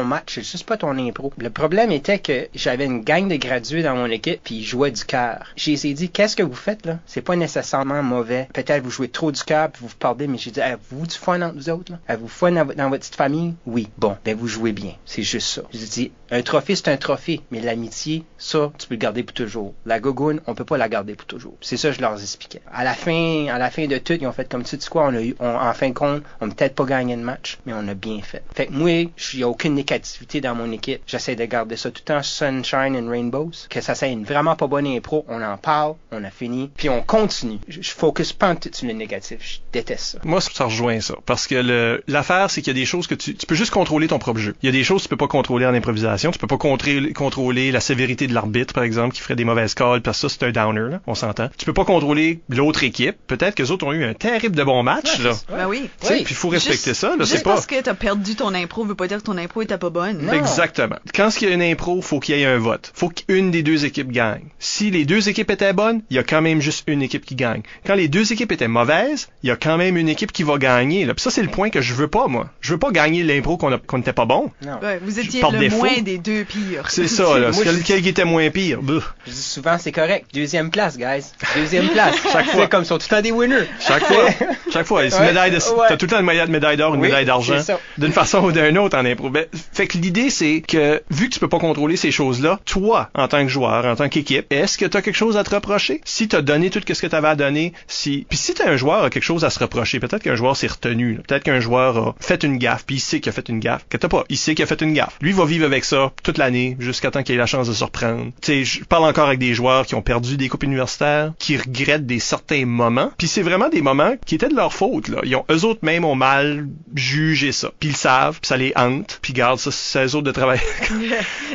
D: match, c'est juste pas ton impro. Le problème était que j'avais une gang de gradués dans mon équipe, puis ils jouaient du cœur. Je les ai dit, qu'est-ce que vous faites, là? C'est pas nécessairement mauvais. Peut-être vous jouez trop du cœur, puis vous vous perdez, mais j'ai dit, avez-vous du fun entre vous autres, là? Avez-vous fun dans votre petite famille? Oui. Bon, ben vous jouez bien. C'est juste ça. J'ai dit, un trophée, c'est un trophée, mais l'amitié, ça, tu peux le garder pour toujours. La gogoune, on peut pas la garder pour toujours. C'est ça, je leur expliquais. À la fin de tout, ils ont fait comme tu sais quoi, en fin de compte, on n'a peut-être pas gagné de match, mais on a bien fait. Fait que moi, il n'y a aucune négativité dans mon équipe. J'essaie de garder ça tout le temps sunshine and rainbows. Que ça soit une vraiment pas bonne impro, on en parle, on a fini, puis on continue. Je focus pas tout sur le négatif. Je déteste ça.
C: Moi, ça rejoint ça. Parce que l'affaire, c'est qu'il y a des choses que tu peux juste contrôler ton propre jeu. Il y a des choses que tu peux pas contrôler en improvisation. Tu peux pas contrôler la sévérité de l'arbitre, par exemple, qui ferait des mauvaises calls, parce que ça, c'est un downer, là. On s'entend. Tu peux pas contrôler l'autre équipe. Peut-être que les autres ont eu un terrible de bon match, là.
B: Ben oui.
C: Puis il faut respecter ça, là.
B: Juste parce que t'as perdu ton impro veut pas dire que ton impro était pas bonne.
D: Non.
C: Exactement. Quand il y a une impro, faut qu'il y ait un vote. Faut qu'une des deux équipes gagne. Si les deux équipes étaient bonnes, il y a quand même juste une équipe qui gagne. Quand les deux équipes étaient mauvaises, il y a quand même une équipe qui va gagner, là. Puis ça, c'est le point que je veux pas, moi. Je veux pas gagner l'impro qu'on n'était pas bon.
D: Non.
B: Ouais, vous étiez
C: Par
B: le
C: défaut.
B: moins des deux pires.
C: C'est ça, là.
D: Moi,
C: Quel qui était moins pire?
D: Je dis souvent, c'est correct. 2e place, guys. 2e place.
C: Chaque fois.
D: C'est comme ça, tout le temps des winners.
C: Chaque fois. C'est une médaille t'as tout le temps une médaille d'or, une médaille d'argent. D'une façon ou d'une autre en impro. Ben, fait que l'idée, c'est que, vu que tu peux pas contrôler ces choses-là, toi, en tant que joueur, en tant qu'équipe, est-ce que t'as quelque chose à te reprocher? Si t'as donné tout ce que t'avais à donner, puis si t'as un joueur a quelque chose à se reprocher, peut-être qu'un joueur s'est retenu, là. Peut-être qu'un joueur a fait une gaffe, puis il sait qu'il a fait une gaffe. Que t'as pas, il sait qu'il a fait une gaffe. Lui va vivre avec ça toute l'année, jusqu'à temps qu'il ait la chance de se reprendre. Tu sais, je parle encore avec des joueurs qui ont perdu des coupes universitaires, qui regrettent des certains moments, puis c'est vraiment des moments qui étaient de leur faute, là. Eux autres même ont mal jugé ça. Puis ils le savent, puis ça les hante, puis garde ça, c'est eux autres de travailler. Tu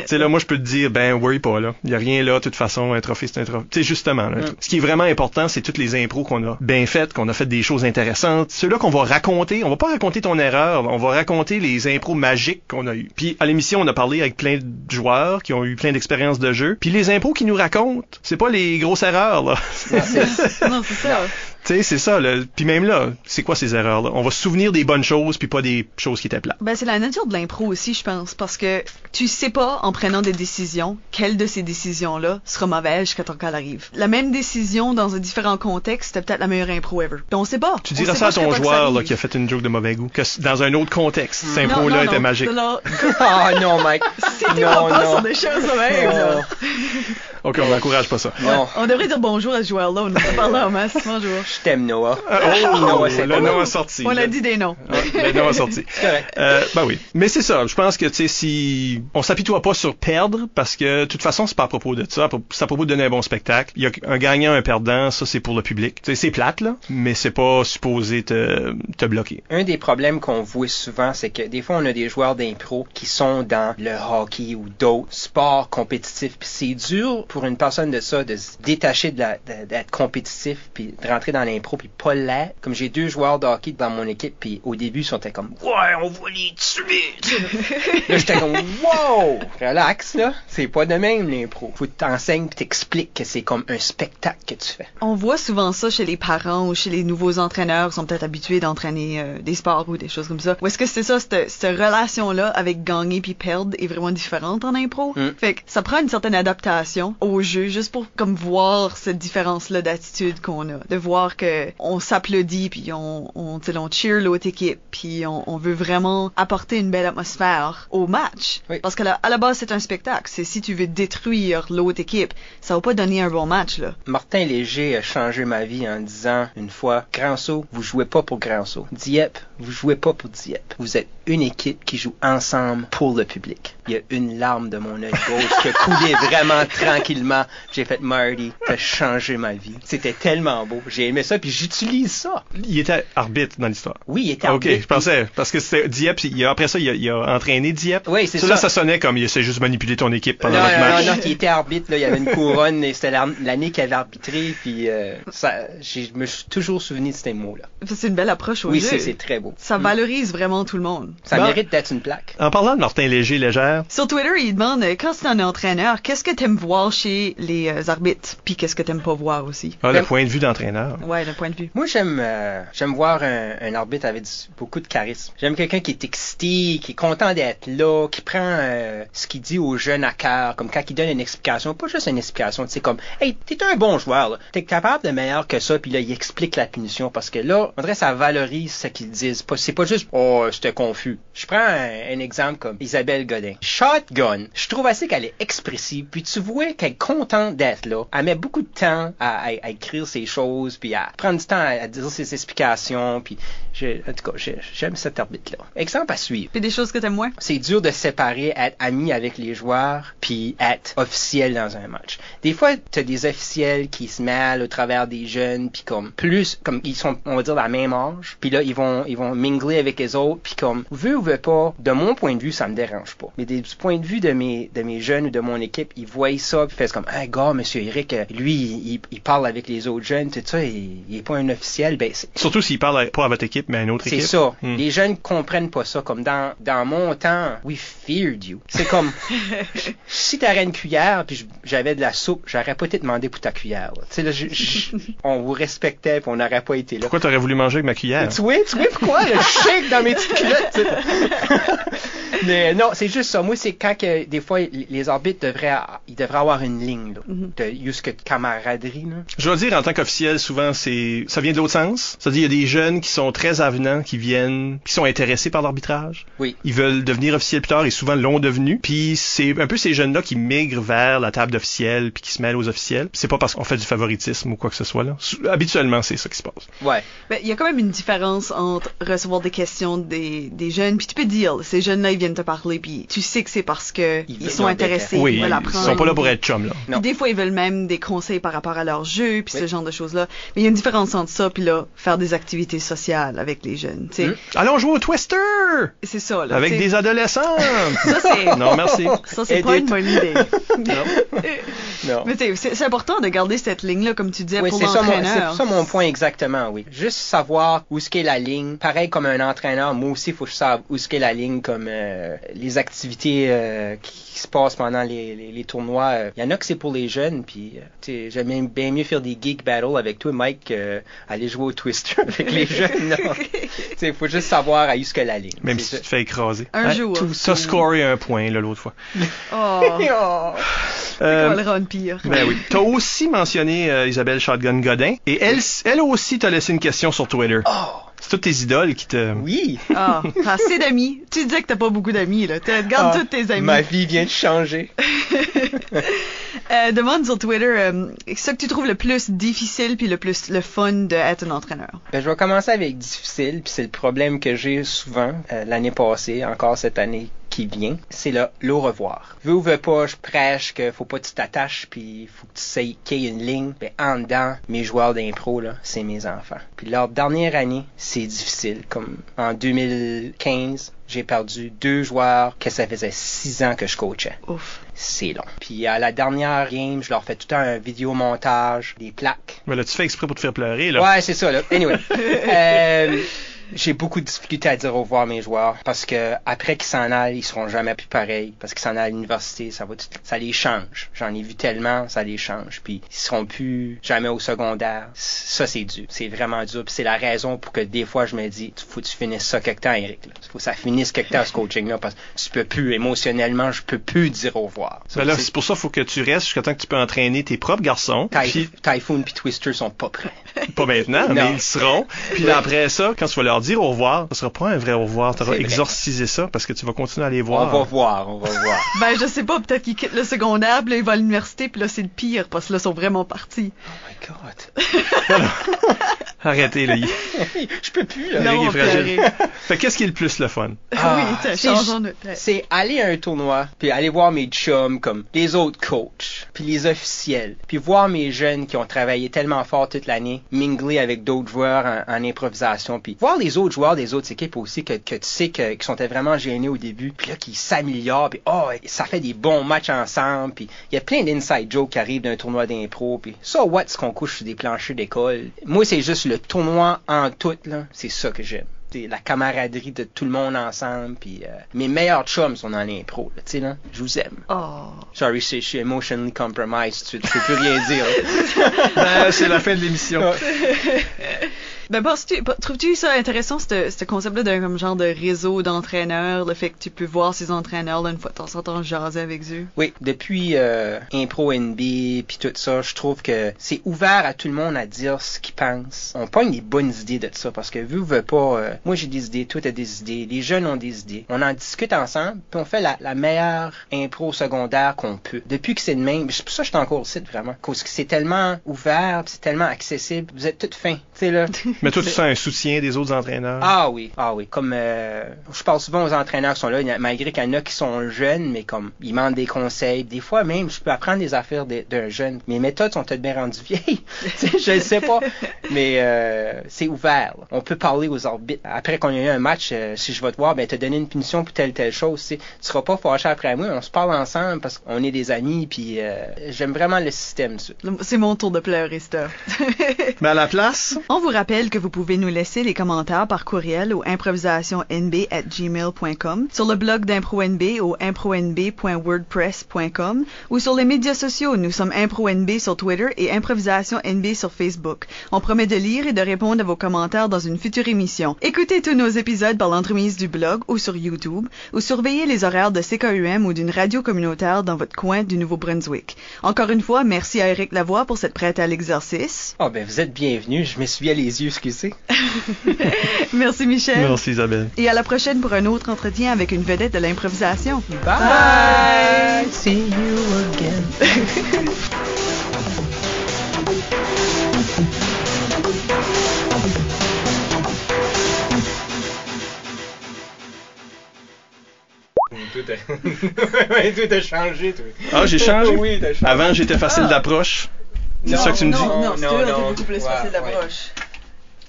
C: sais, là, moi, je peux te dire, ben, worry pas, là. Il y a rien là, de toute façon, un trophée, c'est un trophée. Tu sais, justement, là, ce qui est vraiment important, c'est toutes les impros qu'on a bien faites, qu'on a fait des choses intéressantes. Ceux-là qu'on va raconter, on va pas raconter ton erreur, on va raconter les impros magiques qu'on a eues. Puis à l'émission, on a parlé avec plein de joueurs qui ont eu plein d'expériences de jeu. Puis les impros qu'ils nous racontent, c'est pas les grosses erreurs, là.
B: Non, c'est ça.
C: Tu sais, c'est ça, là. Puis même là, c'est quoi ces erreurs-là? On va se souvenir des bonnes choses, puis pas des choses qui étaient plates.
B: Ben, c'est la nature de l'impro aussi, je pense, parce que tu sais pas, en prenant des décisions, quelle de ces décisions-là sera mauvaise jusqu'à temps qu'elle arrive. La même décision dans un différent contexte, c'était peut-être la meilleure impro ever. Puis on sait pas.
C: Tu diras ça à ton joueur, là, qui a fait une joke de mauvais goût, que dans un autre contexte, cette impro-là était magique.
B: Non.
D: Ah non, Mike.
B: Si tu vas pas sur des choses de même, là.
C: OK, on n'encourage pas ça.
D: Non.
B: On devrait dire bonjour à ce joueur-là. On a parlé en masse. Bonjour.
D: Je t'aime, Noah.
C: Noah,
D: c'est
C: le nom a sorti.
B: On a dit des noms.
C: Le nom a sorti.
D: C'est correct.
C: Ben oui. Mais c'est ça. Je pense que, tu sais, si on s'apitoie pas sur perdre, parce que, de toute façon, c'est pas à propos de ça. C'est à propos de donner un bon spectacle. Il y a un gagnant, un perdant. Ça, c'est pour le public. Tu sais, c'est plate, là. Mais c'est pas supposé te bloquer.
D: Un des problèmes qu'on voit souvent, c'est que des fois, on a des joueurs d'impro qui sont dans le hockey ou d'autres sports compétitifs. Puis c'est dur pour une personne de ça, de se détacher d'être compétitif, puis de rentrer dans l'impro, puis pas l'être. Comme j'ai 2 joueurs de hockey dans mon équipe, puis au début, ils sont comme « Ouais, on va les tuer! » Là, j'étais comme « Wow! Relax, là. C'est pas de même, l'impro. Faut que t'enseignes puis t'expliques que c'est comme un spectacle que tu fais. »
B: On voit souvent ça chez les parents ou chez les nouveaux entraîneurs qui sont peut-être habitués d'entraîner des sports ou des choses comme ça. Ou est-ce que c'est ça, cette relation-là avec gagner puis perdre est vraiment différente en impro? Fait que ça prend une certaine adaptation au jeu, juste pour comme voir cette différence-là d'attitude qu'on a. De voir que on s'applaudit puis on cheer l'autre équipe puis on veut vraiment apporter une belle atmosphère au match.
D: Oui.
B: Parce que à la base, c'est un spectacle. C'est si tu veux détruire l'autre équipe, ça va pas donner un bon match, là.
D: Martin Léger a changé ma vie en disant une fois « Granceau, vous jouez pas pour Granceau. Dieppe, vous jouez pas pour Dieppe. Vous êtes une équipe qui joue ensemble pour le public. » Il y a une larme de mon œil gauche qui a coulé vraiment tranquillement. J'ai fait « Marty, t'as changé ma vie. » C'était tellement beau. J'ai aimé ça, puis j'utilise ça.
C: Il était arbitre dans l'histoire.
D: Oui, il était arbitre.
C: OK, je pensais, parce que c'était Dieppe, après ça, il a entraîné Dieppe.
D: Oui, c'est ça.
C: Là, ça sonnait comme il essaie juste manipuler ton équipe pendant le match.
D: Non, il était arbitre, là. Il y avait une couronne, et c'était l'année qu'il avait arbitré, puis je me suis toujours souvenu de ces mots-là.
B: C'est une belle approche au
D: Oui,
B: jeu.
D: c'est très beau.
B: Ça valorise vraiment tout le monde.
D: Ça mérite d'être une plaque.
C: En parlant de Martin Léger-Légère.
B: Sur Twitter, il demande, quand c'est un entraîneur, qu'est-ce que t'aimes voir chez les arbitres? Puis qu'est-ce que t'aimes pas voir aussi?
C: Le point de vue d'entraîneur.
B: Ouais, le point de vue.
D: Moi, j'aime voir un arbitre avec beaucoup de charisme. J'aime quelqu'un qui est excité, qui est content d'être là, qui prend ce qu'il dit aux jeunes à cœur, comme quand il donne une explication, pas juste une explication, tu sais, comme « Hey, t'es un bon joueur, là. T'es capable de meilleur que ça », puis là, il explique la punition, parce que là, on dirait que ça valorise ce qu'ils disent. C'est pas juste « Oh, c'était confus ». Je prends un exemple comme Isabelle Godin. Shotgun, je trouve assez qu'elle est expressive, puis tu vois qu'elle est contente d'être là. Elle met beaucoup de temps à écrire ses choses, puis à prendre du temps à dire ses explications, puis en tout cas, j'aime cet arbitre-là. Exemple à suivre.
B: Puis des choses que t'aimes moins?
D: C'est dur de séparer, être ami avec les joueurs, puis être officiel dans un match. Des fois, t'as des officiels qui se mêlent au travers des jeunes, puis comme ils sont, on va dire, de la même âge, puis là, ils vont mingler avec les autres, puis comme, veut ou veut pas, de mon point de vue, ça me dérange pas. Mais du point de vue de mes jeunes ou de mon équipe, ils voient ça, puis ils font comme, « Hey, gars, monsieur Eric, lui, il parle avec les autres jeunes, tout ça, il est pas un officiel. » Ben,
C: surtout s'il parle pas à votre équipe, mais à une autre équipe.
D: C'est ça. Les jeunes comprennent pas ça. Comme dans mon temps, we feared you. C'est comme, si t'aurais une cuillère, puis j'avais de la soupe, j'aurais pas été demandé pour ta cuillère. Tu sais, là, on vous respectait, puis on n'aurait pas été là.
C: Pourquoi t'aurais voulu manger avec ma cuillère?
D: Tu vois pourquoi? Le shake dans mes petites culottes. Mais non, c'est juste ça. Moi, c'est quand que, des fois, les arbitres devraient avoir une ligne, là, de juste camaraderie, là.
C: Je dois dire, en tant qu'officiel, souvent, ça vient de l'autre sens. C'est-à-dire, il y a des jeunes qui sont très avenants, qui sont intéressés par l'arbitrage.
D: Oui.
C: Ils veulent devenir officiels plus tard et souvent l'ont devenu. Puis c'est un peu ces jeunes-là qui migrent vers la table d'officiels puis qui se mêlent aux officiels. Puis c'est pas parce qu'on fait du favoritisme ou quoi que ce soit, là. Habituellement, c'est ça qui se passe.
D: Ouais.
B: Ben, il y a quand même une différence entre recevoir des questions des jeunes, puis tu peux dire, ces jeunes-là, ils viennent te parler, puis tu sais que c'est parce que ils sont intéressés,
C: oui,
B: ils veulent
C: ils
B: apprendre.
C: sont pas là pour être chum, là.
B: Puis des fois, ils veulent même des conseils par rapport à leur jeu, puis ce genre de choses-là. Mais il y a une différence entre ça, puis là, faire des activités sociales avec les jeunes, tu sais.
C: Allons jouer au Twister!
B: C'est ça, là.
C: Avec des adolescents!
B: Ça, c'est...
C: Non, merci.
B: Ça, c'est pas une bonne idée.
C: Non.
D: Non.
B: Mais c'est important de garder cette ligne-là, comme tu disais,
D: Oui,
B: pour
D: c'est
B: l'entraîneur.
D: ça mon point exactement, oui. Juste savoir où est la ligne. Pareil comme un entraîneur, moi aussi, il faut que je sache où est la ligne, comme les activités qui se passent pendant les tournois. Il y en a que c'est pour les jeunes, puis j'aime bien mieux faire des geek battles avec toi, Mike, aller jouer au Twister avec les jeunes. Il faut juste savoir à où est la ligne.
C: Même si tu te fais écraser.
B: Un jour.
C: T'as scoré un point, là, l'autre fois.
B: Oh. On le rend pire.
C: Ben oui. T'as aussi mentionné Isabelle Shotgun Godin, et elle aussi t'a laissé une question sur Twitter.
D: Oh!
C: C'est toutes tes idoles qui te...
D: Oui!
B: Ah, assez d'amis. Tu disais que t'as pas beaucoup d'amis, là. Garde tous tes amis.
D: Ma vie vient de changer.
B: Demande sur Twitter ce que tu trouves le plus difficile puis le fun d'être un entraîneur.
D: Ben, je vais commencer avec difficile, puis c'est le problème que j'ai souvent l'année passée, encore cette année qui vient, c'est le revoir. Veux ou veux pas, je prêche que faut pas que tu t'attaches, puis faut que tu sais qu'il y ait une ligne. Ben, en dedans, mes joueurs d'impro, là, c'est mes enfants. Puis leur dernière année, c'est difficile. Comme en 2015, j'ai perdu 2 joueurs que ça faisait 6 ans que je coachais.
B: Ouf.
D: C'est long. Puis à la dernière game, je leur fais tout un vidéomontage, des plaques.
C: Mais là, tu fais exprès pour te faire pleurer, là.
D: Ouais, c'est ça, là. Anyway. J'ai beaucoup de difficultés à dire au revoir à mes joueurs parce que après qu'ils s'en aillent, ils seront jamais plus pareils. Parce qu'ils s'en aillent à l'université, ça les change. J'en ai vu tellement, ça les change. Puis ils seront plus jamais au secondaire. Ça, c'est dur. C'est vraiment dur. Puis c'est la raison pour que des fois, je me dis, faut que tu finisses ça quelque temps, Eric. Là. Faut que ça finisse quelque temps, ce coaching-là, parce que tu peux plus, émotionnellement, je peux plus dire au revoir.
C: Ben là, c'est pour ça qu'il faut que tu restes jusqu'à temps que tu peux entraîner tes propres garçons.
D: Typhoon puis Twister sont pas prêts.
C: Pas maintenant, mais ils seront. Puis là, après ça, quand tu vas leur dire au revoir, ça sera pas un vrai au revoir. Tu auras exorcisé ça parce que tu vas continuer à les voir.
D: On va voir.
B: Ben, je sais pas, peut-être qu'ils quittent le secondaire, puis là, ils vont à l'université, puis là, c'est le pire, parce que là, ils sont vraiment partis.
D: Oh my God.
C: Arrêtez, là.
D: Je peux plus, là.
B: Non,
C: il est fragile. Fait qu'est-ce qui est le plus le fun?
B: Oui, changeons de tête.
D: C'est aller à un tournoi, puis aller voir mes chums, comme les autres coachs, puis les officiels, puis voir mes jeunes qui ont travaillé tellement fort toute l'année, mingler avec d'autres joueurs en improvisation, puis voir les autres joueurs des autres équipes aussi que tu sais qu'ils sont vraiment gênés au début, puis là, qui s'améliorent, puis ça fait des bons matchs ensemble, puis il y a plein d'inside jokes qui arrivent d'un tournoi d'impro, puis ça, ce qu'on couche sur des planchers d'école. Moi, c'est juste le tournoi en tout, là, c'est ça que j'aime. C'est la camaraderie de tout le monde ensemble, puis mes meilleurs chums sont dans l'impro, tu sais, là, je vous aime.
B: Oh.
D: Sorry, je suis emotionally compromised, tu peux plus rien dire.
C: C'est la fin de l'émission.
B: Ben, trouves-tu ça intéressant, ce concept-là d'un comme genre de réseau d'entraîneurs, le fait que tu peux voir ces entraîneurs-là une fois de temps en temps jaser avec eux?
D: Oui, depuis Impro NB puis tout ça, je trouve que c'est ouvert à tout le monde à dire ce qu'il pense. On pogne des bonnes idées de ça, parce que vu pas, moi j'ai des idées, toi t'as des idées, les jeunes ont des idées. On en discute ensemble, puis on fait la meilleure impro secondaire qu'on peut. Depuis que c'est de même, c'est pour ça que je suis encore au site, vraiment. Parce que c'est tellement ouvert, puis c'est tellement accessible, vous êtes toutes fins, tu sais là.
C: Mais toi, tu sens un soutien des autres entraîneurs?
D: Ah oui. Comme je parle souvent aux entraîneurs qui sont là, malgré qu'il y en a qui sont jeunes, mais comme ils demandent des conseils. Des fois même, je peux apprendre des affaires d'un jeune. Mes méthodes sont peut-être bien rendues vieilles. Je ne sais pas. Mais c'est ouvert. Là. On peut parler aux arbitres. Après qu'on ait eu un match, si je vais te voir, ben t'as donné une punition pour telle chose. Tu seras pas fâché après moi. On se parle ensemble parce qu'on est des amis. Puis j'aime vraiment le système. Ça.
B: C'est mon tour de pleurer, ça.
C: Mais à la place,
B: on vous rappelle que vous pouvez nous laisser des commentaires par courriel au improvisationnb@gmail.com, sur le blog d'ImproNB au impronb.wordpress.com ou sur les médias sociaux. Nous sommes ImproNB sur Twitter et Improvisation NB sur Facebook. On promet de lire et de répondre à vos commentaires dans une future émission. Écoutez tous nos épisodes par l'entremise du blog ou sur YouTube, ou surveillez les horaires de CKUM ou d'une radio communautaire dans votre coin du Nouveau-Brunswick. Encore une fois, merci à Eric Lavoie pour cette prête à l'exercice.
D: Oh ben vous êtes bienvenus. Je m'essuyais les yeux, excusez.
B: Merci Michel.
C: Merci Isabelle.
B: Et à la prochaine pour un autre entretien avec une vedette de l'improvisation.
D: Bye. See you again. Tout a changé, toi.
C: Ah, j'ai changé?
D: Oui, t'as changé.
C: Avant, j'étais facile d'approche. C'est ça que tu me dis?
B: Non, c'est beaucoup plus facile d'approche.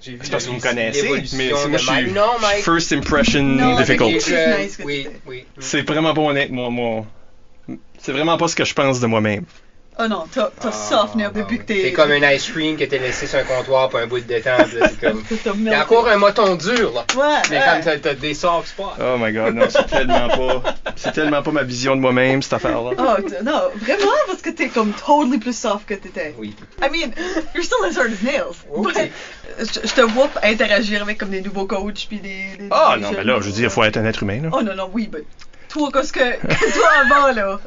D: J'ai vu
C: C'est parce que vous me connaissez,
D: l'évolution
C: mais
D: de
C: moi, je suis
D: Mike.
C: first impression
B: Non,
C: difficult.
B: Nice.
D: Oui.
C: C'est vraiment pas honnête, moi. C'est vraiment pas ce que je pense de moi-même.
B: Oh non, t'as softené depuis que t'es...
D: C'est comme un ice cream que t'as laissé sur un comptoir pour un bout de temps. Là, c'est comme...
B: T'as
D: T'as encore un moton dur, là.
B: Ouais,
D: Mais comme t'as des soft spots.
C: Oh my god, non, c'est tellement pas ma vision de moi-même, cette affaire-là.
B: Oh, non, vraiment, parce que t'es comme totally plus soft que t'étais.
D: Oui.
B: I mean, you're still as hard as nails.
D: Oui.
B: But, je te vois interagir avec comme des nouveaux coachs puis des
C: Ah
B: des
C: non,
B: jeunes.
C: mais là, je veux dire, il faut être un être humain, là.
B: Oh non, oui, mais toi, qu'est-ce que toi avant, là?